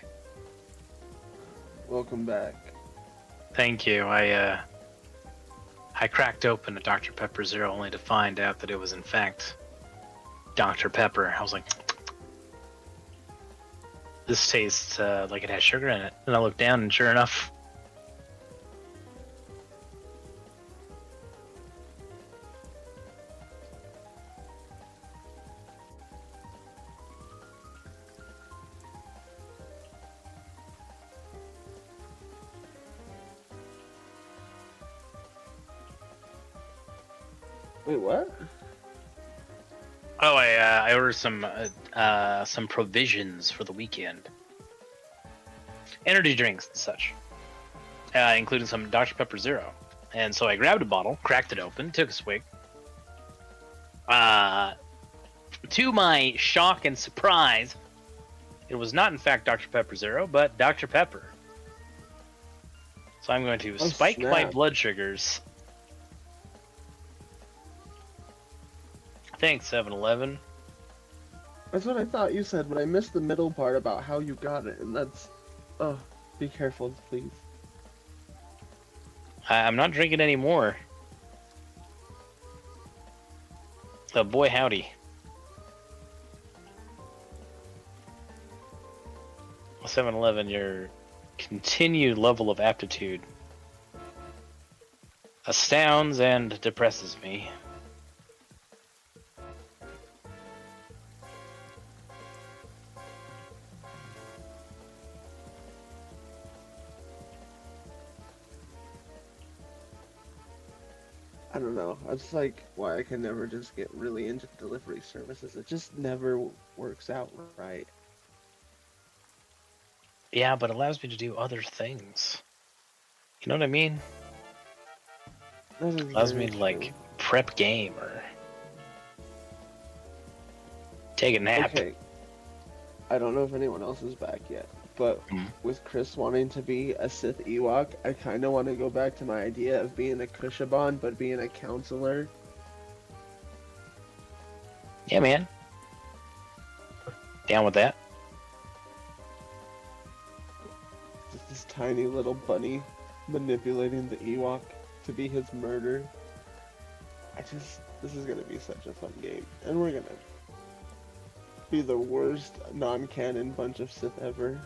Welcome back. Thank you. I cracked open a Dr. Pepper Zero only to find out that it was in fact Dr. Pepper. I was like, this tastes like it has sugar in it. And I looked down, and sure enough, Wait, what? oh, I ordered some provisions for the weekend, energy drinks and such, including some Dr. Pepper Zero. And so I grabbed a bottle, cracked it open, took a swig. To my shock and surprise, it was not in fact Dr. Pepper Zero, but Dr. Pepper. So I'm going to spike my snap. blood sugars. Thanks, 7-Eleven. That's what I thought you said, but I missed the middle part about how you got it, and that's... Oh, be careful, please. I'm not drinking anymore. Oh, boy howdy. 7-Eleven, your continued level of aptitude astounds and depresses me. I don't know. It's like why I can never just get really into delivery services. It just never works out right. Yeah, but it allows me to do other things. You know what I mean? That is Allows me very to, like, true. prep game or take a nap. Okay. I don't know if anyone else is back yet, but Mhm. with Chris wanting to be a Sith Ewok, I kind of want to go back to my idea of being a Kushaban, but being a counselor. Yeah, man. Down with that. Just this tiny little bunny manipulating the Ewok to be his murder. This is gonna be such a fun game, and we're gonna be the worst non-canon bunch of Sith ever.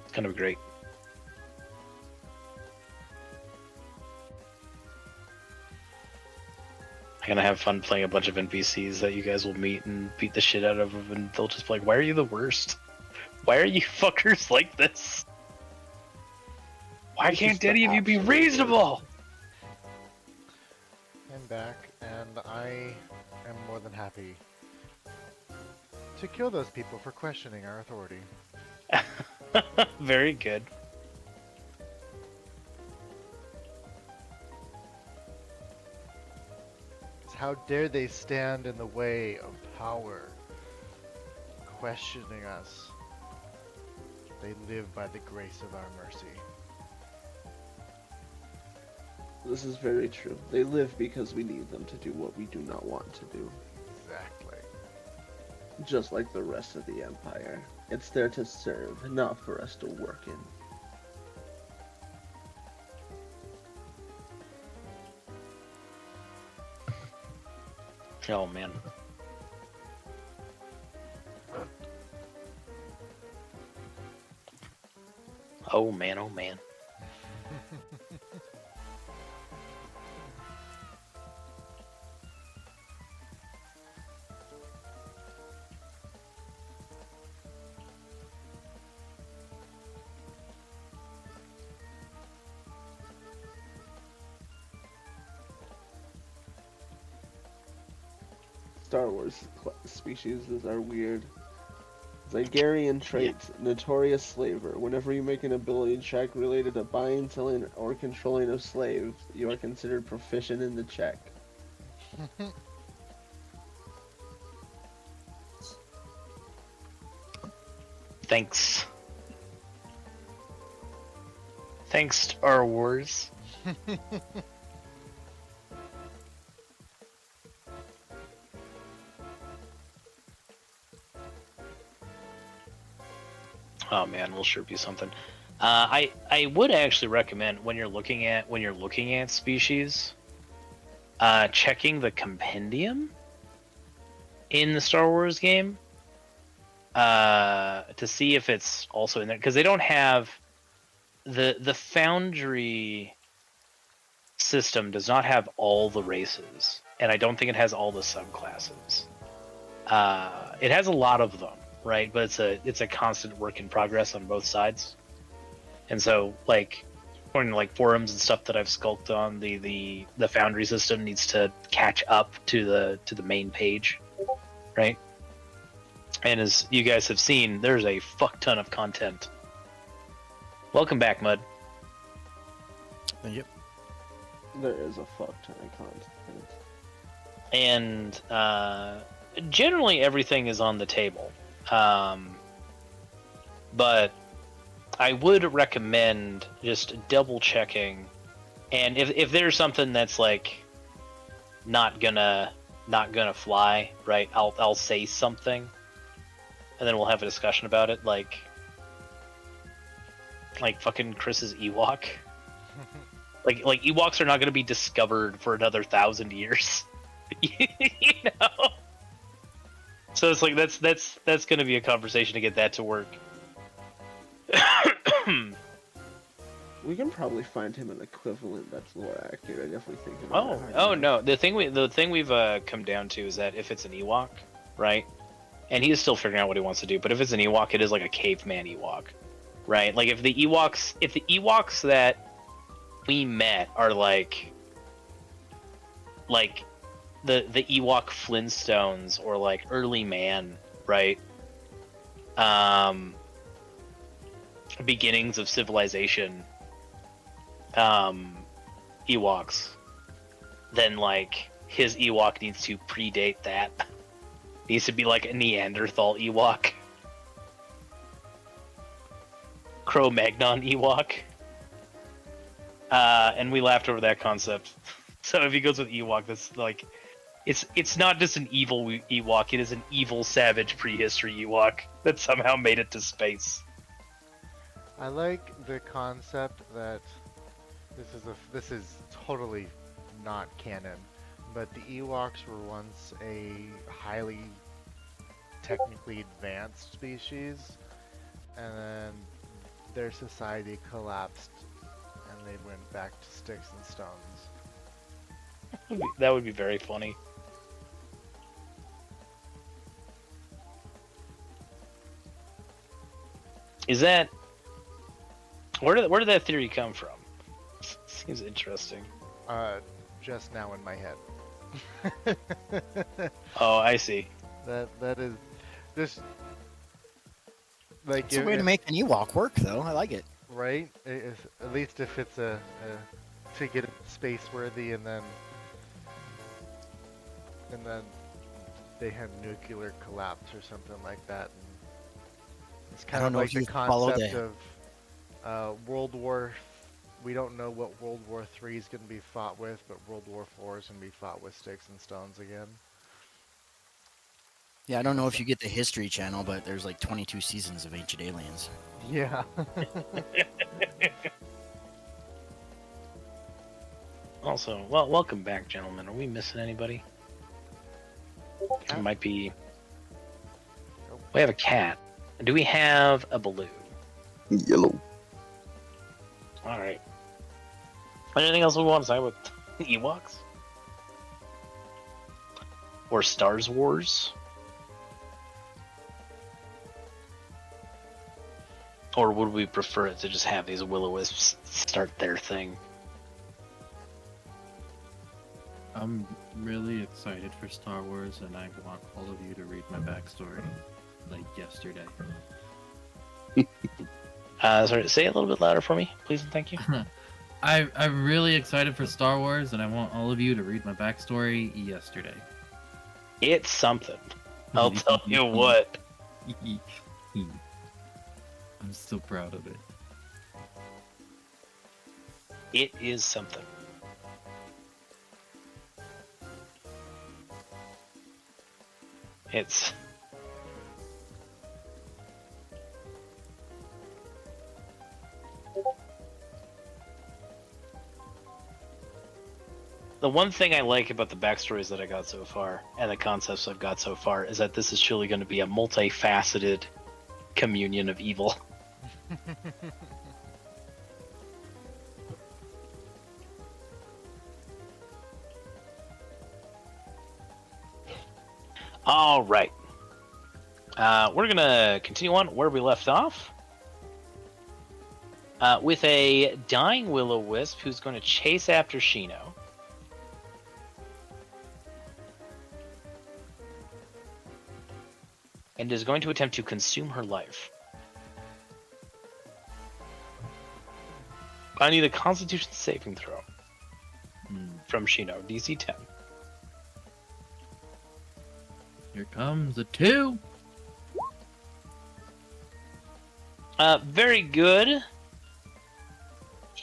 It's gonna be great. I'm gonna have fun playing a bunch of NPCs that you guys will meet and beat the shit out of them, and they'll just be like, "Why are you the worst? Why are you fuckers like this? Why This can't is the any of you be absolute worst. reasonable?" I'm back, and I am more than happy to kill those people for questioning our authority. Very good. How dare they stand in the way of power, questioning us? They live by the grace of our mercy. This is very true. They live because we need them to do what we do not want to do. Exactly. Just like the rest of the Empire. It's there to serve, not for us to work in. Oh man. Oh man, oh man. Star Wars species are weird. Zygarian traits, notorious slaver. Whenever you make an ability check related to buying, selling, or controlling of slaves, you are considered proficient in the check. Thanks. Thanks, Star Wars. Oh man, we'll sure be something. I would actually recommend when you're looking at species, checking the compendium in the Star Wars game, to see if it's also in there, because they don't have the Foundry system does not have all the races, and I don't think it has all the subclasses. It has a lot of them, right? But it's a constant work in progress on both sides. And so, like, according to like forums and stuff that I've skulked on, the Foundry system needs to catch up to the main page, right? And as you guys have seen, there's a fuck ton of content. Welcome back, Mud. Yep. There is a fuck ton of content. And generally everything is on the table. But I would recommend just double checking, and if there's something that's like not gonna fly, right? I'll say something, and then we'll have a discussion about it, like fucking Chris's Ewok. like Ewoks are not gonna be discovered for another 1,000 years. You know? So it's like that's gonna be a conversation to get that to work. We can probably find him an equivalent that's more accurate. I definitely think. Oh no! The thing we've come down to is that if it's an Ewok, right, and he's still figuring out what he wants to do. But if it's an Ewok, it is like a caveman Ewok, right? Like if the Ewoks that we met are like the Ewok Flintstones or like early man, right? Beginnings of civilization. Ewoks, then like his Ewok needs to predate that. Needs to be like a Neanderthal Ewok. Cro-Magnon Ewok. And we laughed over that concept. So if he goes with Ewok, that's like it's not just an evil Ewok, it is an evil savage prehistory Ewok that somehow made it to space. I like the concept that this is totally not canon, but the Ewoks were once a highly technically advanced species, and then their society collapsed, and they went back to sticks and stones. That would be very funny. Is that where did that theory come from? Seems interesting. Just now in my head. Oh, I see. That is just like It's a way to make an Ewok work, though. I like it. Right? At least if it's a to get it space worthy, and then they have nuclear collapse or something like that. And it's kind of like the concept of World War. We don't know what World War III is going to be fought with, but World War IV is going to be fought with sticks and stones again. Yeah, I don't know if you get the History Channel, but there's like 22 seasons of Ancient Aliens. Yeah. Also, well, welcome back, gentlemen. Are we missing anybody? It might be. We have a cat. Do we have a balloon? Yellow. All right. Anything else we want to say with Ewoks? Or Star Wars? Or would we prefer it to just have these will-o-wisps start their thing? I'm really excited for Star Wars, and I want all of you to read my backstory, like yesterday. Sorry, say it a little bit louder for me, please and thank you. I'm really excited for Star Wars, and I want all of you to read my backstory yesterday. It's something. I'll tell you what. I'm so proud of it. It is something. The one thing I like about the backstories that I got so far, and the concepts I've got so far, is that this is truly going to be a multifaceted communion of evil. All right. We're going to continue on where we left off. With a dying Will-O-Wisp who's going to chase after Shino. And is going to attempt to consume her life. I need a Constitution saving throw from Shino, DC 10. Here comes a 2. Very good.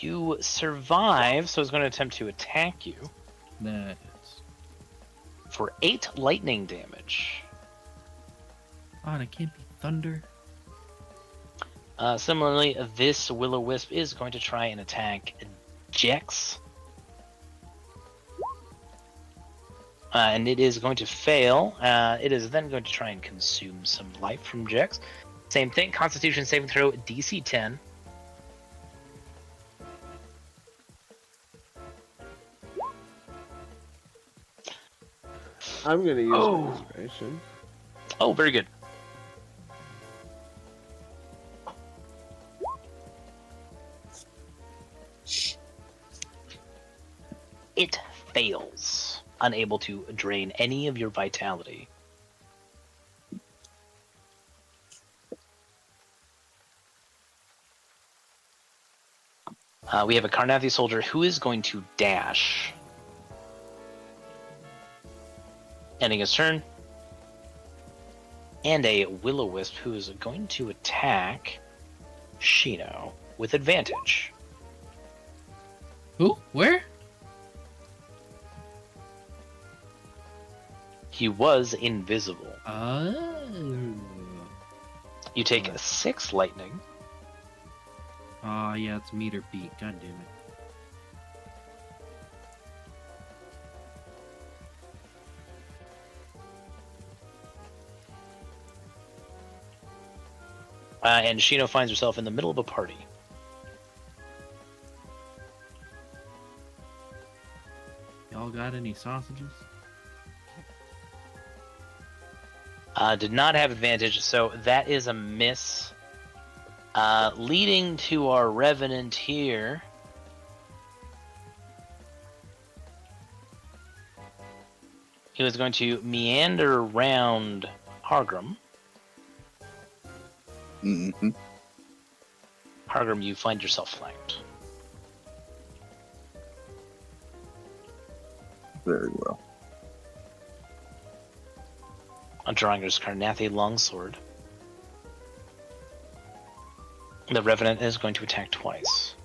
You survive, so it's going to attempt to attack you. Nice. For 8 lightning damage. Oh, and it can't be thunder. Similarly, this Will-O-Wisp is going to try and attack Jex. And it is going to fail. It is then going to try and consume some life from Jex. Same thing, Constitution saving throw, DC 10. I'm gonna use my inspiration. Oh, very good. It fails, unable to drain any of your vitality. We have a Carnathi soldier who is going to dash. Ending his turn. And a Will-O-Wisp who is going to attack Shino with advantage. Who? Where? He was invisible. Oh. You take 6 lightning. Ah, yeah, it's meter beat. God damn it. And Shino finds herself in the middle of a party. Y'all got any sausages? Did not have advantage, so that is a miss. Leading to our Revenant here. He was going to meander around Hargrim. Mm-hmm. Hargrim, you find yourself flanked. Very well. Drawing his Carnathi longsword. The Revenant is going to attack twice.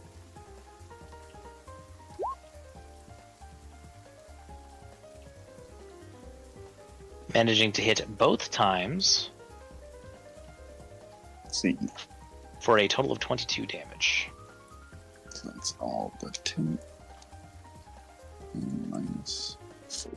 Managing to hit both times. Let's see. For a total of 22 damage. So that's all but 2. And minus 4.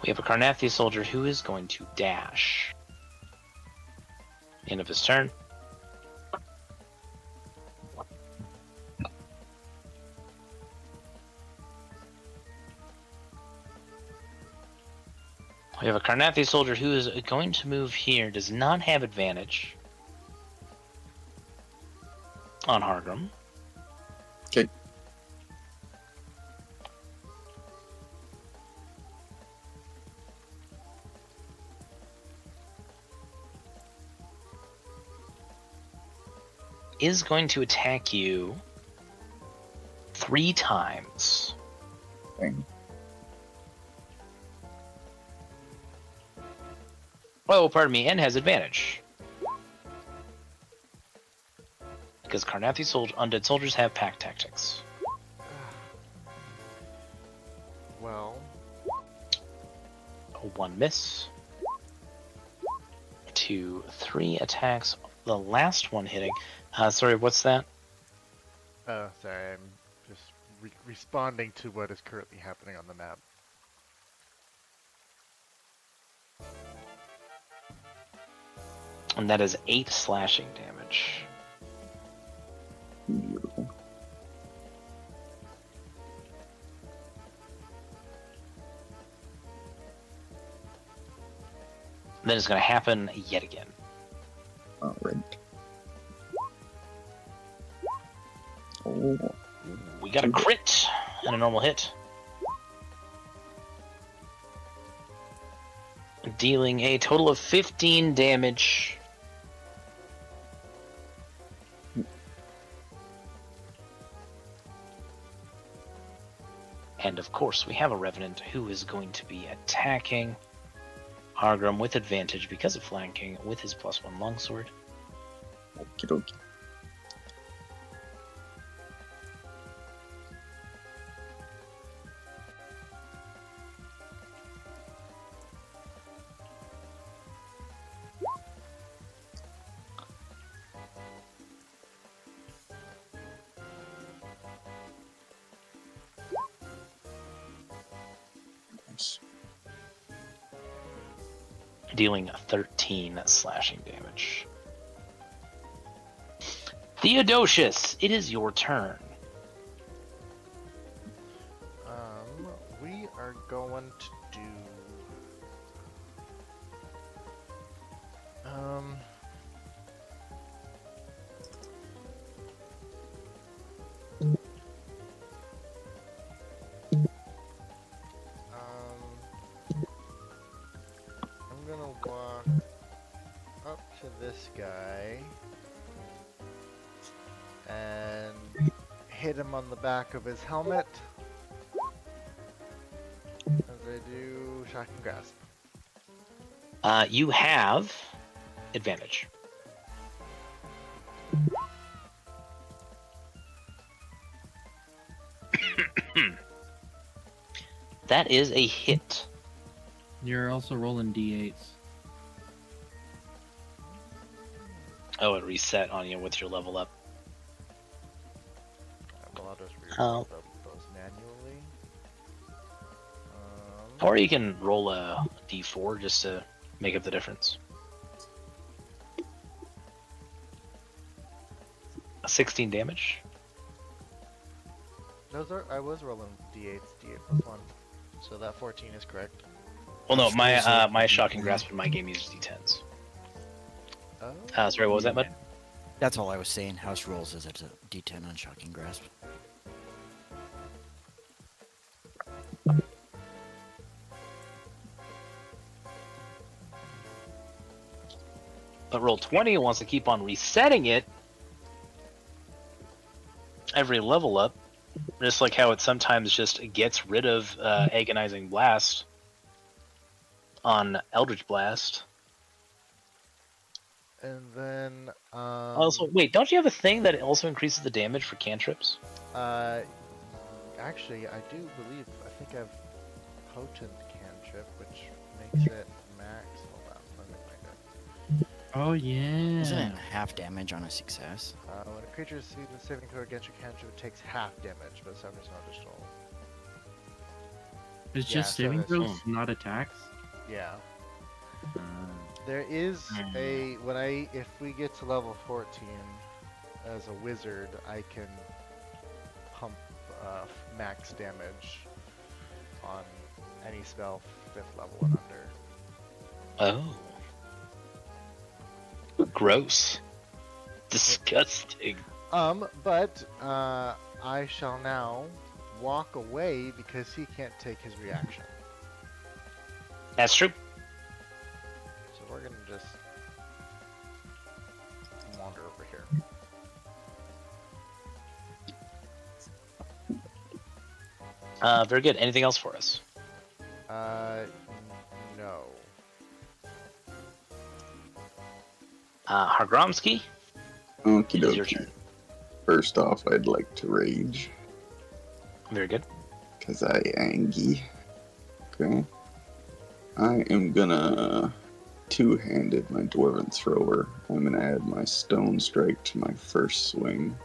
We have a Carnathi soldier who is going to dash. End of his turn. We have a Carnathi soldier who is going to move here, does not have advantage on Hargrim. Okay. Is going to attack you 3 times. Dang. Oh, pardon me, and has advantage. Because Carnathi undead soldiers have pack tactics. 1 miss. 2, 3 attacks. The last one hitting. Sorry, what's that? Oh, sorry, I'm just responding to what is currently happening on the map. And that is 8 slashing damage. Beautiful. Then it's going to happen yet again. All right. Oh, We got a crit and a normal hit. Dealing a total of 15 damage. And of course, we have a Revenant who is going to be attacking Hargrim with advantage because of flanking with his +1 longsword. okie dokie. Nice. Dealing 13 slashing damage. Theodosius, it is your turn. We are going to do. I'm gonna walk up to this guy and hit him on the back of his helmet as I do shock and grasp. You have advantage. That is a hit. You're also rolling d8s. Oh, it reset on you with your level up. Well, I'll just Oh. reroll those manually. Or you can roll a d4 just to make up the difference. 16 damage. Those are. I was rolling d8s, d8+1, so that 14 is correct. Well, no, my shocking grasp in my game uses d10s. Oh. Sorry, what was that, bud? That's all I was saying. House rules is it's a D10 on Shocking Grasp. But roll 20 wants to keep on resetting it every level up, just like how it sometimes just gets rid of Agonizing Blast on Eldritch Blast. And then. Also, wait, don't you have a thing that also increases the damage for cantrips? Actually, I do believe. I think I've potent cantrip, which makes it max. Hold on, let me find it. Oh yeah. Isn't it half damage on a success? When a creature succeeds in saving throw against your cantrip, it takes half damage, but suffers no additional. It's Yeah, just so saving that's- throws, not attacks. Yeah. There is a if we get to level 14 as a wizard, I can pump max damage on any spell 5th level and under. Oh. Gross. Disgusting. But I shall now walk away because he can't take his reaction. That's true. So we're gonna just wander over here. Very good. Anything else for us? No. Hargromsky? Okie It is your dokie. turn. First off, I'd like to rage, Very good. because I angy. Okay. I am gonna two-handed my Dwarven Thrower. I'm gonna add my Stone Strike to my first swing.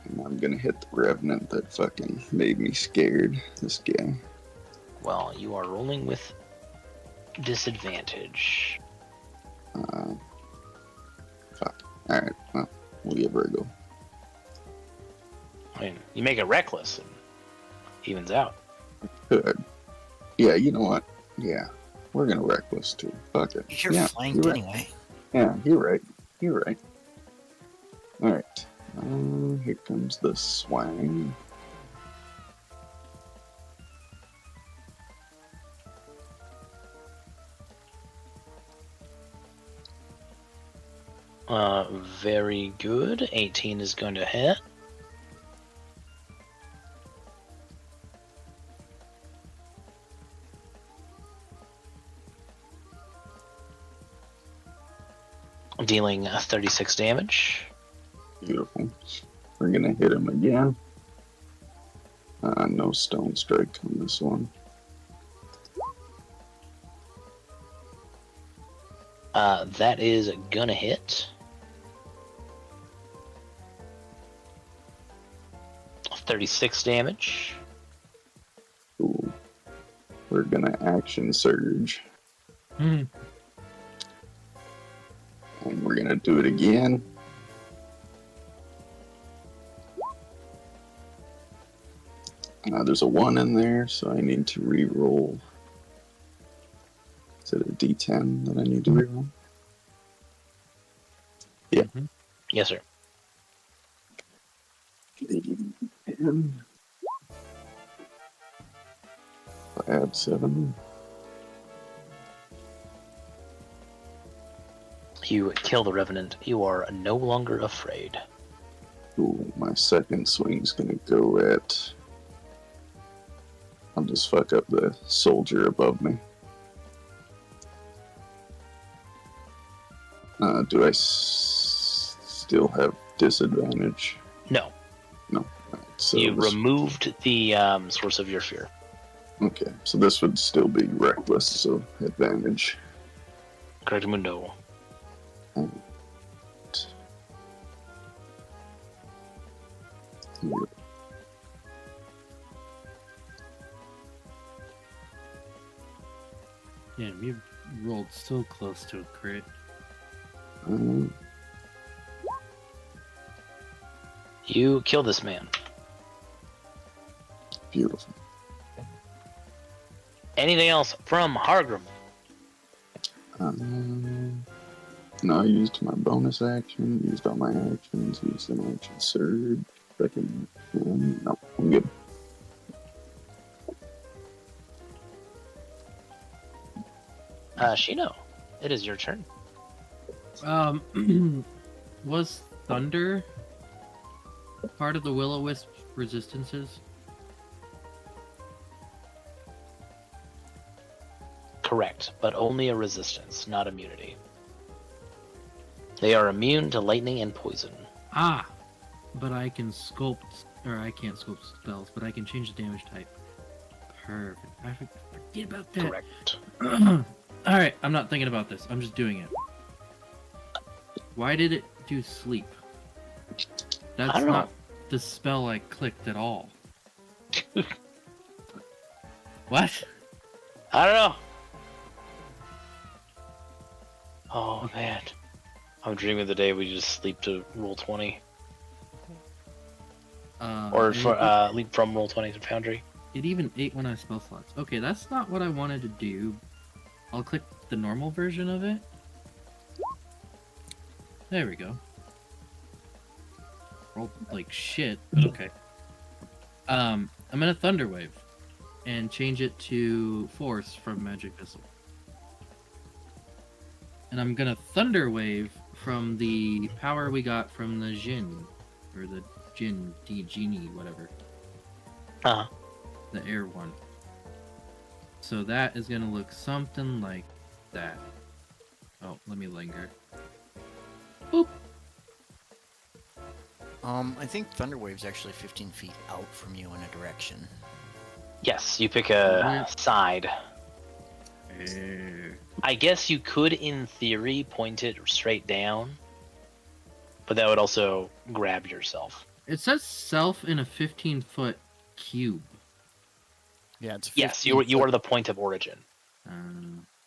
And I'm gonna hit the Revenant that fucking made me scared. This guy. Well, you are rolling with disadvantage. Fuck. Alright, well, we'll give her a go. I mean, you make it reckless and evens out. Good. Yeah, you know what? Yeah, we're gonna Reckless too. Fuck it. You're yeah, flanked you're right. anyway. Yeah, you're right. You're right. Alright. Here comes the swang. Very good. 18 is going to hit. Dealing 36 damage. Beautiful. We're gonna hit him again. No Stone Strike on this one. That is gonna hit. 36 damage. Ooh. We're gonna Action Surge. Hmm. And we're gonna do it again. There's a 1 in there, so I need to re-roll. Is it a D10 that I need to re-roll? Yeah. Mhm. Yes, sir. D10. Add 7. You kill the Revenant. You are no longer afraid. Ooh, my second swing's gonna go at... I'll just fuck up the soldier above me. Do I still have disadvantage? No. No. Right, so You this- removed the source of your fear. Okay, so this would still be reckless, so advantage. Correct, Mundo. And... Damn, you rolled so close to a crit. You kill this man. Beautiful. Anything else from Hargrim? No, I used my bonus action, used all my actions, used an action surge. Second, no, I'm good. Shino, it is your turn. Was thunder part of the Will-O-Wisp resistances? Correct, but only a resistance, not immunity. They are immune to lightning and poison. Ah, but I can sculpt, or I can't sculpt spells, but I can change the damage type. Perfect. I forget about that. Correct. All right, I'm not thinking about this. I'm just doing it. Why did it do sleep? That's I don't not know. the spell I clicked at all. What? I don't know. Oh man, I'm dreaming the day we just sleep to roll 20, or leap from roll 20 to Foundry. It even ate one of my spell slots. Okay, that's not what I wanted to do. I'll click the normal version of it. There we go. Rolled like shit, but okay. I'm gonna Thunder Wave and change it to Force from Magic Missile. And I'm gonna Thunder Wave from the power we got from the Jinn, or the Genie, whatever. Uh-huh. The air one. So that is gonna look something like that. Oh, let me linger. Boop. I think Thunderwave's actually 15 feet out from you in a direction. Yes, you pick a side. Eh, I guess you could, in theory, point it straight down, but that would also grab yourself. It says self in a 15-foot cube. Yeah, it's Yes, you are the point of origin.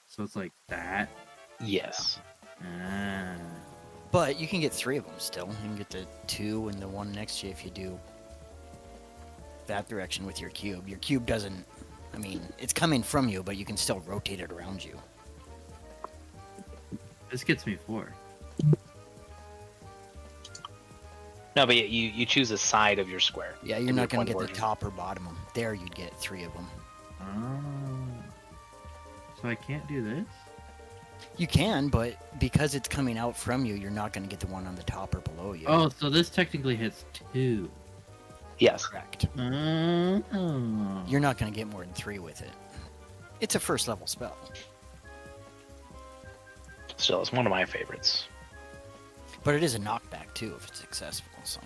So it's like that. Yes. Ah. But you can get 3 of them still. You can get the 2 and the one next to you if you do that direction with your cube. Your cube doesn't... I mean, it's coming from you, but you can still rotate it around you. This gets me 4. No, but you choose a side of your square. Yeah, you're not going to get the top or bottom of them. There you'd get 3 of them. Oh. So I can't do this? You can, but because it's coming out from you, you're not going to get the one on the top or below you. Oh, so this technically hits 2. Yes. Correct. Oh. You're not going to get more than 3 with it. It's a first level spell. Still, it's one of my favorites. But it is a knockback too if it's successful, so.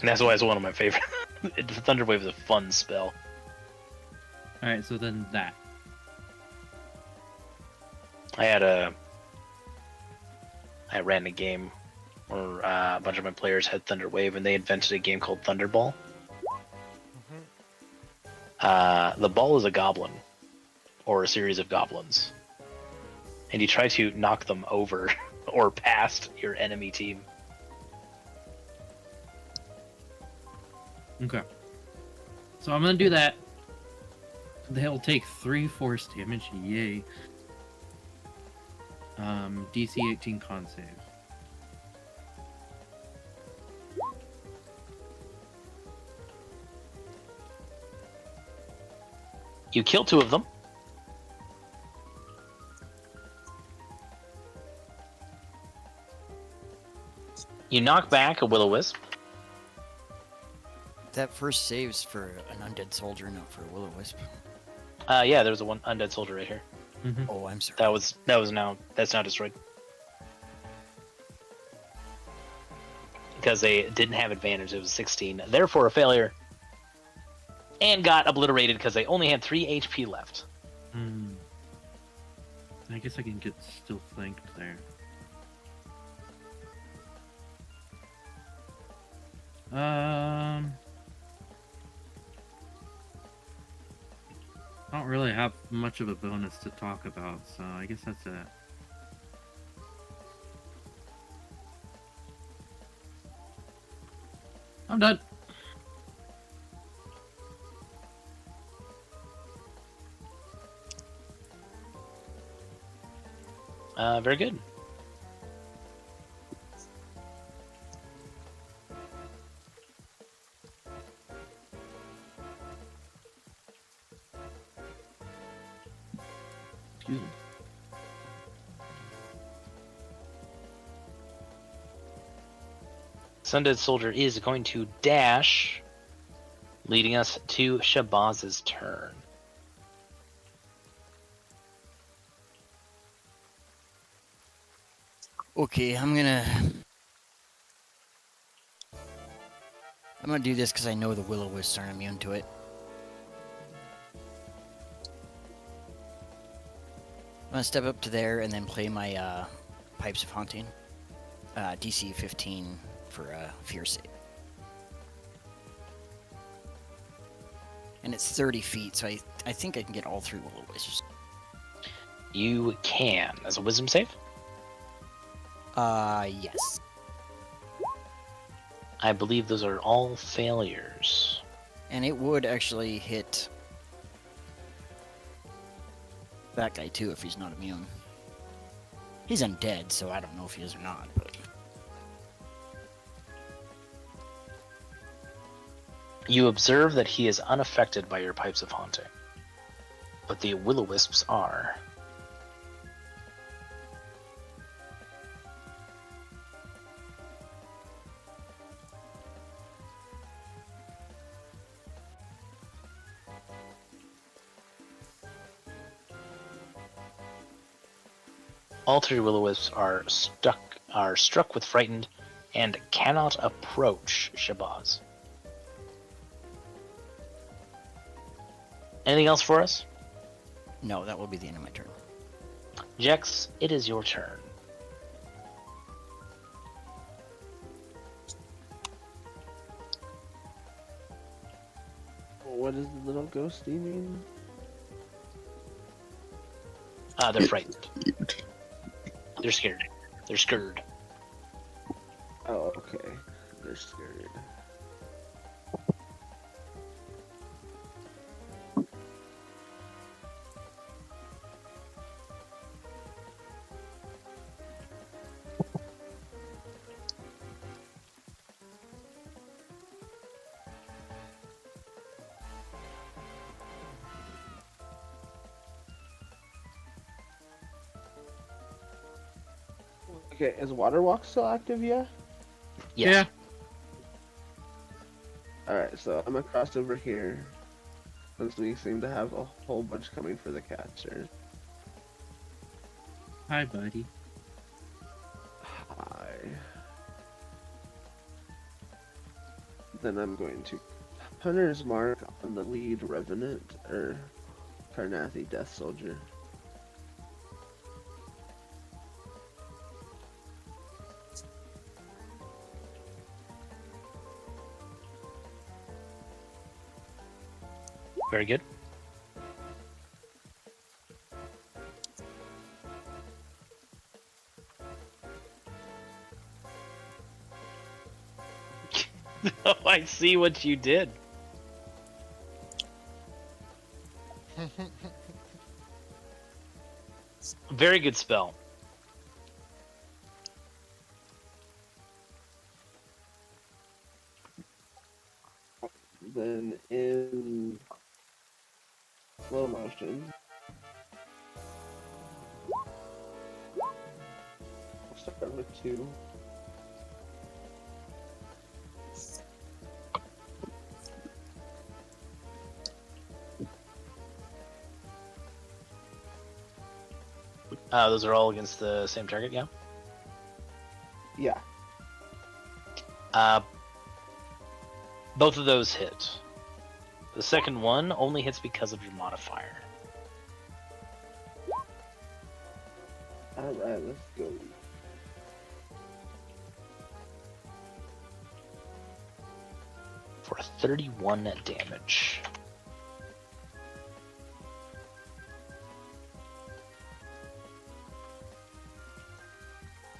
And that's why it's one of my favorites. Thunderwave is a fun spell. Alright, so then that. I ran a game where a bunch of my players had Thunderwave, and they invented a game called Thunderball. The ball is a goblin, or a series of goblins, and you try to knock them over or past your enemy team. Okay. So I'm gonna do that. They'll take 3 force damage. Yay. DC 18 con save. You kill 2 of them. You knock back a will-o-wisp. That first saves for an undead soldier, not for a will-o-wisp. Yeah, there's a one undead soldier right here. Mm-hmm. Oh, I'm sorry. That's now destroyed. Because they didn't have advantage, it was 16. Therefore a failure. And got obliterated because they only had 3 HP left. I guess I can get still flanked there. I don't really have much of a bonus to talk about, so I guess that's it. I'm done. Very good. Excuse me. Sundead Soldier is going to dash, leading us to Shabaz's turn. Okay, I'm gonna do this because I know the will-o-wisps aren't immune to it. I'm gonna step up to there and then play my Pipes of Haunting. DC 15 for fear save. And it's 30 feet, so I think I can get all 3 will-o-wisps. You can. As a wisdom save? Yes. I believe those are all failures. And it would actually hit that guy too if he's not immune. He's undead, so I don't know if he is or not, but... You observe that he is unaffected by your Pipes of Haunting, but the will-o-wisps are. All 3 will-o-wisps are struck with frightened and cannot approach Shabazz. Anything else for us? No, that will be the end of my turn. Jex, it is your turn. What does the little ghosty mean? They're frightened. They're scared. They're scared. Oh, okay. They're scared. Okay, is Water Walk still active yet? Yes. Alright, so I'm gonna cross over here. Since we seem to have a whole bunch coming for the caster. Hi, buddy. Hi. Then I'm going to Hunter's Mark on the lead Revenant, or Karnathi Death Soldier. Very good. Oh, I see what you did. Very good spell. Then in slow motion, I'll start with 2. Those are all against the same target, yeah? Yeah. Both of those hit. The second one only hits because of your modifier. Alright, let's go. For 31 damage.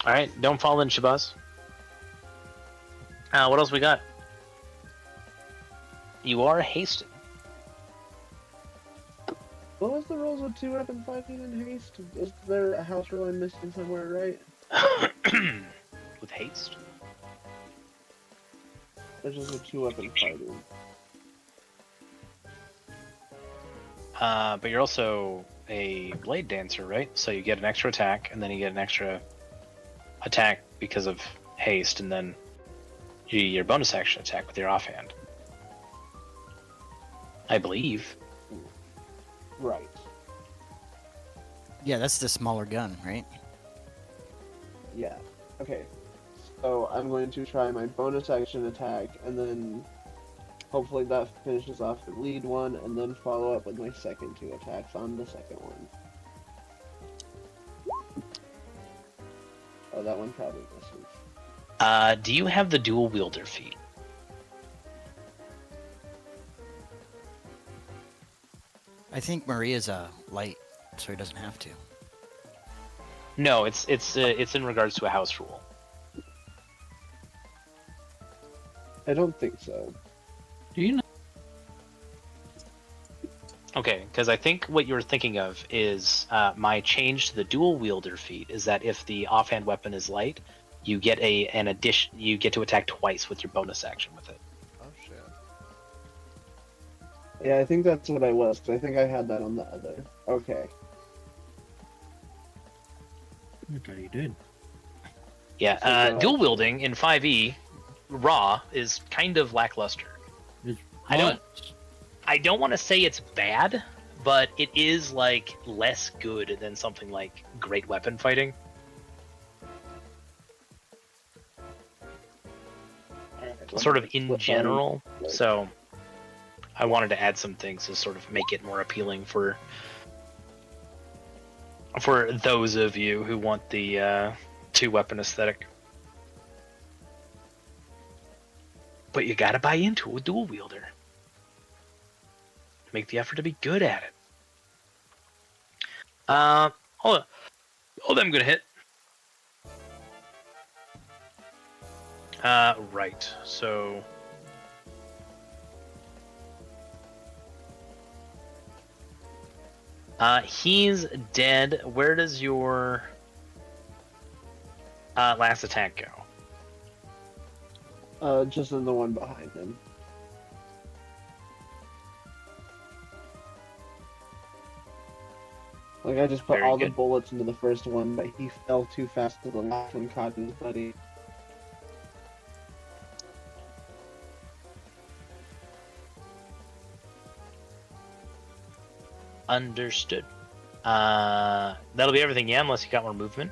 Alright, don't fall in, Shabazz. What else we got? You are hasted. What was the rules of 2-weapon fighting in haste? Is there a house rule I'm missing somewhere, right? With haste? There's just a 2-weapon fighting. But you're also a blade dancer, right? So you get an extra attack, and then you get an extra attack because of haste, and then your bonus action attack with your offhand. I believe. Right. Yeah, that's the smaller gun, right? Yeah. Okay. So I'm going to try my bonus action attack, and then hopefully that finishes off the lead one, and then follow up with my second 2 attacks on the second one. Oh, that one probably misses. Do you have the dual wielder feat? I think Maria's light, so he doesn't have to. No, it's in regards to a house rule. I don't think so. Do you know? Okay, because I think what you're thinking of is my change to the dual wielder feat is that if the offhand weapon is light, you get an addition. You get to attack twice with your bonus action with it. Oh shit. Yeah, I think that's what I was, 'cause I think I had that on the other. Okay. I thought you did. Yeah, So, dual wielding in 5e raw is kind of lackluster. It's I don't want to say it's bad, but it is like less good than something like great weapon fighting. Alright, Sort of let's in flip on- general. So I wanted to add some things to sort of make it more appealing for those of you who want the 2-weapon aesthetic. But you gotta buy into a dual wielder. Make the effort to be good at it. All of them gonna hit. Right. So. He's dead. Where does your last attack go? Just in the one behind him. Like, I just put Very all the good. bullets into the first one, but he fell too fast to the last one, caught his buddy. Understood. That'll be everything, yeah, unless you got more movement.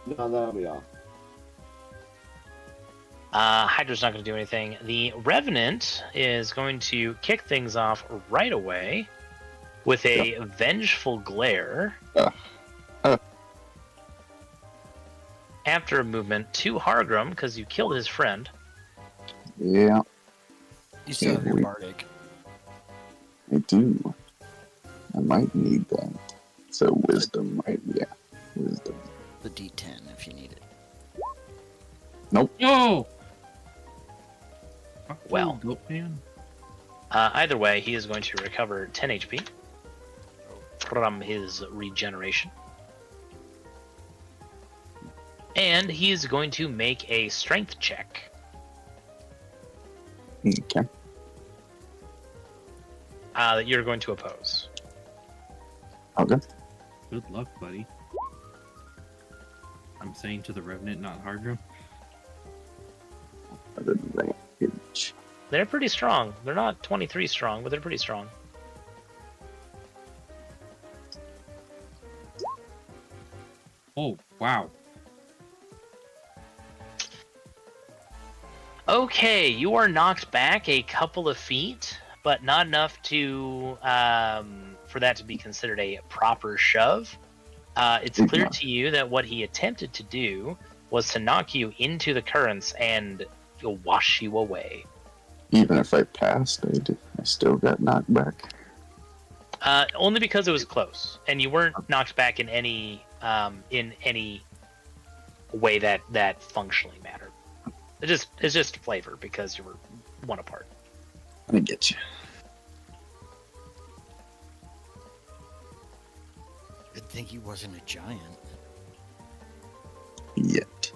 No, that'll be all. Hydra's not going to do anything. The Revenant is going to kick things off right away with a vengeful glare. After a movement to Hargrim, because you killed his friend. Yeah, You still have your Bardic. I do. I might need that. So wisdom, right? Yeah, wisdom. The D10 if you need it. Nope. Oh! Fuck you, Well. goat man. Either way, he is going to recover 10 HP from his regeneration. And he is going to make a strength check. Okay. That you're going to oppose. Okay. Good luck, buddy. I'm saying to the Revenant, not Hargrim. Advantage. They're pretty strong. They're not 23 strong, but they're pretty strong. Oh, wow. Okay, you are knocked back a couple of feet, but not enough to for that to be considered a proper shove. It's clear to you that what he attempted to do was to knock you into the currents and wash you away. Even if I passed, I still got knocked back. Only because it was close, and you weren't knocked back in any way that functionally mattered. It's just flavor because you were one apart. I get you. Good thing he wasn't a giant. Yet.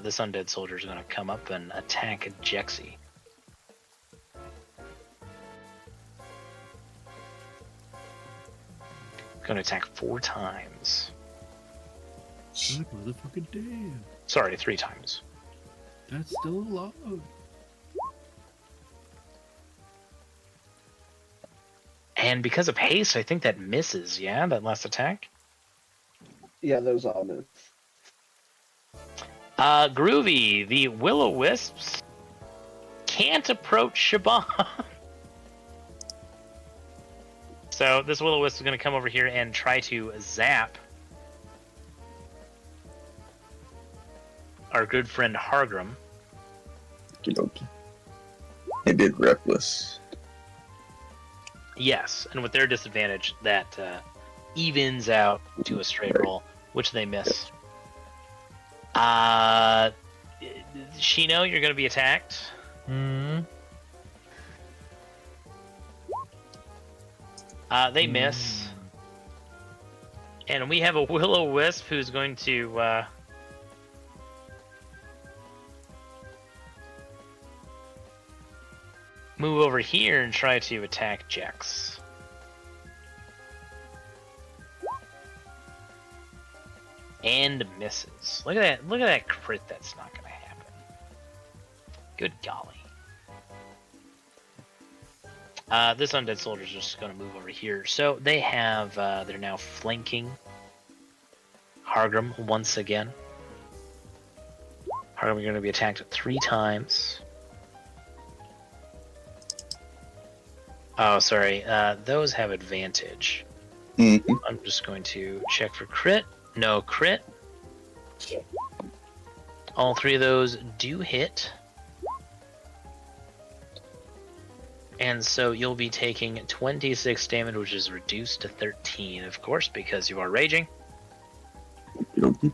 This undead soldier is going to come up and attack Jexy. Going to attack 4 times. God motherfucking damn. Sorry, 3 times. That's still a lot. And because of haste, I think that misses, yeah? That last attack? Yeah, those all miss. Groovy, the Will-O-Wisps can't approach Shaban. So this Will-O-Wisp is going to come over here and try to zap our good friend Hargrim. Okey-dokey. I did reckless. Yes, and with their disadvantage, that evens out to a straight roll, which they miss. Shino, you're going to be attacked. They miss. And we have a Will-O-Wisp who's going to move over here and try to attack Jex. And misses. Look at that! Look at that crit. That's not going to happen. Good golly. This undead soldier is just going to move over here. So they have. They're now flanking Hargrim once again. Hargrim Are we going to be attacked 3 times? Oh, sorry. Those have advantage. Mhm. I'm just going to check for crit. No crit. All 3 of those do hit. And so you'll be taking 26 damage, which is reduced to 13, of course, because you are raging. Okey-dokey.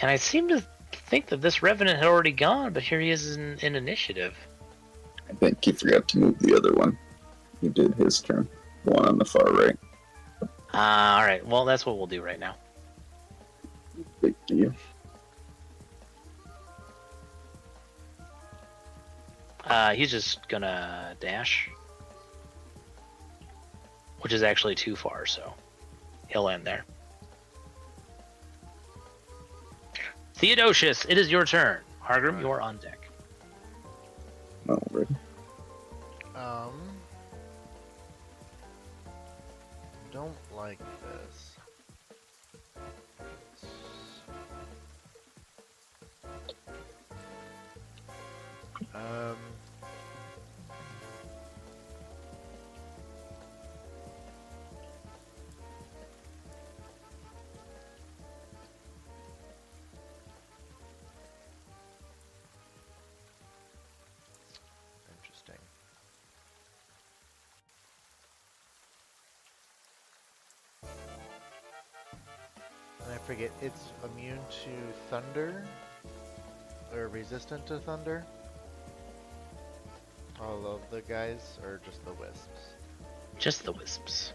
And I seem to think that this Revenant had already gone, but here he is in initiative. I think he forgot to move the other one. He did his turn. The one on the far right. Alright, well, that's what we'll do right now. Big deal. He's just gonna dash. Which is actually too far, so he'll end there. Theodosius, it is your turn. Hargrim, you are on deck. Alright. Don't like this. Um. Interesting. And I forget, it's immune to thunder? Or resistant to thunder? All of the guys, or just the wisps? Just the wisps.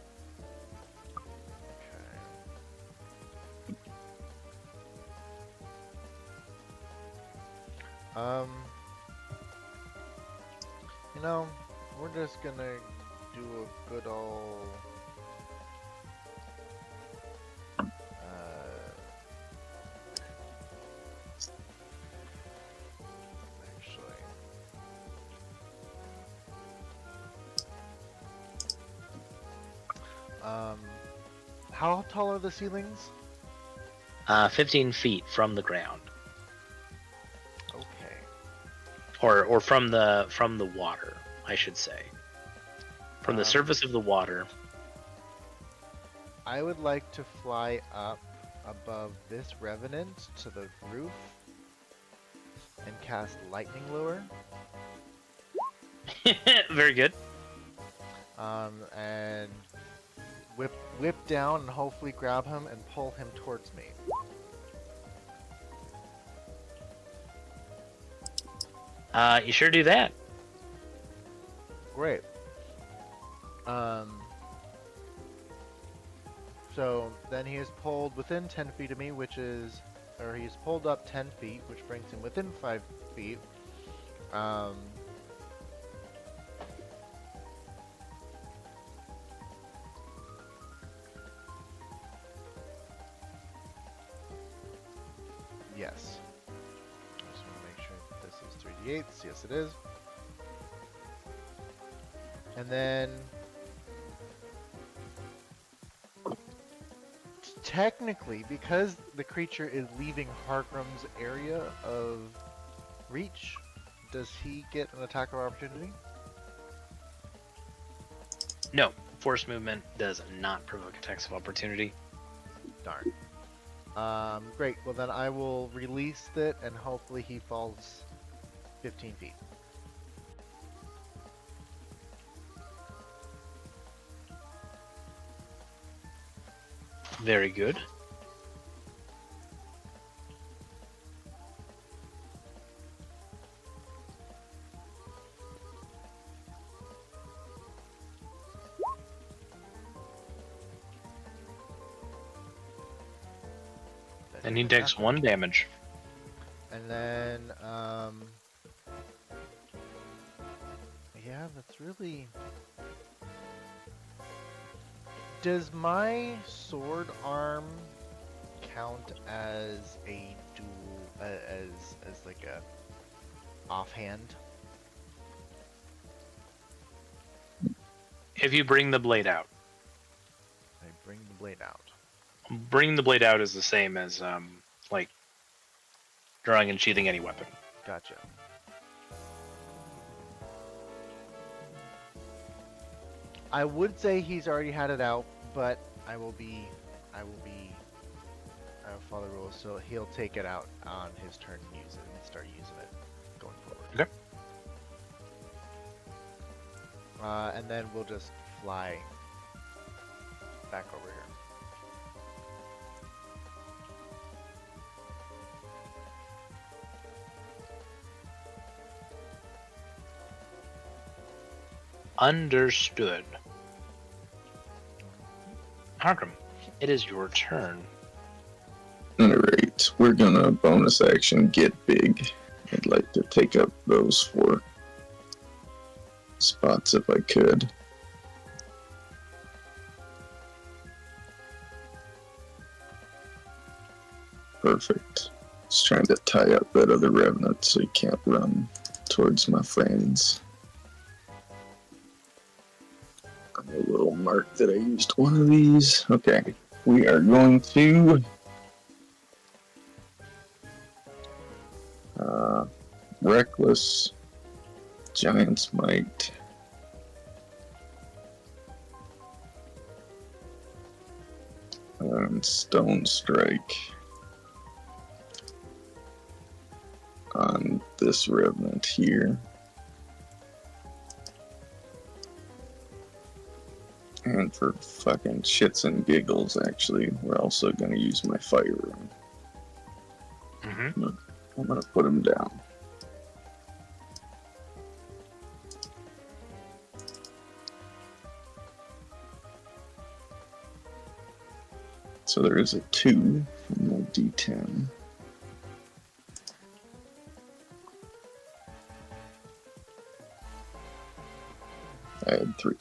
Okay. You know, we're just gonna do a good old actually. How tall are the ceilings? 15 feet from the ground. Okay. Or from the water, I should say. From the surface of the water. I would like to fly up above this revenant to the roof and cast lightning lure. Very good. And whip down and hopefully grab him and pull him towards me. You sure do that. Great. So then he is pulled within 10 feet of me, which is, or he's pulled up 10 feet, which brings him within 5 feet. Yes. I just want to make sure this is 3d8s. Yes, it is. And then technically, because the creature is leaving Hargrim's area of reach, does he get an attack of opportunity? No. Force movement does not provoke attacks of opportunity. Darn. Great. Well, then I will release it, and hopefully he falls 15 feet. Very good. And he takes 1 damage. And then, yeah, that's really. Does my sword arm count as a dual, as like a offhand? If you bring the blade out, I bring the blade out. bringing the blade out is the same as like drawing and sheathing any weapon. Gotcha. I would say he's already had it out, but I will follow the rules, so he'll take it out on his turn and use it and start using it going forward. Okay. And then we'll just fly back over here. Understood. Hargrim, it is your turn. Alright, we're gonna bonus action get big. I'd like to take up those 4 spots if I could. Perfect. Just trying to tie up that other revenant so he can't run towards my friends. A little mark that I used one of these. Okay, we are going to Reckless, Giant's Might, and Stone Strike on this revenant here. And for fucking shits and giggles, actually, we're also going to use my fire rune. I'm going to put him down. So there is a 2 from the D10. I had 3.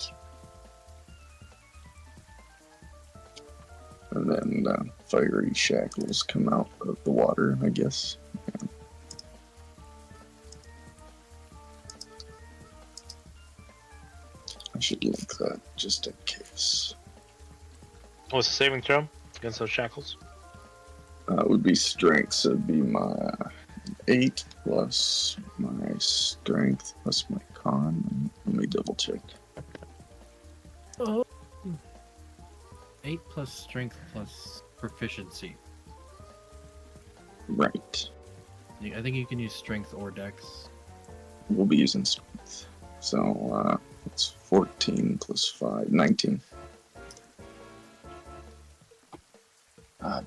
And then fiery shackles come out of the water, I guess. Yeah. I should link that just in case. What's the saving throw against those shackles? It would be strength, so it'd be my 8 plus my strength plus my con. Let me double check. 8 plus strength plus proficiency. Right. I think you can use strength or dex. We'll be using strength. So it's 14 plus 5, 19.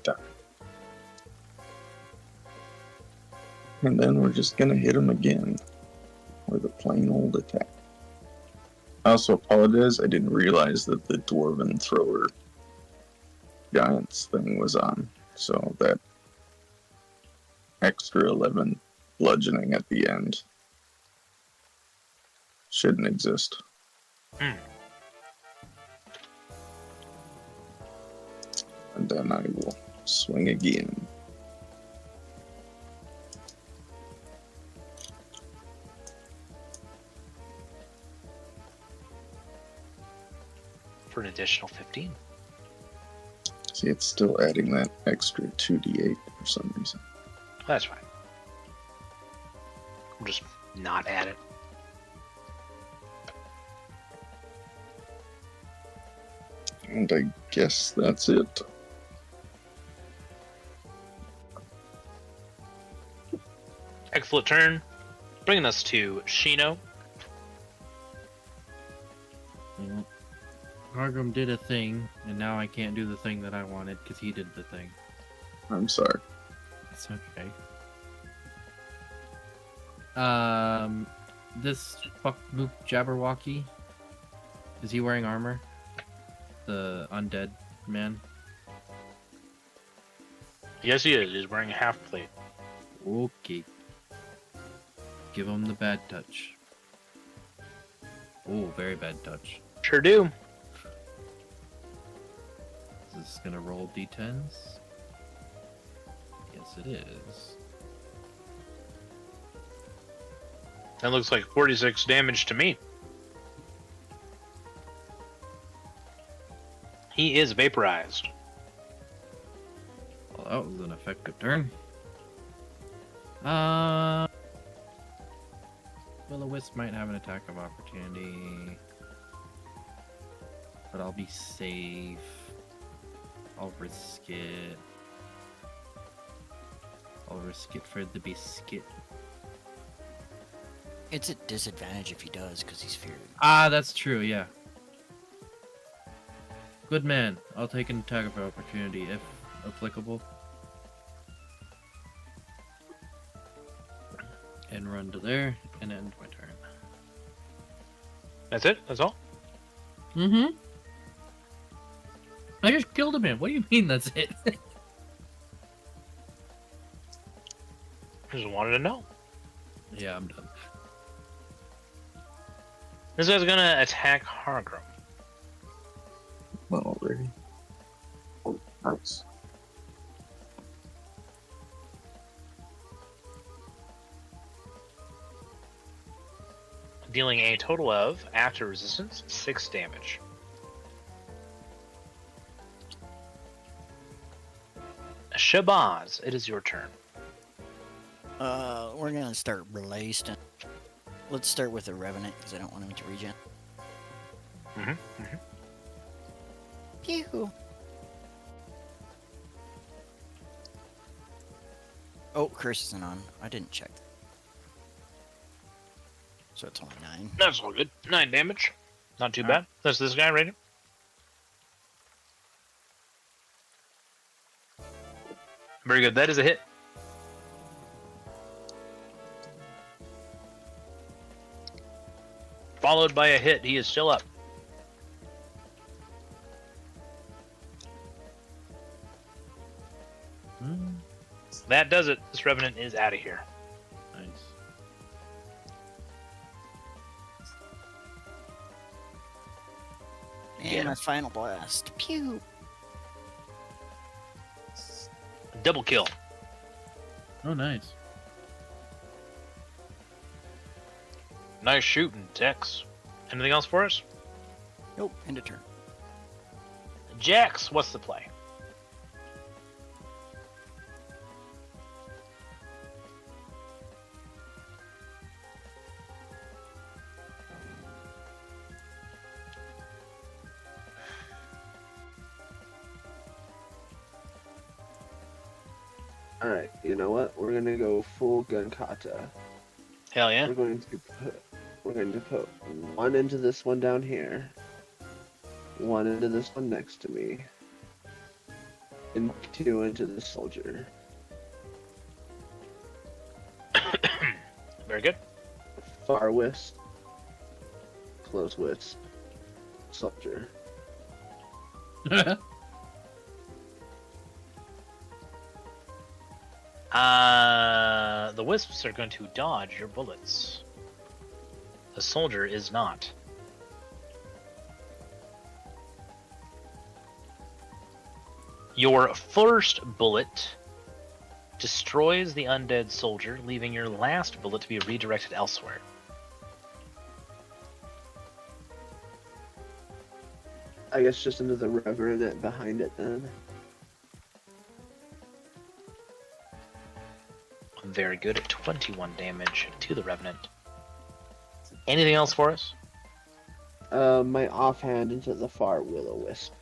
Done. And then we're just gonna hit him again with a plain old attack. I also apologize, I didn't realize that the Dwarven Thrower Giants thing was on, so that extra 11 bludgeoning at the end shouldn't exist. And then I will swing again. For an additional 15. See, it's still adding that extra 2d8 for some reason. That's fine. We'll just not add it. And I guess that's it. Excellent turn. Bringing us to Shino. Yeah. Hargrim did a thing, and now I can't do the thing that I wanted because he did the thing. I'm sorry. It's okay. This fuck Moop Jabberwocky, is he wearing armor? The undead man? Yes, he is. He's wearing a half plate. Okay. Give him the bad touch. Oh, very bad touch. Sure do. Is this gonna roll d10s? Yes, it is. That looks like 46 damage to me. He is vaporized. Well, that was an effective turn. Will-o-wisp might have an attack of opportunity, but I'll be safe. I'll risk it. I'll risk it for the biscuit. It's at disadvantage if he does, because he's feared. Ah, that's true, yeah. Good man. I'll take an attack of opportunity if applicable. And run to there and end my turn. That's it? That's all? Mm-hmm. I just killed a man. What do you mean that's it? Just wanted to know. Yeah, I'm done. This guy's gonna attack Hargrim. Well, already. Oh, nice. Dealing a total of, after resistance, 6 damage. Shabazz, it is your turn. We're gonna start blasting. Let's start with the Revenant, because I don't want him to regen. Pew! Oh, curse isn't on. I didn't check. So it's only 9. That's all good. 9 damage. Not too bad. That's this guy right here. Very good. That is a hit. Followed by a hit. He is still up. That does it. This Revenant is out of here. Nice. And my final blast. Pew! Double kill. Oh, nice. Nice shooting, Tex. Anything else for us? Nope, end of turn. Jax, what's the play? Alright, you know what? We're gonna go full gun kata. Hell yeah. We're going to put one into this one down here, one into this one next to me, and 2 into the soldier. Very good. Far wisp, close wisp, soldier. The wisps are going to dodge your bullets. The soldier is not. Your first bullet destroys the undead soldier, leaving your last bullet to be redirected elsewhere. I guess just into the Revenant behind it then. Very good at 21 damage to the Revenant. Anything else for us? My offhand into the far will-o-wisp.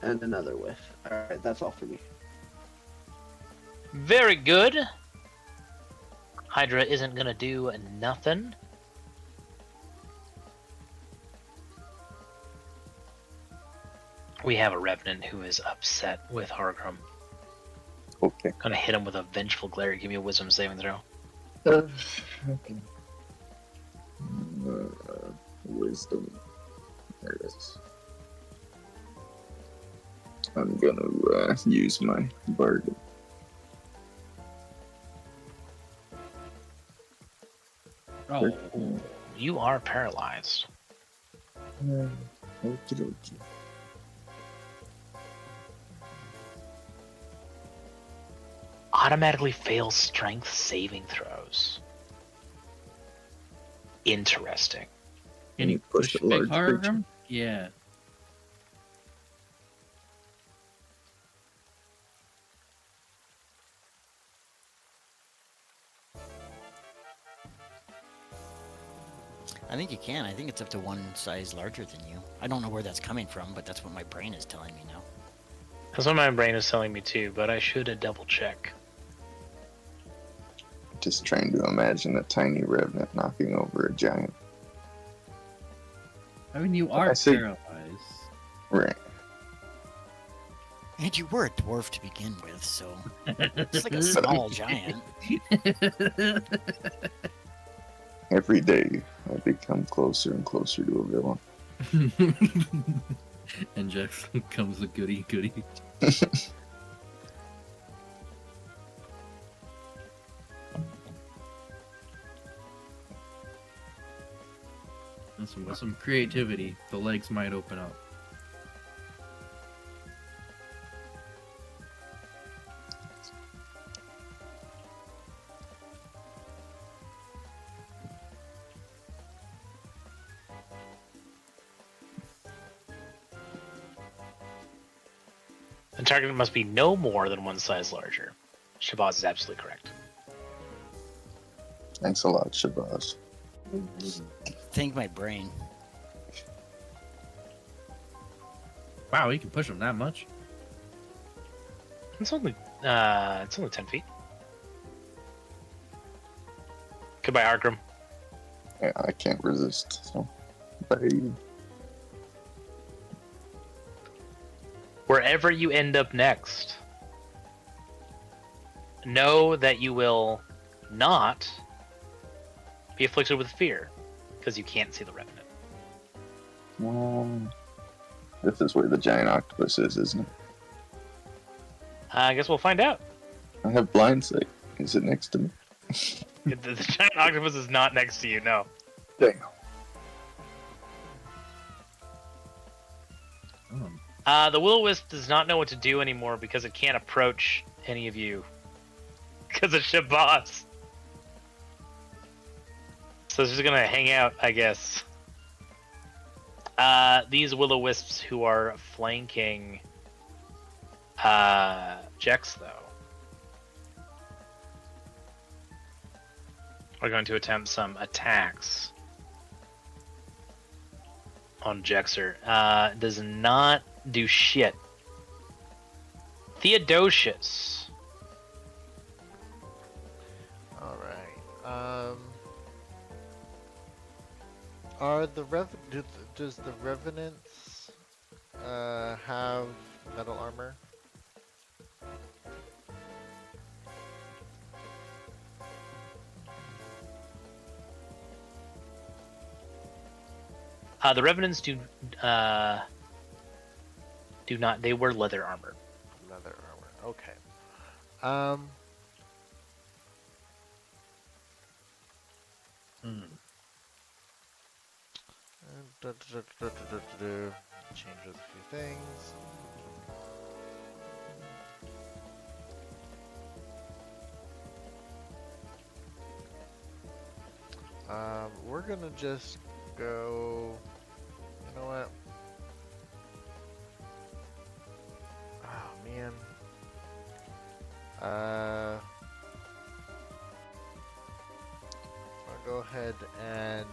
And another whiff. Alright, that's all for me. Very good. Hydra isn't gonna do nothing. We have a Revenant who is upset with Hargrim. Okay. Gonna hit him with a vengeful glare. Give me a wisdom saving throw. Okay. Wisdom. There it is. I'm gonna use my bargain. Oh, you are paralyzed. Okey-dokey. Automatically fails strength saving throws. Interesting. Can you push a big large harder? creature? Yeah. I think you can. I think it's up to one size larger than you. I don't know where that's coming from, but that's what my brain is telling me now. That's what my brain is telling me too, but I should double check. Just trying to imagine a tiny revenant knocking over a giant. I mean, you are I see. paralyzed. Right. And you were a dwarf to begin with, so it's like a small giant. Every day, I become closer and closer to a villain. And Jackson comes a goody goody. Listen, with some creativity, the legs might open up. The target must be no more than one size larger. Shabazz is absolutely correct. Thanks a lot, Shabazz. Thank my brain. Wow, you can push him that much? It's only 10 feet. Goodbye, Arkram. Yeah, I can't resist. So, bye. Wherever you end up next, know that you will not be afflicted with fear, because you can't see the revenant. This is where the giant octopus is, isn't it? I guess we'll find out. I have blind sight. Is it next to me? The giant octopus is not next to you, no. Damn. The will-o-wisp does not know what to do anymore because it can't approach any of you. Because of Shabazz. So it's just gonna hang out, I guess. These will-o-wisps who are flanking Jex, though, are going to attempt some attacks on Jexer. Does not do shit. Theodosius. All right. Are the does the revenants have metal armor? The revenants do not. They wear leather armor. Leather armor. Okay. Changes a few things. We're gonna just go. You know what? Oh man. I'll go ahead and.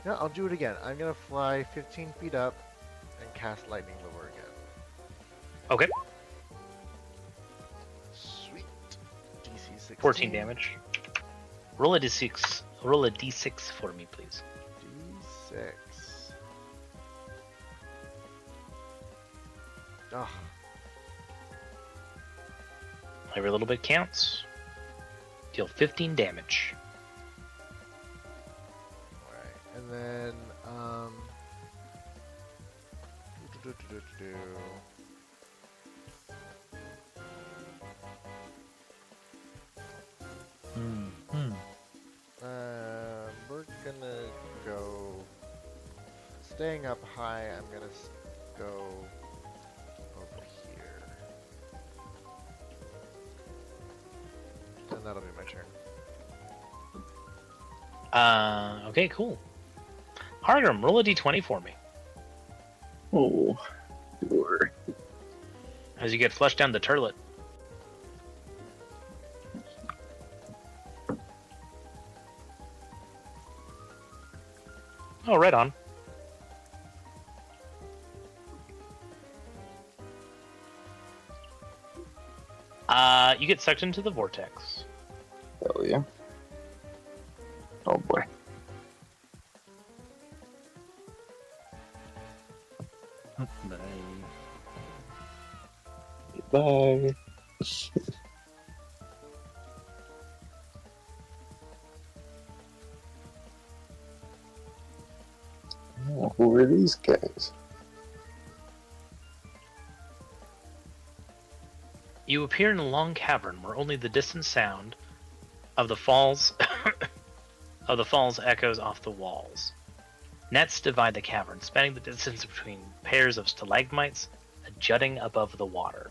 No, I'll do it again. I'm gonna fly 15 feet up and cast lightning lure again. Okay. Sweet. DC 16. 14 damage. Roll a d6. Roll a d6 for me, please. D6. Oh. Every little bit counts. Deal 15 damage. Alright, and then, staying up high, I'm gonna go over here. And that'll be my turn. Okay, cool. Hargrim, roll a d20 for me. Oh, sure. As you get flushed down the turlet. Oh, right on. You get sucked into the vortex. Hell yeah. Oh boy. Bye. Oh, who are these guys? You appear in a long cavern where only the distant sound of the falls echoes off the walls. Nets divide the cavern, spanning the distance between pairs of stalagmites jutting above the water.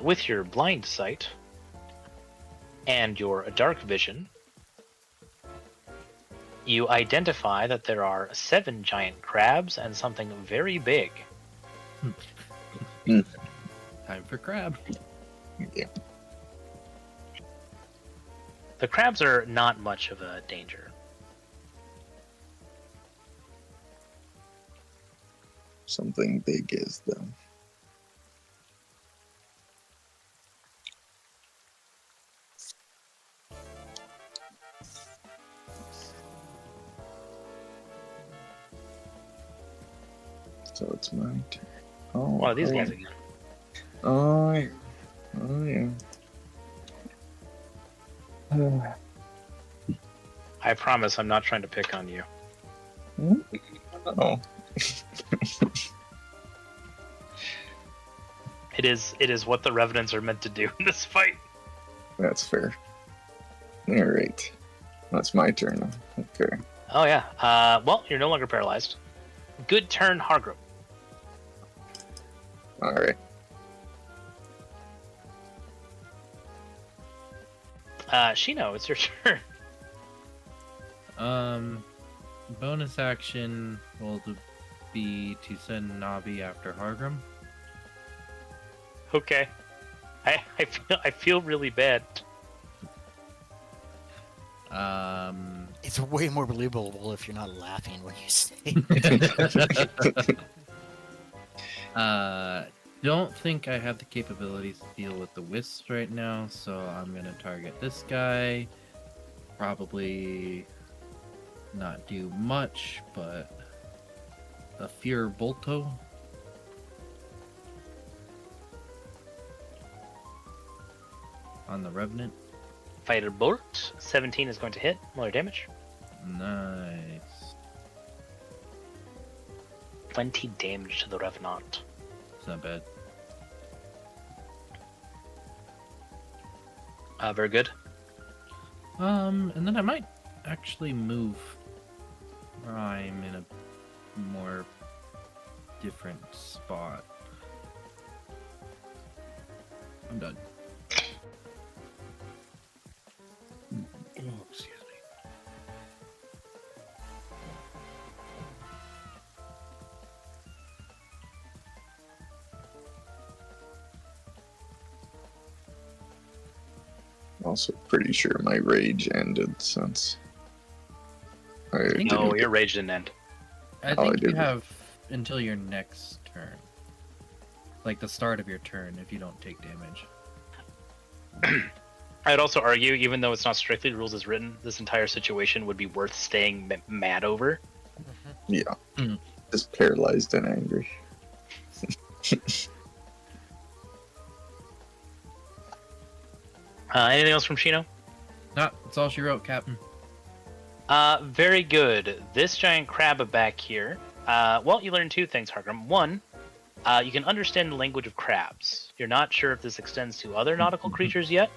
With your blind sight and your dark vision, you identify that there are 7 giant crabs and something very big. Time for crab. Yeah. The crabs are not much of a danger. Something big is though. So it's my turn. Oh, One of these oh. guys again. Oh yeah. Oh yeah. I promise I'm not trying to pick on you. Oh. It is what the Revenants are meant to do in this fight. That's fair. Alright. That's my turn. Okay. Oh yeah. Well, you're no longer paralyzed. Good turn, Hargrim. Alright. Shino, it's your turn. Bonus action will be to send Navi after Hargrim. Okay. I feel really bad. It's way more believable if you're not laughing when you say. Don't think I have the capabilities to deal with the wisps right now, so I'm gonna target this guy. Probably not do much, but a Fear Bolto. On the Revenant. Fighter Bolt, 17 is going to hit. More damage. Nice. 20 damage to the Revenant. It's not bad. Very good. And then I might actually move Rhyme in a more different spot. I'm done. Oh, excuse me. Also pretty sure my rage ended since I No, didn't your rage didn't end. I Oh, I think you didn't. have until your next turn. Like the start of your turn if you don't take damage. I'd also argue, even though it's not strictly rules as written, this entire situation would be worth staying mad over. Yeah. Mm. Just paralyzed and angry. Anything else from Shino? Nah, that's all she wrote, Captain. Very good. This giant crab back here. Well, you learned 2 things, Hargrim. One, You can understand the language of crabs. You're not sure if this extends to other nautical creatures yet.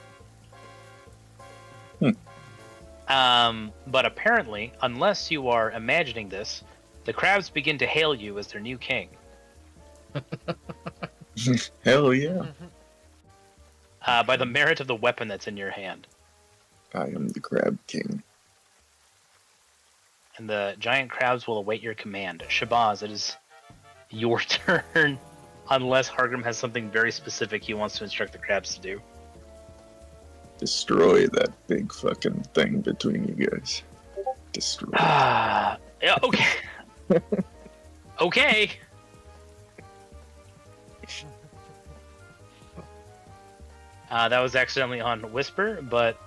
But apparently, unless you are imagining this, the crabs begin to hail you as their new king. Hell yeah. By the merit of the weapon that's in your hand. I am the Crab King. And the giant crabs will await your command. Shabazz, it is your turn, unless Hargrim has something very specific he wants to instruct the crabs to do. Destroy that big fucking thing between you guys. Destroy it. Yeah, okay. Okay. That was accidentally on Whisper, but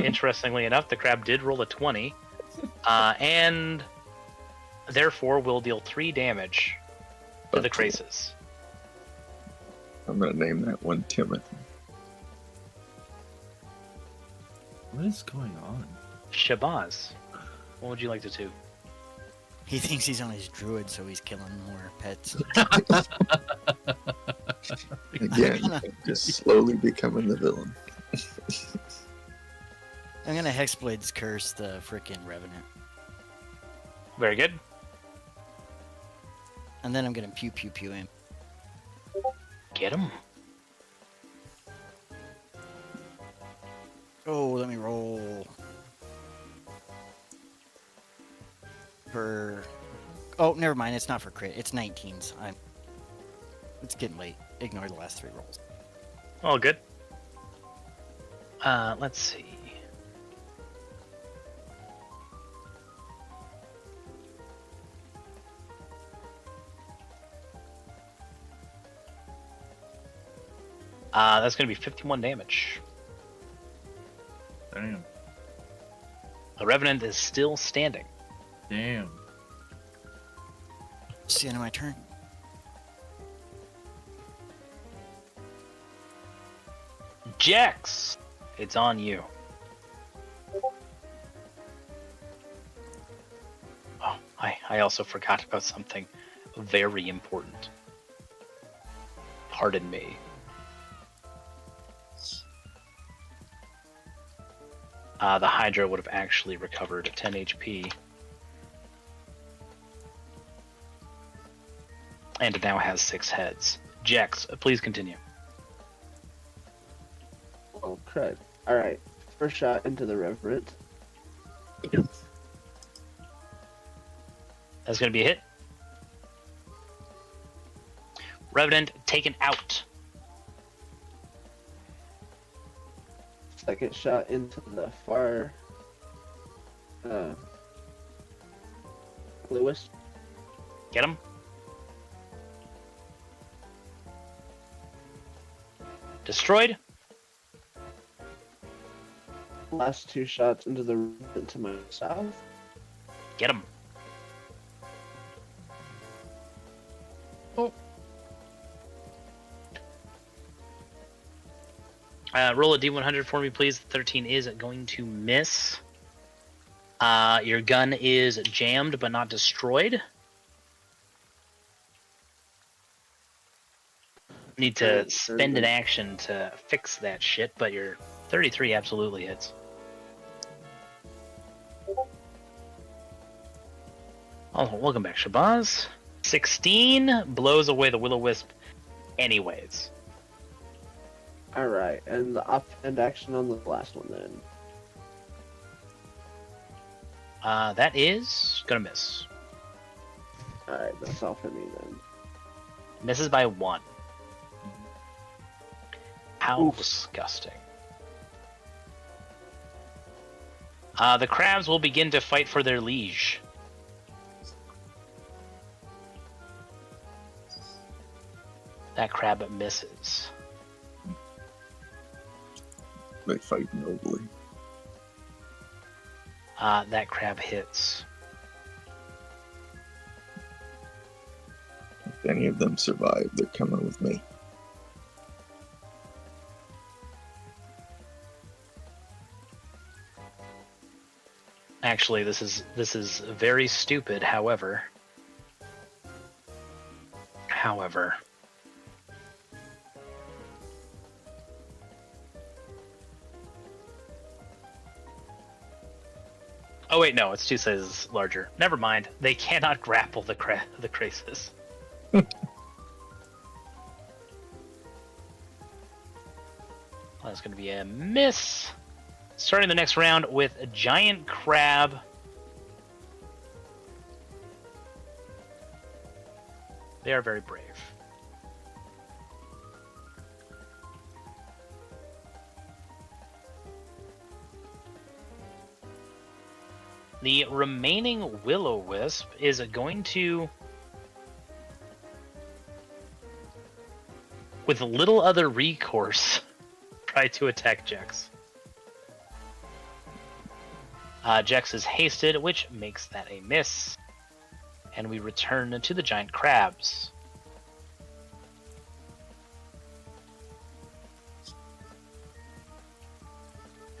interestingly enough, the crab did roll a 20, and therefore will deal 3 damage to the Krasis. I'm gonna name that one Timothy. What is going on? Shabazz, what would you like to do? He thinks he's on his druid, so he's killing more pets. Again, just slowly becoming the villain. I'm gonna Hexblade's curse the frickin' Revenant. Very good. And then I'm gonna pew pew pew him. Get him. Oh, let me roll. For... Oh, never mind, it's not for crit. It's 19s. It's getting late. Ignore the last 3 rolls. All good. Let's see. That's going to be 51 damage. Damn. The Revenant is still standing. Damn. It's the end of my turn. Jax, it's on you. Oh, I also forgot about something very important. Pardon me. The Hydra would have actually recovered 10 HP. And it now has 6 heads. Jax, please continue. Oh, crud. Alright. First shot into the Reverend. That's going to be a hit. Revenant taken out. Second shot into the far... Lewis. Get him. Destroyed. Last 2 shots into the to my south. Get him. Oh. Roll a D100 for me, please. 13 is going to miss. Your gun is jammed but not destroyed. Need to spend an action to fix that shit, but your 33 absolutely hits. Oh, welcome back, Shabazz. 16 blows away the Will-O-Wisp anyways. Alright, and the offhand action on the last one then. That is gonna miss. Alright, that's all for me then. Misses by 1. How Oof. disgusting. The crabs will begin to fight for their liege. That crab misses. They fight nobly. That crab hits. If any of them survive, they're coming with me. Actually, this is very stupid. However, however. Oh wait, no, it's 2 sizes larger. Never mind. They cannot grapple the Krasis. That's going to be a miss. Starting the next round with a giant crab. They are very brave. The remaining Will-O-Wisp is going to, with little other recourse, try to attack Jex. Jex is hasted, which makes that a miss. And we return to the giant crabs.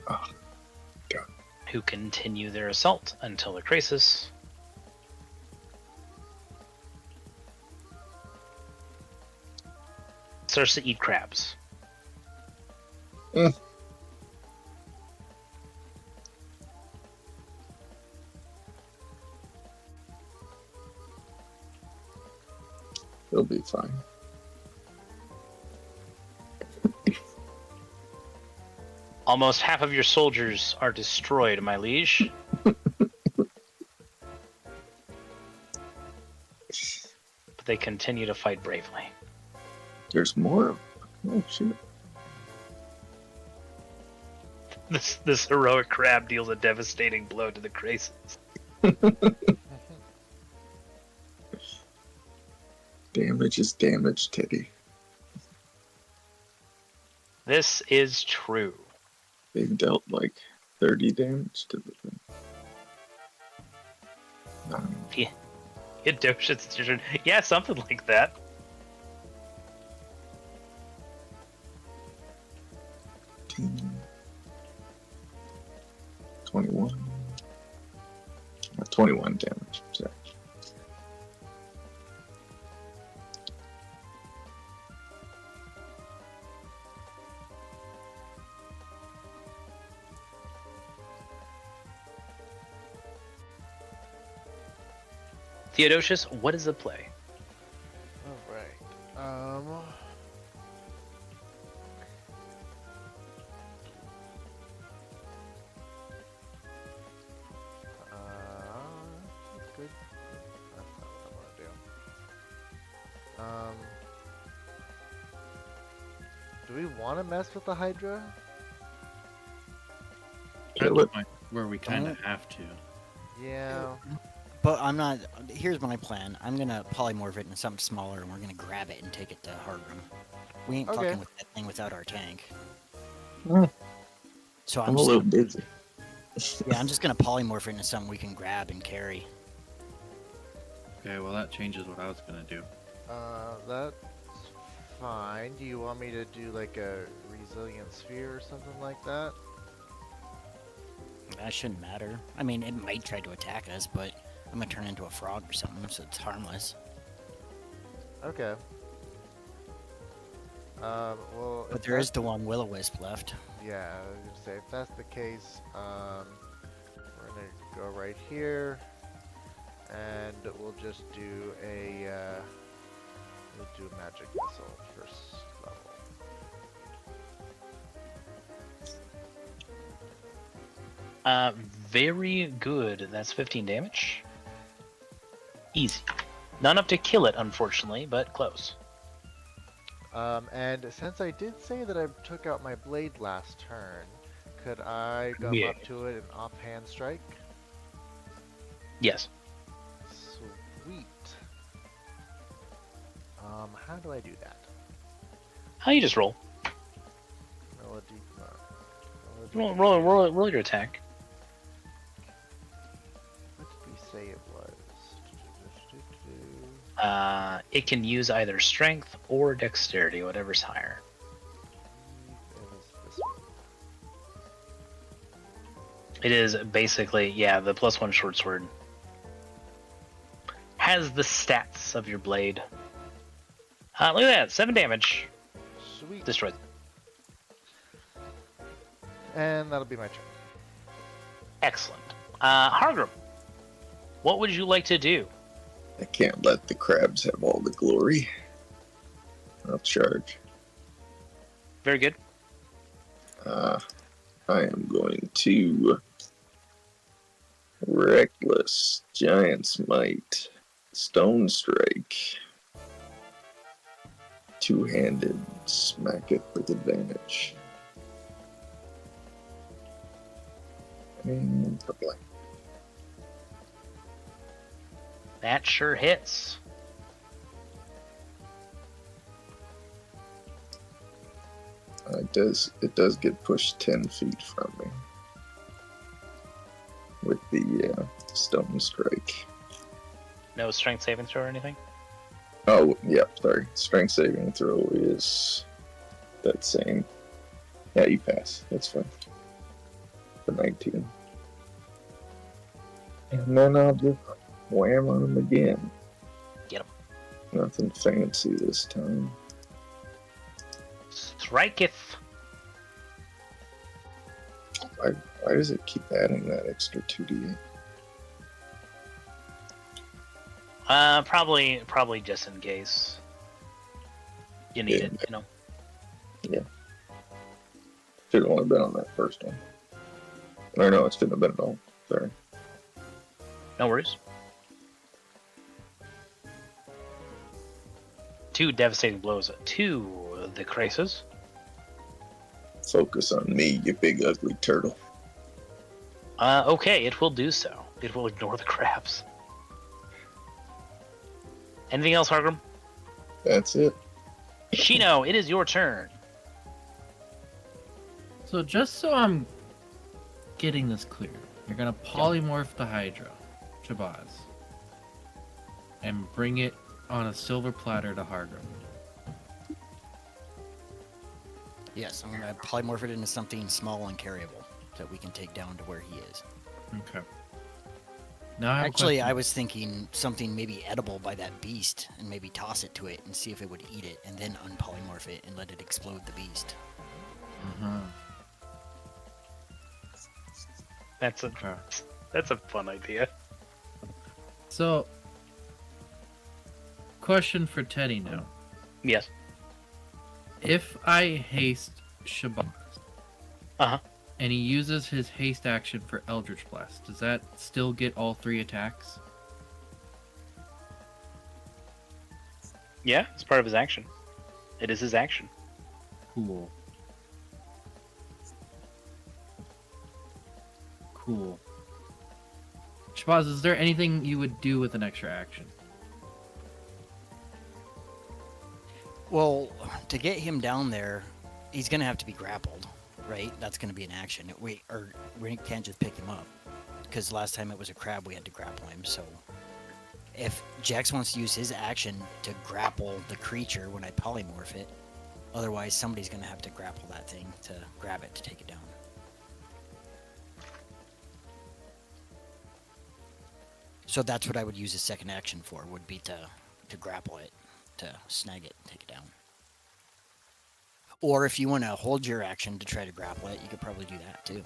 Oh, God. Who continue their assault until the Krasis starts to eat crabs. He'll be fine. Almost half of your soldiers are destroyed, my liege. But they continue to fight bravely. There's more of them. Oh, shit. This heroic crab deals a devastating blow to the Krasis. Damage is damage, Teddy. This is true. They've dealt like 30 damage to the thing. Yeah, it's your turn. Yeah, something like that. Team 21. 21 damage. Sorry. Theodosius, what is the play? Alright. That's good. That's not what I want to do. Do we want to mess with the Hydra? At the point where we kind of have to. Yeah. But I'm not. Here's my plan. I'm gonna polymorph it into something smaller, and we're gonna grab it and take it to Hardroom. We ain't Okay. fucking with that thing without our tank. Mm. So I'm a little busy. Yeah, I'm just gonna polymorph it into something we can grab and carry. Okay, well that changes what I was gonna do. That's fine. Do you want me to do like a resilient sphere or something like that? That shouldn't matter. I mean, it might try to attack us, but I'm gonna turn into a frog or something, so it's harmless. Okay. Well. But if there is that's- the one Will-O-Wisp left. Yeah, I was gonna say if that's the case, we're gonna go right here, and we'll just do a magic missile first level. Very good. That's 15 damage. Easy. Not enough to kill it, unfortunately, but close. And since I did say that I took out my blade last turn, could I go Yeah. up to it and offhand strike? Yes. Sweet. How do I do that? How you just roll. Roll a d- Roll your attack. What did we say it was? It can use either strength or dexterity, whatever's higher. It was this one. It is basically, yeah, the +1 short sword. Has the stats of your blade. Look at that, 7 damage. Sweet. Destroyed. And that'll be my turn. Excellent. Hargrim, what would you like to do? I can't let the crabs have all the glory. I'll charge. Very good. I am going to Reckless Giant Smite, Stone Strike, two-handed smack it with advantage. And the blank. That sure hits. It does get pushed 10 feet from me with the Stone Strike. No strength saving throw or anything? Oh, yeah, sorry. Strength saving throw is that same. Yeah, you pass. That's fine. For 19. And then I'll just wham on him again. Get him. Nothing fancy this time. Striketh. Why does it keep adding that extra 2d8? Probably just in case you need Yeah. it, you know. Yeah. Should have only been on that first one. Or no, it shouldn't have been at all. Sorry. No worries. 2 devastating blows to the crisis. Focus on me, you big ugly turtle. Okay, it will do so. It will ignore the crabs. Anything else, Hargrim? That's it. Shino, it is your turn. So just so I'm getting this clear, you're gonna polymorph the Hydra, Shabazz, and bring it on a silver platter to Hargrim. Yes, I'm gonna polymorph it into something small and carryable that we can take down to where he is. Okay. Now I have a Actually, question. I was thinking something maybe edible by that beast, and maybe toss it to it and see if it would eat it, and then unpolymorph it and let it explode the beast. Uh-huh. That's a fun idea. So, question for Teddy now. Yes. If I haste Shabazz, Uh-huh. and he uses his haste action for Eldritch Blast, does that still get all 3 attacks? Yeah, it's part of his action. It is his action. Cool. Cool. Shabazz, is there anything you would do with an extra action? Well, to get him down there, he's gonna have to be grappled, right? That's gonna be an action. We can't just pick him up, because last time it was a crab, we had to grapple him. So, if Jax wants to use his action to grapple the creature when I polymorph it, otherwise somebody's gonna have to grapple that thing to grab it to take it down. So that's what I would use his second action for, would be to grapple it, to snag it, take it down. Or if you want to hold your action to try to grapple it, you could probably do that too.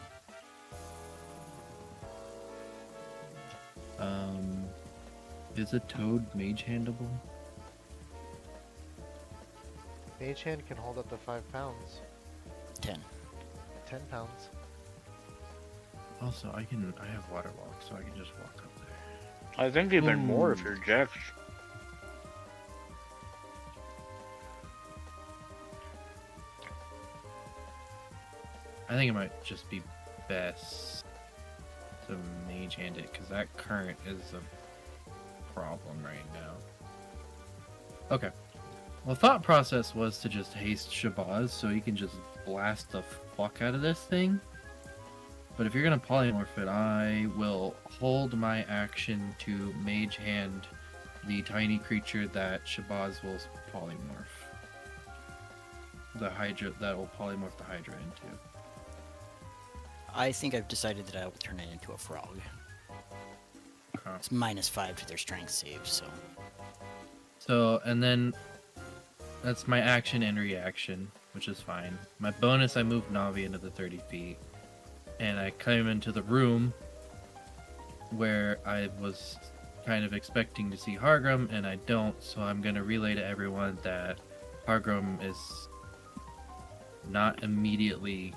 Is a toad mage handable? Mage hand can hold up to 5 pounds. 10. 10 pounds. Also, I have water walk, so I can just walk up there. I think even more if Ooh. you're Jax. I think it might just be best to mage hand it, because that current is a problem right now. Okay. Well, thought process was to just haste Shabazz so you can just blast the fuck out of this thing. But if you're gonna polymorph it, I will hold my action to mage hand the tiny creature that Shabazz will polymorph. The Hydra that will polymorph the Hydra into. I think I've decided that I will turn it into a frog. Okay. It's -5 to their strength save, so. So, and then That's my action and reaction, which is fine. My bonus, I moved Navi into the 30 feet. And I came into the room where I was kind of expecting to see Hargrim, and I don't, so I'm going to relay to everyone that Hargrim is not immediately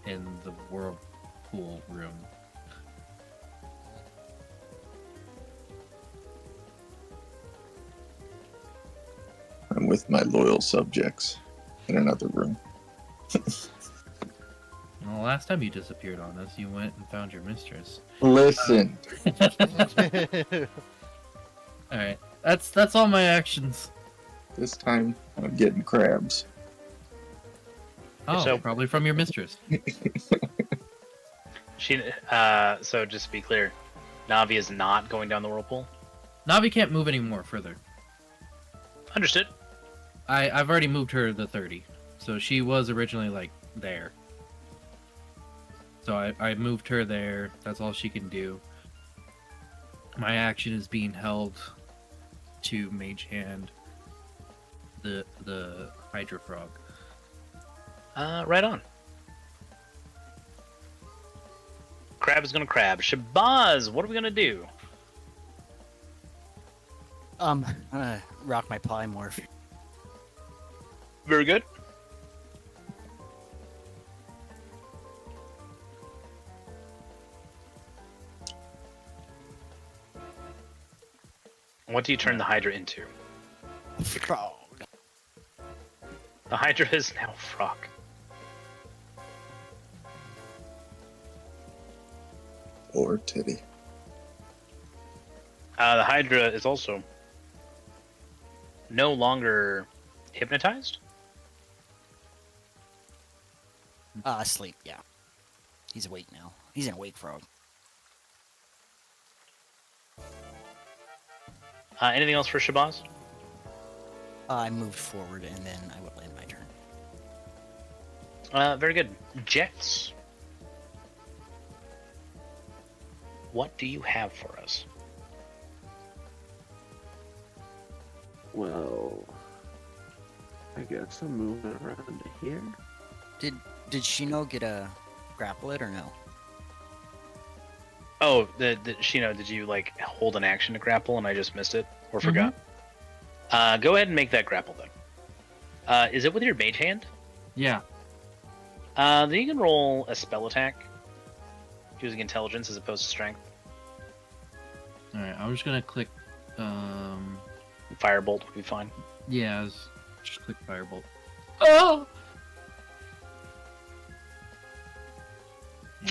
in the whirlpool room. I'm with my loyal subjects in another room. Well, last time you disappeared on us, you went and found your mistress. Listen. Alright, that's all my actions. This time, I'm getting crabs. Oh, So- probably from your mistress. So just to be clear, Navi is not going down the whirlpool. Navi can't move any more further. Understood. I've already moved her the 30, so she was originally like there. So I moved her there. That's all she can do. My action is being held to Mage Hand the Hydra Frog. Right on. Crab is gonna crab. Shabazz, what are we gonna do? I'm gonna rock my polymorph. Very good. What do you turn the Hydra into? Frog. The Hydra is now frog. Or titty. The Hydra is also no longer hypnotized. Sleep, yeah. He's awake now. He's an awake frog. Anything else for Shabazz? I moved forward and then I will end my turn. Very good. Jex, what do you have for us? Well, I guess I'm moving around to here. Did Shino get a grapple it or no? Oh, Shino, did you like hold an action to grapple and I just missed it or forgot? Go ahead and make that grapple then. Is it with your mage hand? Yeah. Then you can roll a spell attack using intelligence as opposed to strength. Alright, I'm just gonna click Firebolt would be fine. yeah, just click Firebolt. Oh!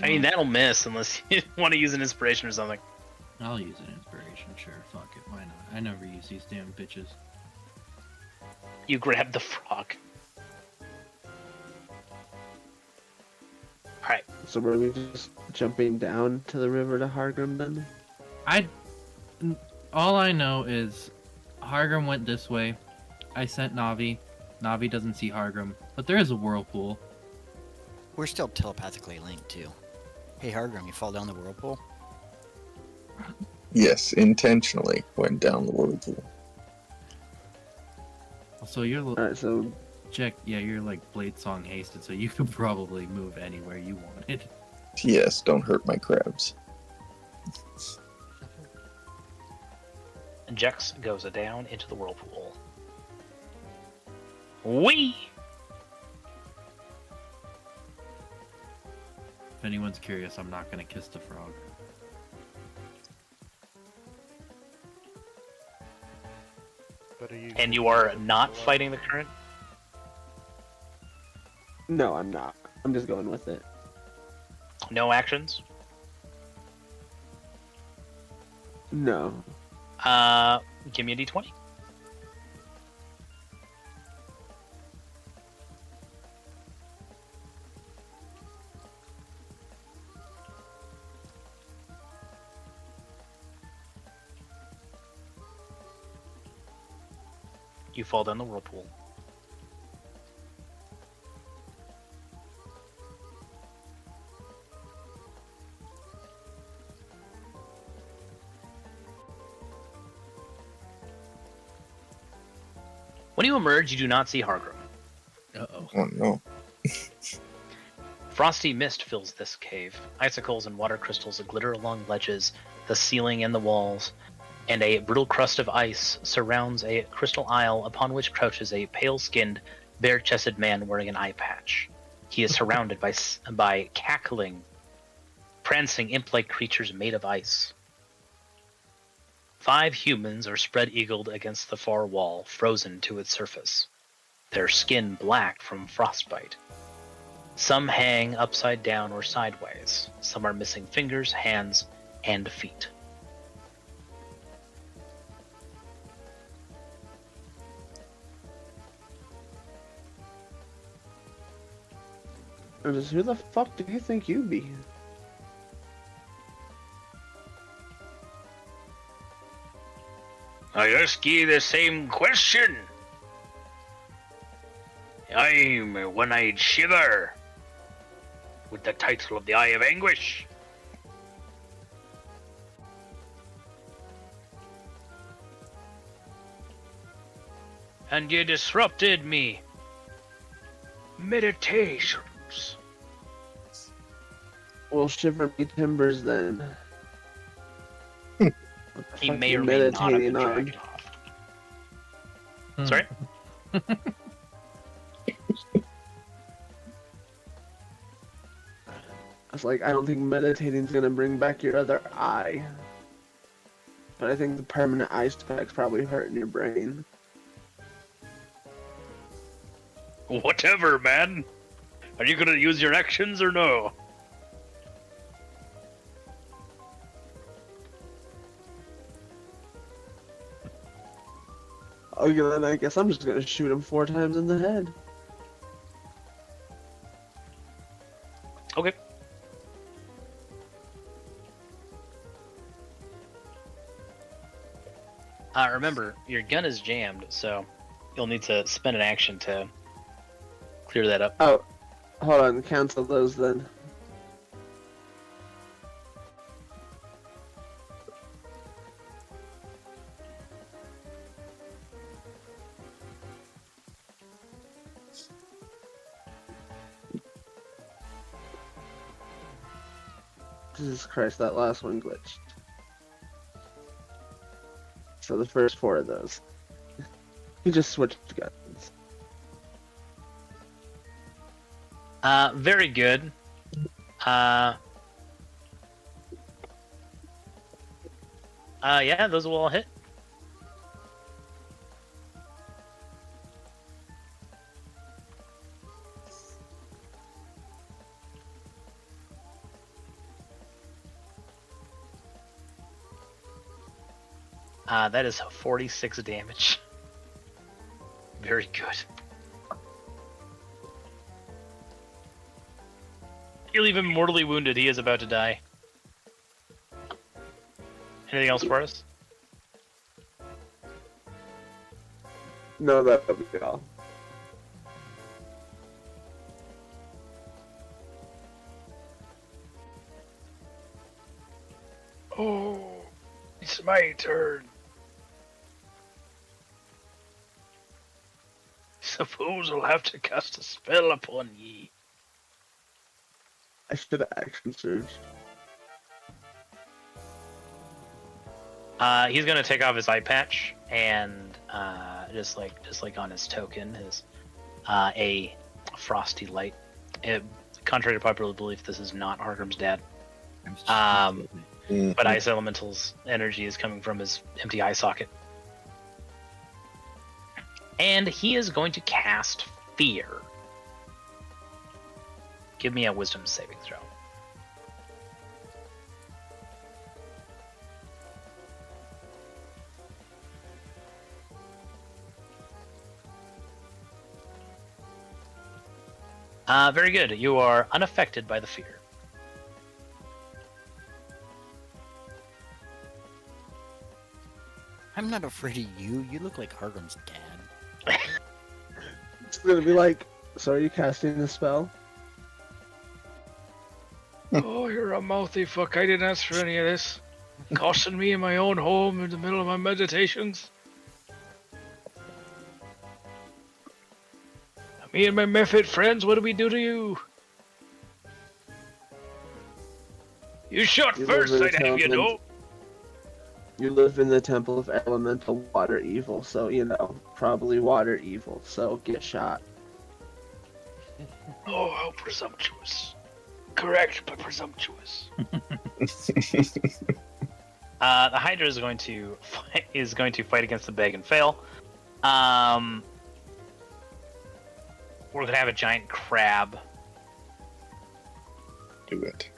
I mean, that'll miss unless you want to use an inspiration or something. I'll use an inspiration, sure. Fuck it, why not? I never use these damn bitches. You grab the frog. Alright. So were we just jumping down to the river to Hargrim then? All I know is Hargrim went this way. I sent Navi. Navi doesn't see Hargrim, but there is a whirlpool. We're still telepathically linked too. Hey Hargrim, you fall down the whirlpool? Yes, intentionally went down the whirlpool. So you're Alright, so Jack. Yeah, you're like Blade Song hasted, so you could probably move anywhere you wanted. Yes, don't hurt my crabs. And Jex goes down into the whirlpool. Whee! If anyone's curious, I'm not gonna kiss the frog. But are you And you are not fighting the current? no, I'm not. I'm just going with it. No actions? No. Give me a d20. You fall down the whirlpool. When you emerge, you do not see Hargrim. Uh-oh. Oh no. Frosty mist fills this cave. Icicles and water crystals glitter along ledges, the ceiling and the walls, and a brittle crust of ice surrounds a crystal isle upon which crouches a pale-skinned, bare-chested man wearing an eye patch. He is surrounded by cackling, prancing imp-like creatures made of ice. 5 humans are spread-eagled against the far wall, frozen to its surface, their skin black from frostbite. Some hang upside down or sideways. Some are missing fingers, hands, and feet. And just who the fuck do you think you be? I ask ye the same question. I'm a one-eyed shiver, with the title of the Eye of Anguish. And ye disrupted me. Meditations. Well, shiver me timbers then. He may or may not have been dragged off. Sorry? I was like, I don't think meditating's gonna bring back your other eye. But I think the permanent ice pack's probably hurting your brain. Whatever, man. Are you gonna use your actions or no? Okay, then I guess I'm just gonna shoot him 4 times in the head. Okay. Remember, your gun is jammed, so you'll need to spend an action to clear that up. Oh, hold on, cancel those then. Jesus Christ, that last one glitched. So the first 4 of those. He just switched guns. Very good. Yeah, those will all hit. That is 46 damage. Very good. You leave him mortally wounded. He is about to die. Anything else for us? No, that would be all. Oh, it's my turn. Suppose I'll have to cast a spell upon ye. I should have action surged. He's gonna take off his eye patch and just like on his token, his a frosty light. Contrary to popular belief, this is not Hargrim's dad. But Ice Elemental's energy is coming from his empty eye socket. And he is going to cast Fear. Give me a Wisdom saving throw. Very good. You are unaffected by the fear. I'm not afraid of you. You look like Hargrim's dad. It's gonna be like, so are you casting a spell? Oh, you're a mouthy fuck. I didn't ask for any of this. Costing me in my own home in the middle of my meditations. Me and my Mephit friends, what do we do to you? You shot You first, live in I'd have you know. You live in the Temple of Elemental Water Evil, so probably water evil. So get shot. Oh, how presumptuous. Correct, but presumptuous. The Hydra is going to fight against the bag and fail. We're gonna have a giant crab. Do it.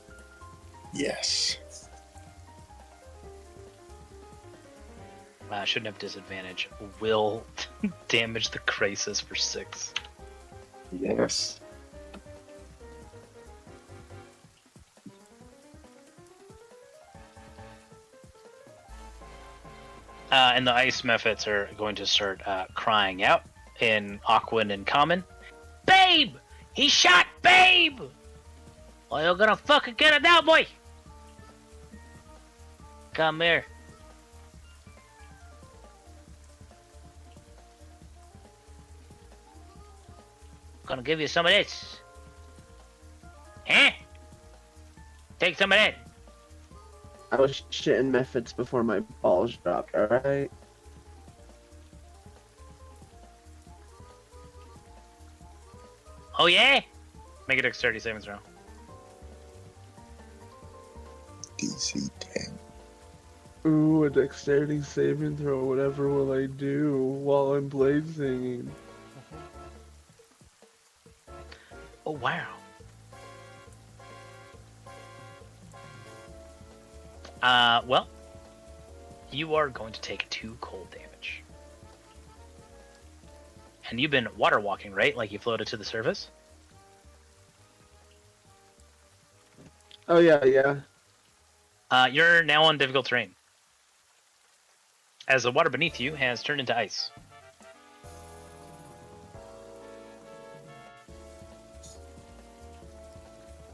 Yes. Shouldn't have disadvantage. Will damage the crisis for 6. Yes. And the ice mephits are going to start crying out in Aquan and Common. Babe! He shot Babe! Well, you're gonna fucking get it now, boy! Come here. Gonna give you some of this. Huh? Take some of that. I was shitting methods before my balls dropped, alright? Oh yeah? Make a dexterity saving throw. DC 10. Ooh, a dexterity saving throw. Whatever will I do while I'm blade singing? Oh wow. Well, you are going to take 2 cold damage. And you've been water walking, right? Like you floated to the surface? Oh yeah. You're now on difficult terrain. As the water beneath you has turned into ice.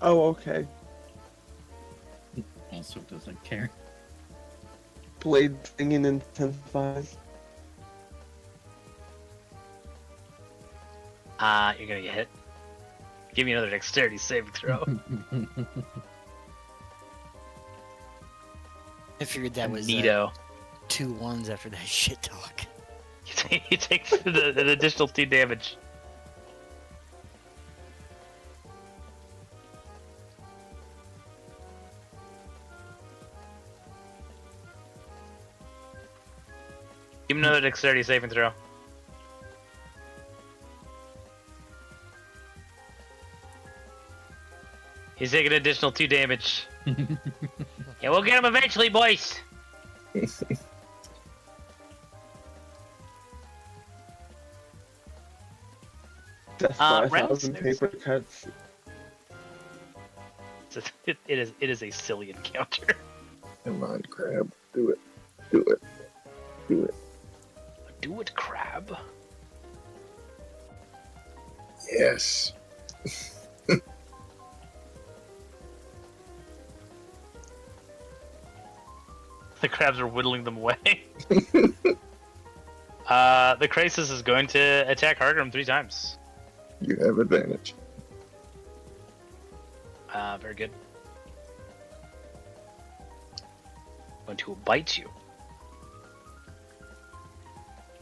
Oh, okay. Also doesn't care. Blade singing intensifies. You're gonna get hit. Give me another dexterity saving throw. I figured that was Neato. 2 1s after that shit talk. You take an additional 2 damage. Give me another dexterity saving throw. He's taking an additional 2 damage. Yeah, we'll get him eventually, boys. Death by round 1,000 six. paper cuts. It is a silly encounter. Come on, crab. Do it. Do it. Do it. Do it, crab. Yes. The crabs are whittling them away. The crisis is going to attack Hargrim 3 times. You have advantage. Very good. Going to bite you,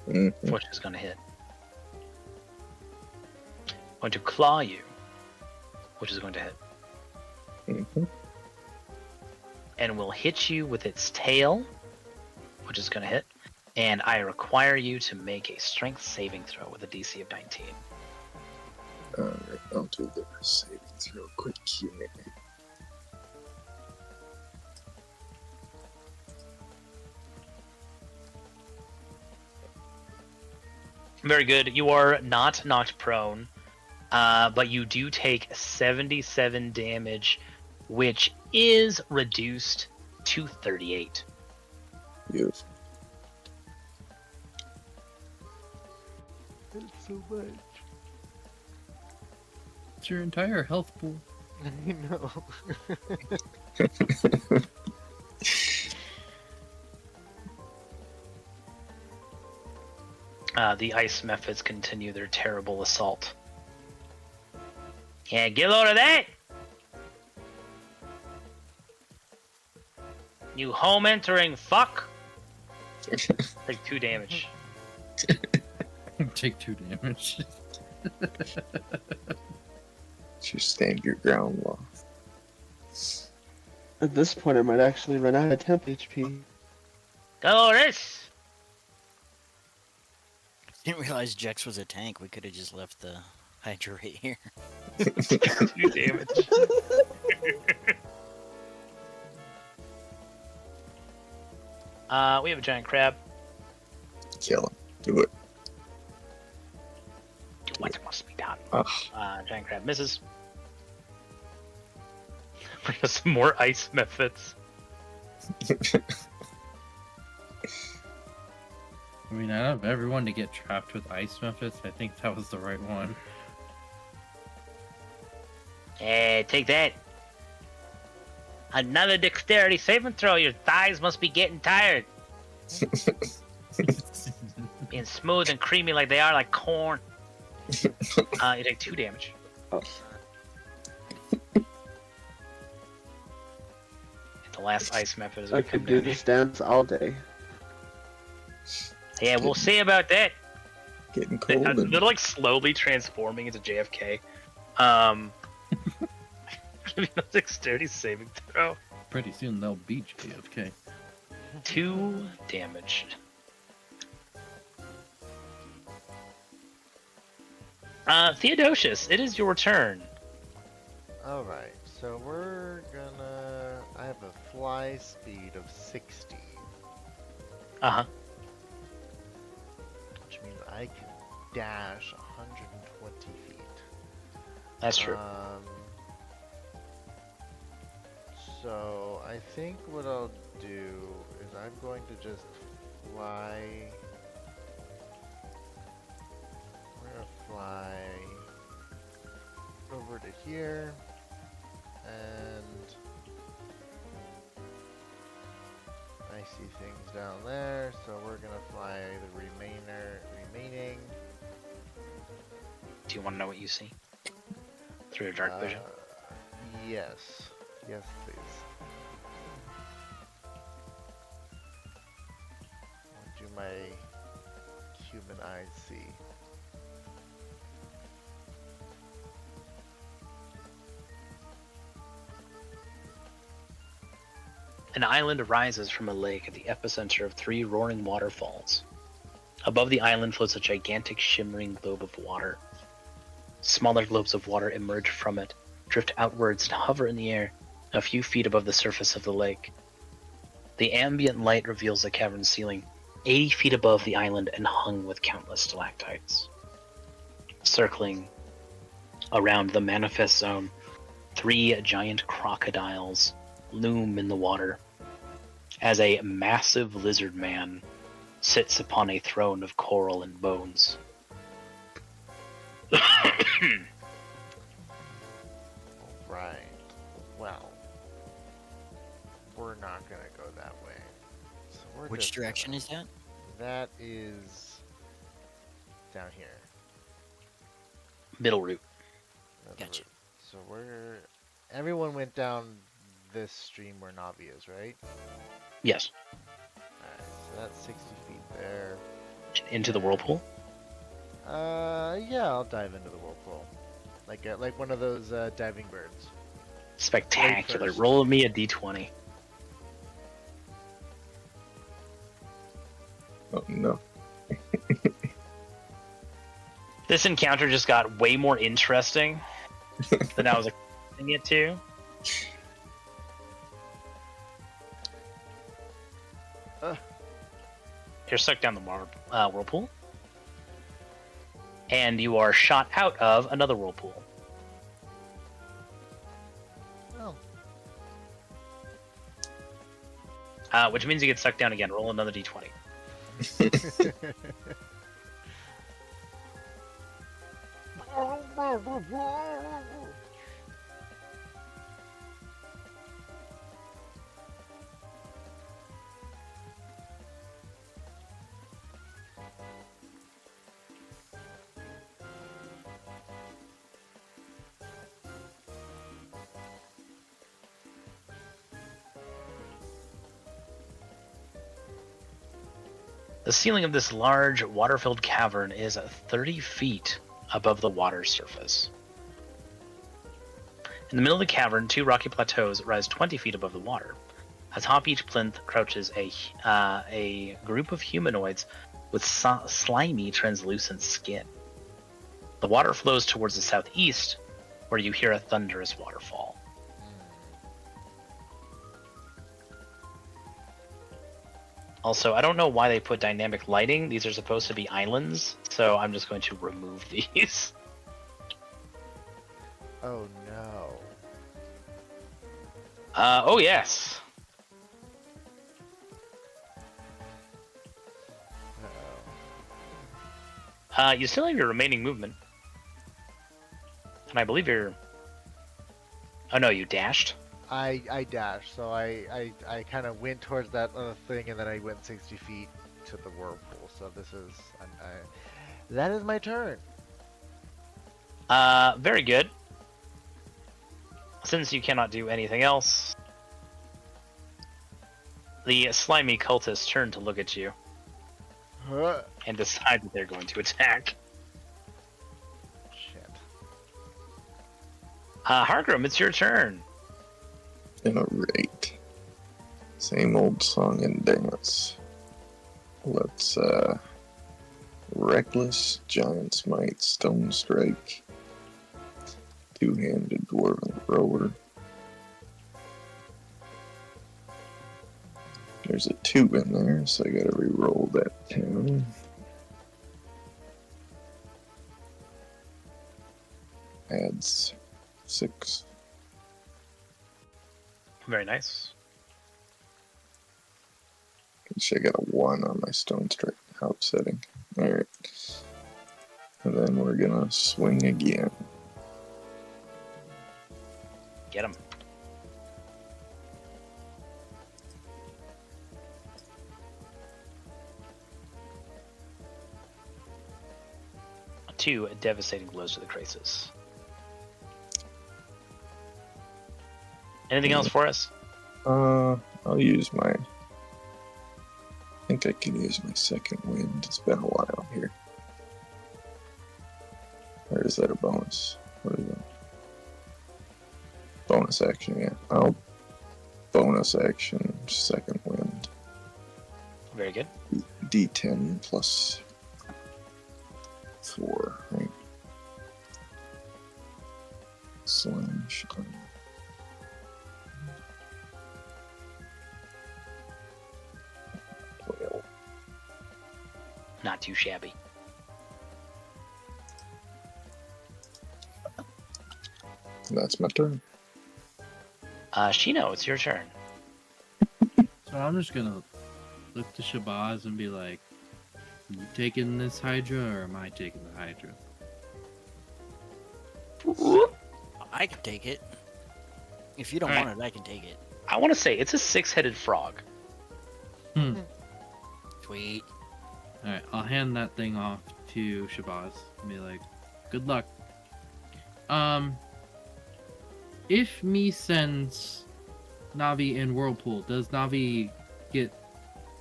Mhm. which is going to hit. Going to claw you, which is going to hit. Mhm. And will hit you with its tail, which is going to hit. And I require you to make a strength saving throw with a DC of 19. Alright, I'll do the saving throw quick here. Very good. You are not knocked prone, but you do take 77 damage, which is reduced to 38. Beautiful. That's so much. It's your entire health pool. I know. The ice methods continue their terrible assault. Yeah, get a load of that! You home entering fuck! Take 2 damage. Take 2 damage. Just stand your ground, Law. At this point, I might actually run out of temp HP. Go this! Didn't realize Jex was a tank. We could have just left the Hydra right here. 2 damage. We have a giant crab. Kill him. Do it. Do what must be done. Ugh. Giant crab misses. Bring us some more ice methods. I mean, out of everyone to get trapped with ice methods, I think that was the right one. Hey, take that. Another dexterity saving throw. Your thighs must be getting tired. Being smooth and creamy like they are, like corn. You take 2 damage. Oh. The last ice method is I could do this dance all day. Yeah, we'll see about that. Getting cold. They're like slowly transforming into JFK. Give me a dexterity saving throw. Pretty soon they'll beat JFK. 2 damage. Theodosius, it is your turn. Alright, so we're gonna... I have a fly speed of 60. Uh-huh. Which means I can dash 120 feet. That's true. So I think what I'll do is I'm going to just fly. We're gonna fly over to here, and I see things down there. So we're gonna fly the remaining. Do you want to know what you see? Through your dark vision? Yes. Yes, please. What do my human eyes see? An island arises from a lake at the epicenter of 3 roaring waterfalls. Above the island floats a gigantic shimmering globe of water. Smaller globes of water emerge from it, drift outwards and hover in the air, a few feet above the surface of the lake. The ambient light reveals the cavern ceiling, 80 feet above the island and hung with countless stalactites. Circling around the manifest zone, 3 giant crocodiles loom in the water, as a massive lizard man sits upon a throne of coral and bones. Right. Well, we're not gonna go that way. So we're Which just direction gonna- is that? That is down here. Middle route. That's Gotcha. So everyone went down this stream where Navi is, right? Yes. Alright, so that's 60 feet there. Into the whirlpool? Yeah, I'll dive into the whirlpool. Like one of those diving birds. Spectacular. first. Roll me a d20. Oh no. This encounter just got way more interesting than I was expecting it to. You're sucked down the whirlpool. And you are shot out of another whirlpool. Oh. Which means you get sucked down again. Roll another d20. The ceiling of this large, water-filled cavern is 30 feet above the water surface. In the middle of the cavern, 2 rocky plateaus rise 20 feet above the water. Atop each plinth crouches a group of humanoids with slimy, translucent skin. The water flows towards the southeast, where you hear a thunderous waterfall. Also, I don't know why they put dynamic lighting. These are supposed to be islands, so I'm just going to remove these. Oh no. Oh yes. Uh-oh. You still have your remaining movement. And I believe you're... Oh no, you dashed? I dashed, so I kind of went towards that other thing, and then I went 60 feet to the whirlpool. So this is that is my turn. Very good. Since you cannot do anything else, the slimy cultists turn to look at you Huh. and decide that they're going to attack. Shit. Hargrim, it's your turn. Alright. Same old song and dance. Let's, Reckless, Giant Smite, Stone Strike, Two-Handed Dwarven Thrower. There's a 2 in there, so I gotta re-roll that 10. Adds 6. Very nice. I got a 1 on my Stone Strike house setting. Alright. And then we're gonna swing again. Get him. Two devastating blows to the Krasis. Anything else for us? I'll use my... I think I can use my second wind. It's been a while here. Or is that a bonus? What is that? Bonus action, yeah. I'll bonus action second wind. Very good. D10 plus 4, right? Slash. Not too shabby. That's my turn. Shino, it's your turn. So I'm just gonna look to Shabazz and be like, you taking this Hydra or am I taking the Hydra? I can take it. If you don't Alright. want it, I can take it. I want to say it's a 6-headed frog. Sweet. Alright, I'll hand that thing off to Shabazz and be like, good luck. If me sends Navi in Whirlpool, does Navi get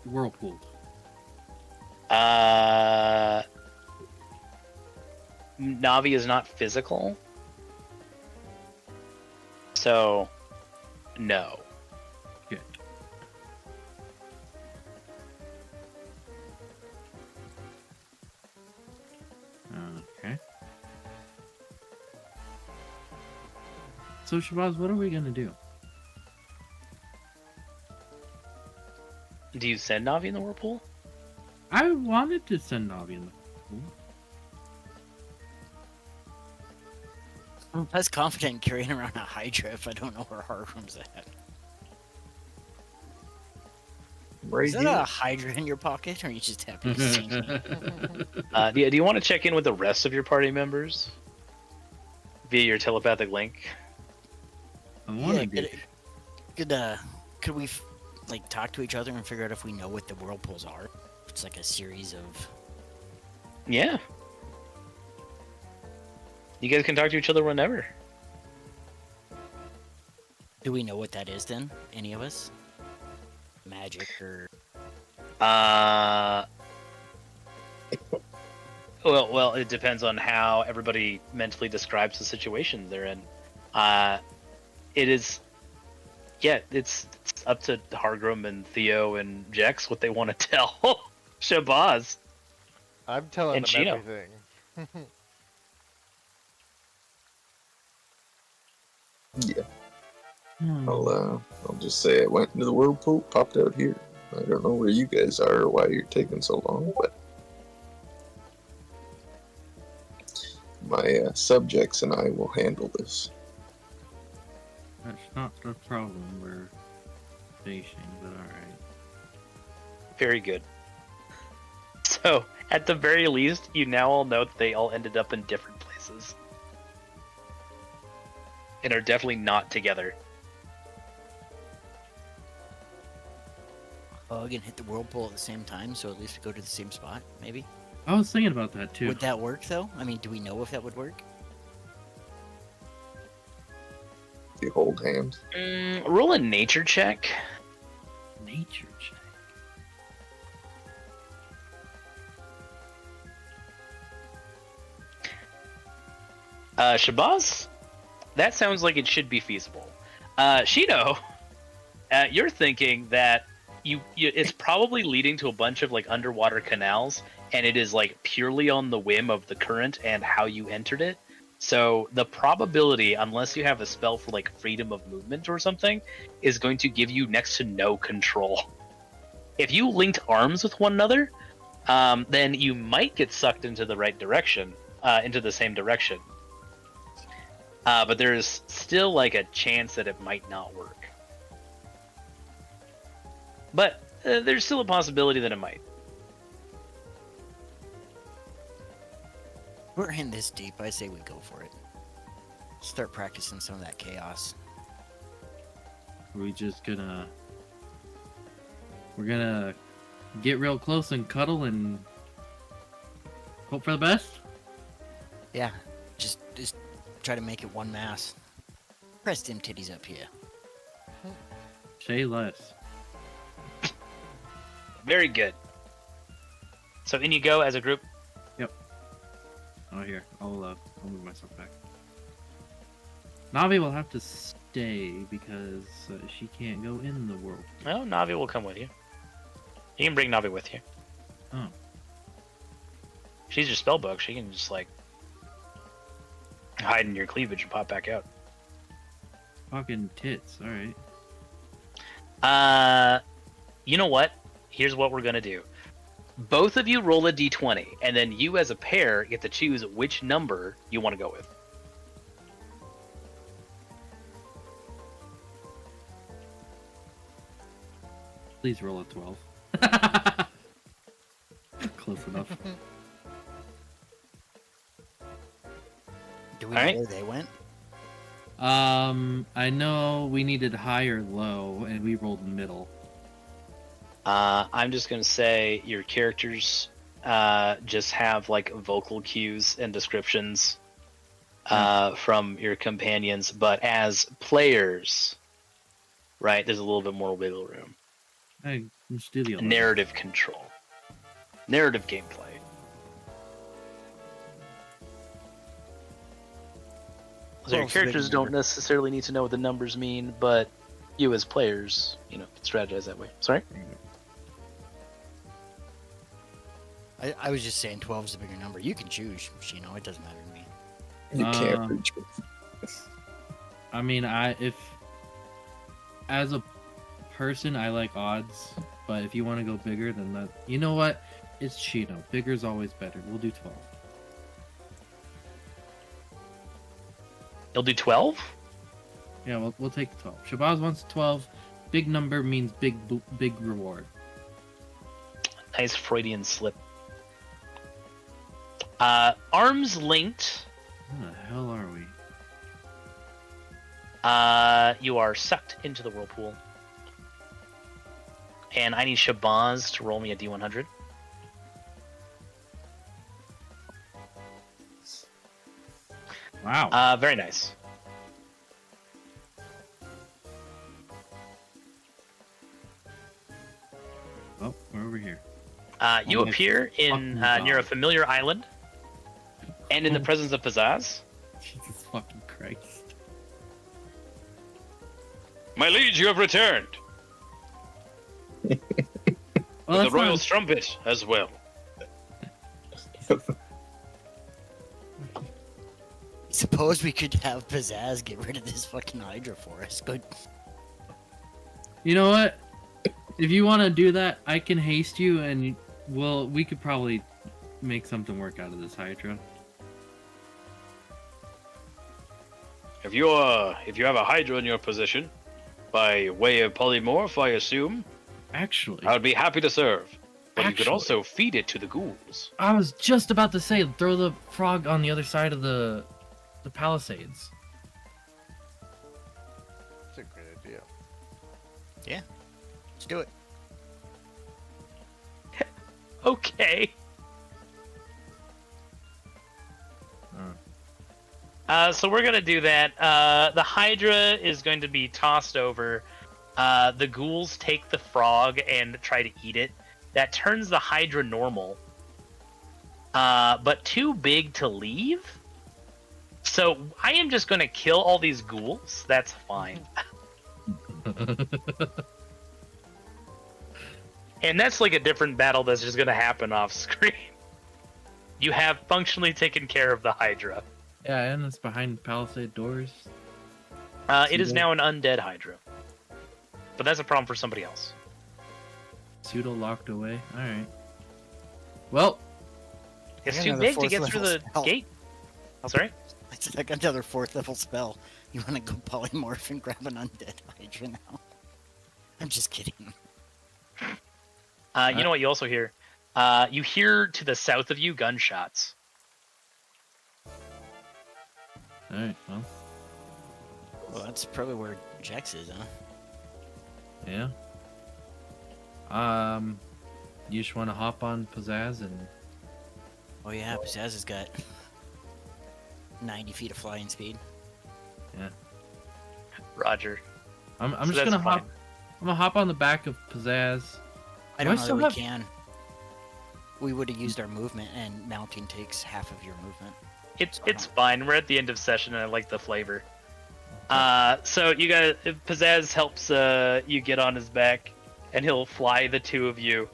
Whirlpooled? Navi is not physical. So, no. Good. Okay. So Shabazz, what are we gonna do? Do you send Navi in the whirlpool? I wanted to send Navi in the Whirlpool. I'm less confident carrying around a Hydra if I don't know where Hargrim's at. Right Is that here. a Hydra in your pocket, or are you just happy to see me? Do you want to check in with the rest of your party members via your telepathic link? I want to Yeah, do. could we like talk to each other and figure out if we know what the whirlpools are? It's like a series of. Yeah. You guys can talk to each other whenever. Do we know what that is then? Any of us? Magic or Well, it depends on how everybody mentally describes the situation they're in. It is, yeah, it's up to Hargrim and Theo and Jex what they want to tell Shabazz. I'm telling And them Chino. everything. Yeah. Hmm. I'll just say I went into the whirlpool, popped out here. I don't know where you guys are or why you're taking so long, but my subjects and I will handle this. That's not the problem we're facing, but alright. Very good. So, at the very least, you now all know that they all ended up in different places. And are definitely not together. Hug and hit the whirlpool at the same time, so at least we go to the same spot, maybe? I was thinking about that too. Would that work, though? I mean, do we know if that would work? You hold hands. Roll a nature check. Nature check. Shabazz? That sounds like it should be feasible. Shino, you're thinking that it's probably leading to a bunch of like underwater canals, and it is like purely on the whim of the current and how you entered it. So the probability, unless you have a spell for like freedom of movement or something, is going to give you next to no control. If you linked arms with one another, then you might get sucked into the right direction, into the same direction. But there's still like a chance that it might not work. But there's still a possibility that it might. We're in this deep. I say we go for it. Start practicing some of that chaos. We're gonna get real close and cuddle and hope for the best? Yeah, just try to make it one mass. Press them titties up here. Say less. Very good. So in you go as a group. Oh, here. I'll move myself back. Navi will have to stay because she can't go in the world. Well, Navi will come with you. You can bring Navi with you. Oh. She's your spellbook. She can just like hide in your cleavage and pop back out. Fucking tits. All right. You know what? Here's what we're gonna do. Both of you roll a d20, and then you as a pair get to choose which number you want to go with. Please roll a 12. Close enough. Do we know where they went? I know we needed high or low, and we rolled middle. I'm just gonna say your characters just have like vocal cues and descriptions from your companions, but as players, right, there's a little bit more wiggle room. Hey, let's do the 11. Narrative control, narrative gameplay. So your characters don't necessarily need to know what the numbers mean, but you as players, can strategize that way. Sorry? I was just saying 12 is the bigger number. You can choose, Shino. It doesn't matter to me. You can't reach me. I mean, if as a person, I like odds, but if you want to go bigger, then that. You know what? It's Shino. Bigger's always better. We'll do 12. You'll do 12? Yeah, we'll take 12. Shabazz wants 12. Big number means big reward. Nice Freudian slip. Arms linked. Where the hell are we? You are sucked into the whirlpool. And I need Shabazz to roll me a D100. Wow. Very nice. Oh, we're over here. You Oh my appear in fucking near a God. familiar island, and in the presence of Pizzazz. Jesus fucking Christ. My liege, you have returned. Well, With the that's royal not- strumpet as well. Suppose we could have Pizzazz get rid of this fucking Hydra for us. Good. You know what? If you want to do that, I can haste you, and we could probably make something work out of this Hydra. If you have a Hydra in your possession, by way of polymorph, I assume, Actually, I would be happy to serve. But you could Actually- also feed it to the ghouls. I was just about to say, throw the frog on the other side of the palisades. That's a great idea. Let's do it. Okay. So we're gonna do that. The Hydra is going to be tossed over. The ghouls take the frog and try to eat it. That turns the Hydra normal, but too big to leave. So I am just gonna kill all these ghouls. That's fine. And that's like a different battle that's just gonna happen off screen. You have functionally taken care of the Hydra. Yeah, and it's behind palisade doors. It is now an undead Hydra. But that's a problem for somebody else. Pseudo locked away. Alright. Well, It's got too another big to fourth get through level the spell. gate. Oh, sorry? I said I got another 4th level spell. You want to go polymorph and grab an undead Hydra now? I'm just kidding. You know what you also hear? You hear to the south of you gunshots. alright, well, Well, that's probably where Jax is, huh? yeah. You just want to hop on Pizzazz and Oh yeah, Pizzazz has got 90 feet of flying speed. Roger. I'm So just that's gonna hop. fine. I'm gonna hop on the back of Pizzazz. I Do don't I know that still we have- can. We would have used our movement, and mounting takes half of your movement. It's fine. We're at the end of session, and I like the flavor. So you guys, Pizzazz helps you get on his back, and he'll fly the two of you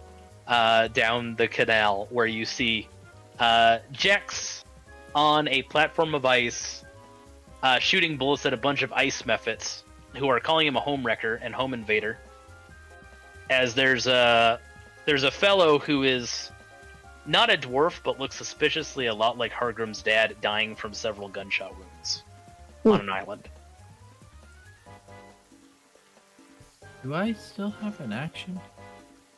down the canal where you see Jex on a platform of ice, shooting bullets at a bunch of ice mephits who are calling him a home wrecker and home invader. As there's a fellow who is not a dwarf but looks suspiciously a lot like Hargrim's dad, dying from several gunshot wounds on an island. Do I still have an action?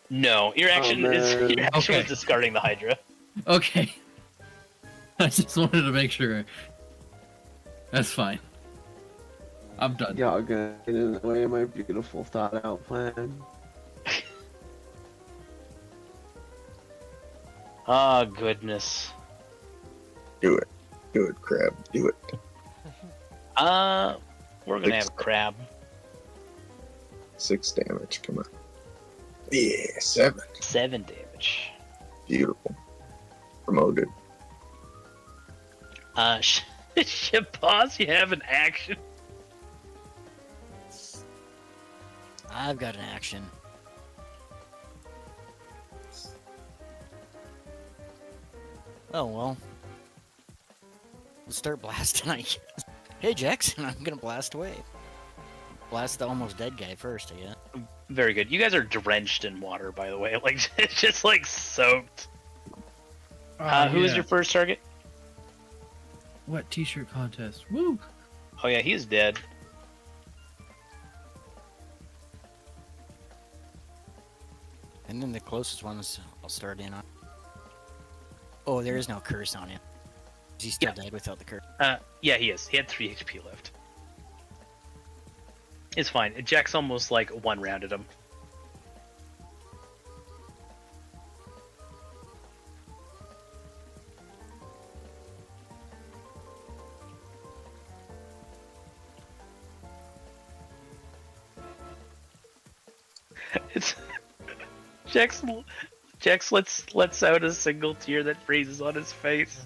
No, your action is man. was discarding the Hydra. Okay. I just wanted to make sure. That's fine. I'm done. Y'all gonna get in the way of my beautiful thought out plan. Ah, goodness. Do it. Do it, Crab. Do it. We're gonna have Crab. 6 damage. Come on. Yeah, 7. 7 damage. Beautiful. Promoted. Shabazz, you have an action. I've got an action. Oh well. Let's start blasting, I guess. Hey Jackson, I'm gonna blast away. Blast the almost dead guy first, I guess. Very good. You guys are drenched in water, by the way. Like, it's just like soaked. Who is your first target? What t-shirt contest? Woo! Oh yeah, he's dead. And then the closest ones I'll start in on. Oh, there is no curse on him. He still died without the curse. Yeah, he is. He had 3 HP left. It's fine. Jack's almost like one-rounded him. It's Jack's Jax lets out a single tear that freezes on his face.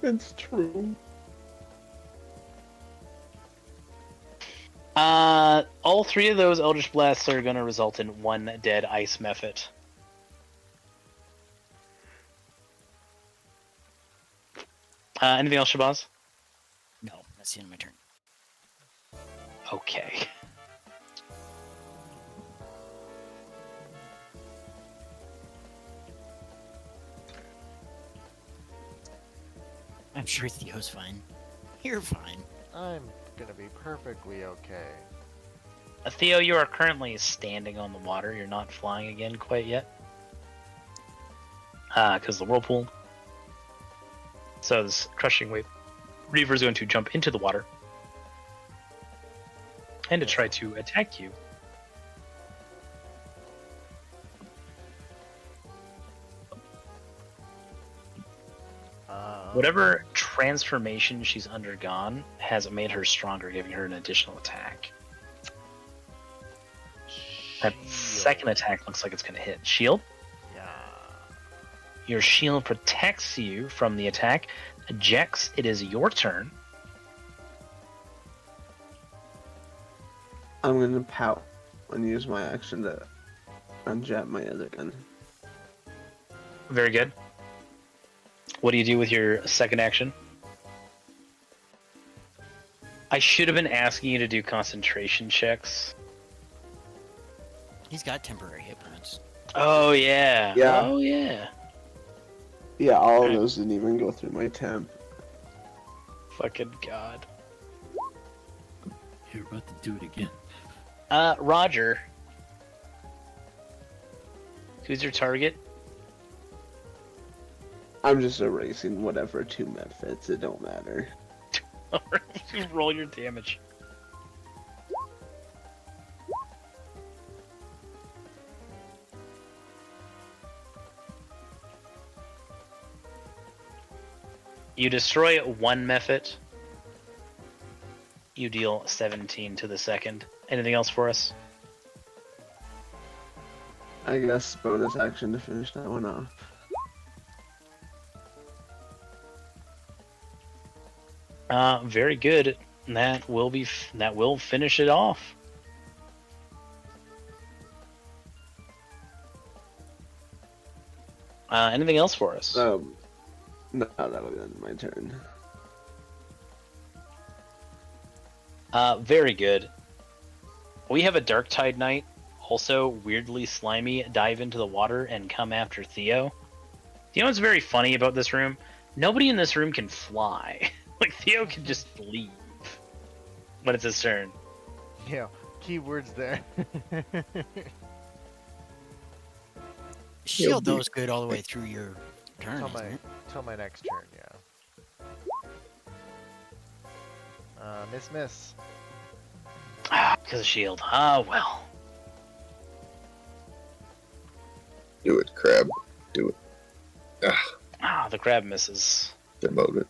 It's true. All three of those Eldritch Blasts are going to result in one dead ice mephit. Anything else, Shabazz? No, that's the end of my turn. Okay. I'm sure Theo's fine. You're fine. I'm gonna be perfectly okay. Theo, you are currently standing on the water. You're not flying again quite yet. Because of the whirlpool. So this crushing wave Reaver is going to jump into the water. And to try to attack you. Whatever transformation she's undergone has made her stronger, giving her an additional attack. That second attack looks like it's going to hit. Shield? Yeah. Your shield protects you from the attack. Jex, it is your turn. I'm gonna pout and use my action to unjab my other gun. Very good. What do you do with your second action? I should have been asking you to do concentration checks. He's got temporary hit points. Oh, yeah. Yeah. Oh, yeah. Yeah, all of those didn't even go through my temp. Fucking God. You're about to do it again. Roger. Who's your target? I'm just erasing whatever 2 med fits, it don't matter. Just roll your damage. You destroy one mephit. You deal 17 to the second. Anything else for us? I guess bonus action to finish that one off. Very good. That will finish it off. Anything else for us? No, that'll be the end of my turn. Very good. We have a Dark Tide Knight, also weirdly slimy, dive into the water and come after Theo. Do you know what's very funny about this room? Nobody in this room can fly. Like, Theo can just leave when it's his turn. Yeah, keywords there. Shield those good all the way through your turn, isn't it? Till my next turn, yeah. Miss. Because of shield. Ah, well. Do it, crab. Do it. The crab misses. Demoted.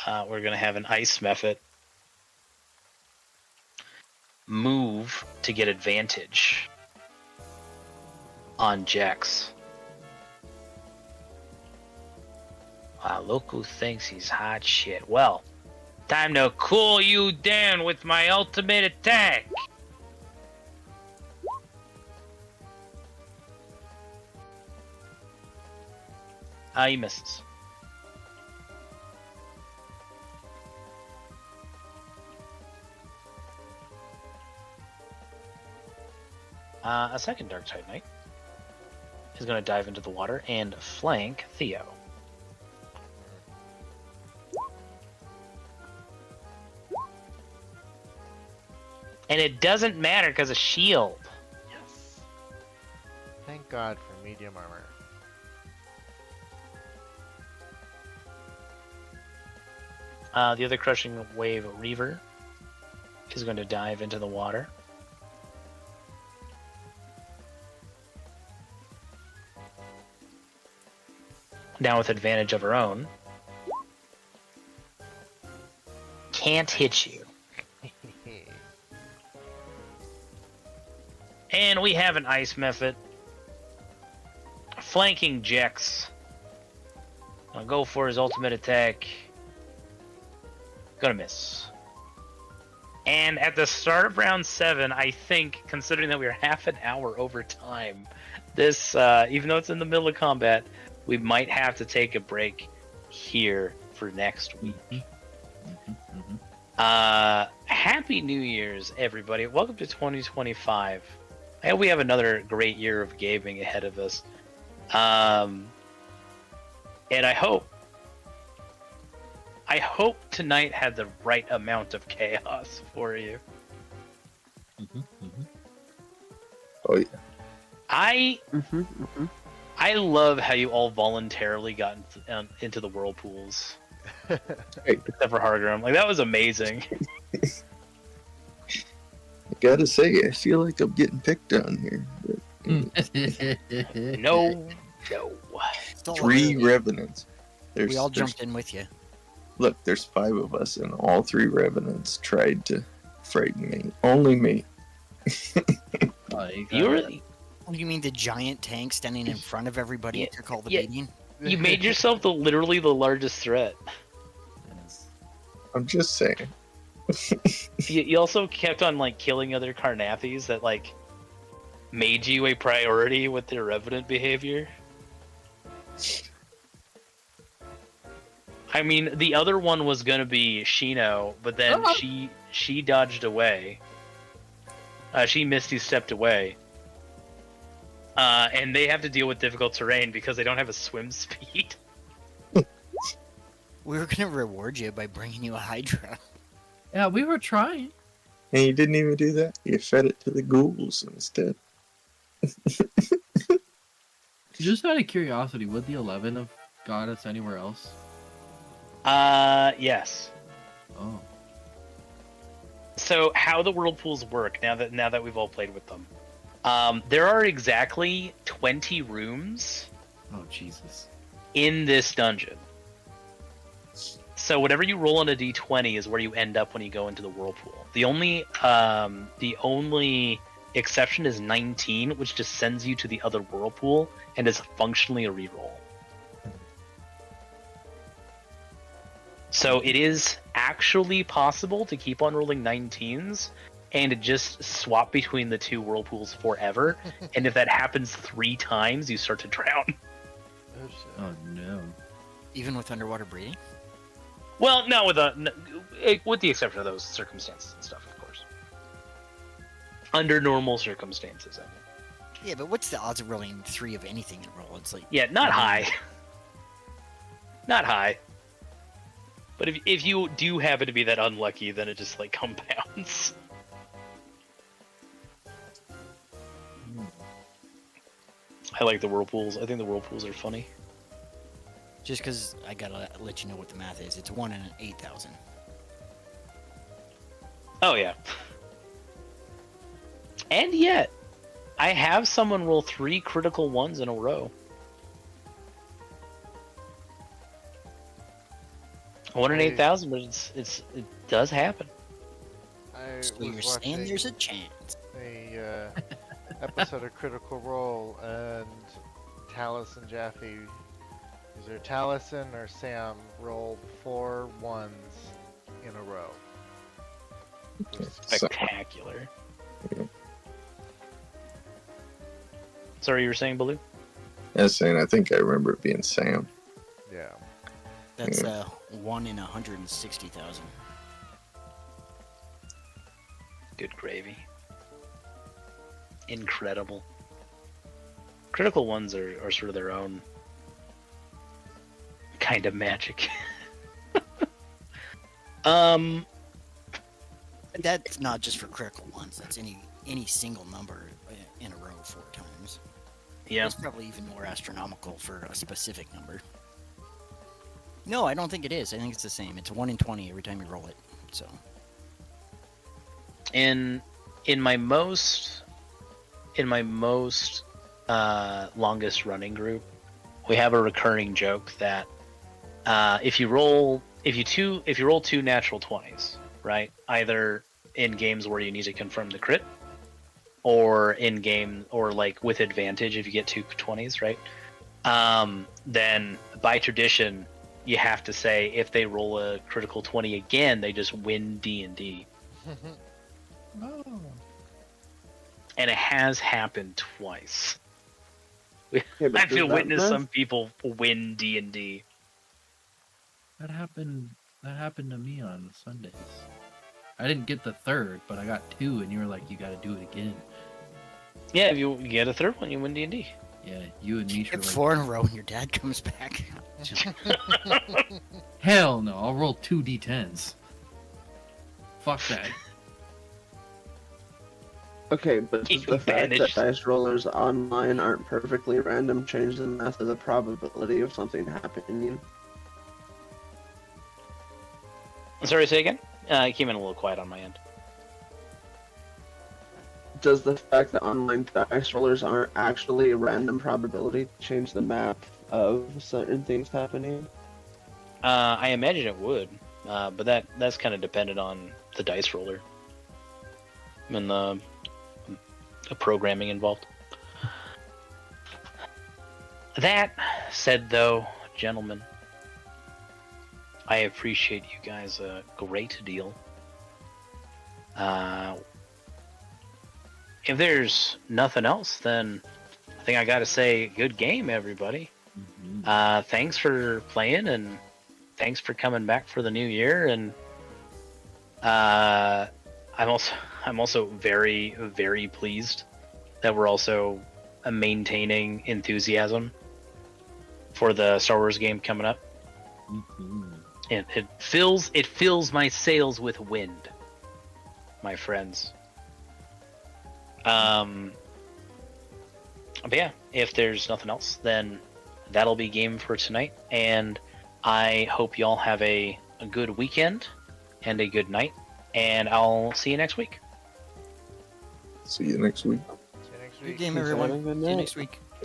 We're going to have an ice mephit move to get advantage on Jex. Wow, look who thinks he's hot shit. Well, time to cool you down with my ultimate attack. He misses. A second Dark Tide Knight is going to dive into the water and flank Theo. And it doesn't matter because of shield. Yes. Thank God for medium armor. The other Crushing Wave Reaver is going to dive into the water. Now with advantage of her own. Can't hit you. And we have an ice method. Flanking Jex. I'll go for his ultimate attack. Gonna miss. And at the start of round 7, I think, considering that we are half an hour over time, this, even though it's in the middle of combat, we might have to take a break here for next week. Happy New Year's, everybody. Welcome to 2025. I hope we have another great year of gaming ahead of us. And I hope tonight had the right amount of chaos for you. Oh yeah. I love how you all voluntarily got into the whirlpools. Except for Hargrim. Like, that was amazing. I gotta say, I feel like I'm getting picked on here. No. 3 revenants. We all jumped in with you. Look, there's 5 of us, and all 3 revenants tried to frighten me. Only me. You were... What do you mean, the giant tank standing in front of everybody to call the beating? You made yourself literally the largest threat. I'm just saying. You also kept on like killing other Carnathis that like made you a priority with their revenant behavior. I mean, the other one was gonna be Shino, but then she dodged away. She Misty stepped away. And they have to deal with difficult terrain because they don't have a swim speed. We were gonna reward you by bringing you a Hydra. Yeah, we were trying. And you didn't even do that? You fed it to the ghouls instead. Just out of curiosity, would the 11 have got us anywhere else? Yes. Oh. So how the whirlpools work now that we've all played with them. There are exactly 20 rooms. Oh, Jesus. In this dungeon. So whatever you roll on a d20 is where you end up when you go into the whirlpool. The only exception is 19, which just sends you to the other whirlpool and is functionally a reroll. So it is actually possible to keep on rolling 19s and just swap between the 2 whirlpools forever. And if that happens 3 times, you start to drown. Oh no. Even with underwater breathing? Well, no, with the exception of those circumstances and stuff, of course. Under normal circumstances, I mean. Yeah, but what's the odds of rolling 3 of anything in a roll? It's like... Yeah, not high. Not high. But if you do happen to be that unlucky, then it just, like, compounds. I like the whirlpools. I think the whirlpools are funny. Just because I gotta let you know what the math is. It's 1 in 8,000. Oh, yeah. And yet, I have someone roll 3 critical ones in a row. 1 in 8,000, but it does happen. So you're saying there's a chance. A episode of Critical Role, and Talus and Jaffe, either Taliesin or Sam, rolled 4 1s in a row. Spectacular. Sorry, you were saying, Baloo? I was saying, I think I remember it being Sam. Yeah. That's 1 in 160,000. Good gravy. Incredible. Critical ones are sort of their own kind of magic. That's not just for critical ones. That's any single number in a row 4 times. Yeah. It's probably even more astronomical for a specific number. No, I don't think it is. I think it's the same. It's 1 in 20 every time you roll it. So. In my most longest running group, we have a recurring joke that if you roll 2 natural 20s, right? Either in games where you need to confirm the crit, or in game, or like with advantage if you get two 20s, right? Then by tradition, you have to say if they roll a critical 20 again, they just win D&D. Oh. And it has happened twice. Yeah, but I've does that witnessed math- some people win D&D. That happened to me on Sundays. I didn't get the third, but I got 2, and you were like, you gotta do it again. Yeah, if you get a third one, you win D&D. Yeah, you and Misha were Get like, 4 in a row and your dad comes back. hell no, I'll roll 2 d10s. Fuck that. Okay, but does the fact that Banished. dice rollers online aren't perfectly random change the math of the probability of something happening? Sorry, say again? It came in a little quiet on my end. Does the fact that online dice rollers aren't actually a random probability change the math of certain things happening? I imagine it would, but that's kind of dependent on the dice roller and the programming involved. That said, though, gentlemen, I appreciate you guys a great deal. If there's nothing else, then I think I gotta say, good game, everybody. Thanks for playing, and thanks for coming back for the new year. And I'm also very, very pleased that we're also maintaining enthusiasm for the Star Wars game coming up. And it fills my sails with wind, my friends. But yeah, if there's nothing else, then that'll be game for tonight. And I hope y'all have a good weekend and a good night. And I'll see you next week. See you next week. See you next Good week. game, Thanks for everyone. having a good See you night. next week.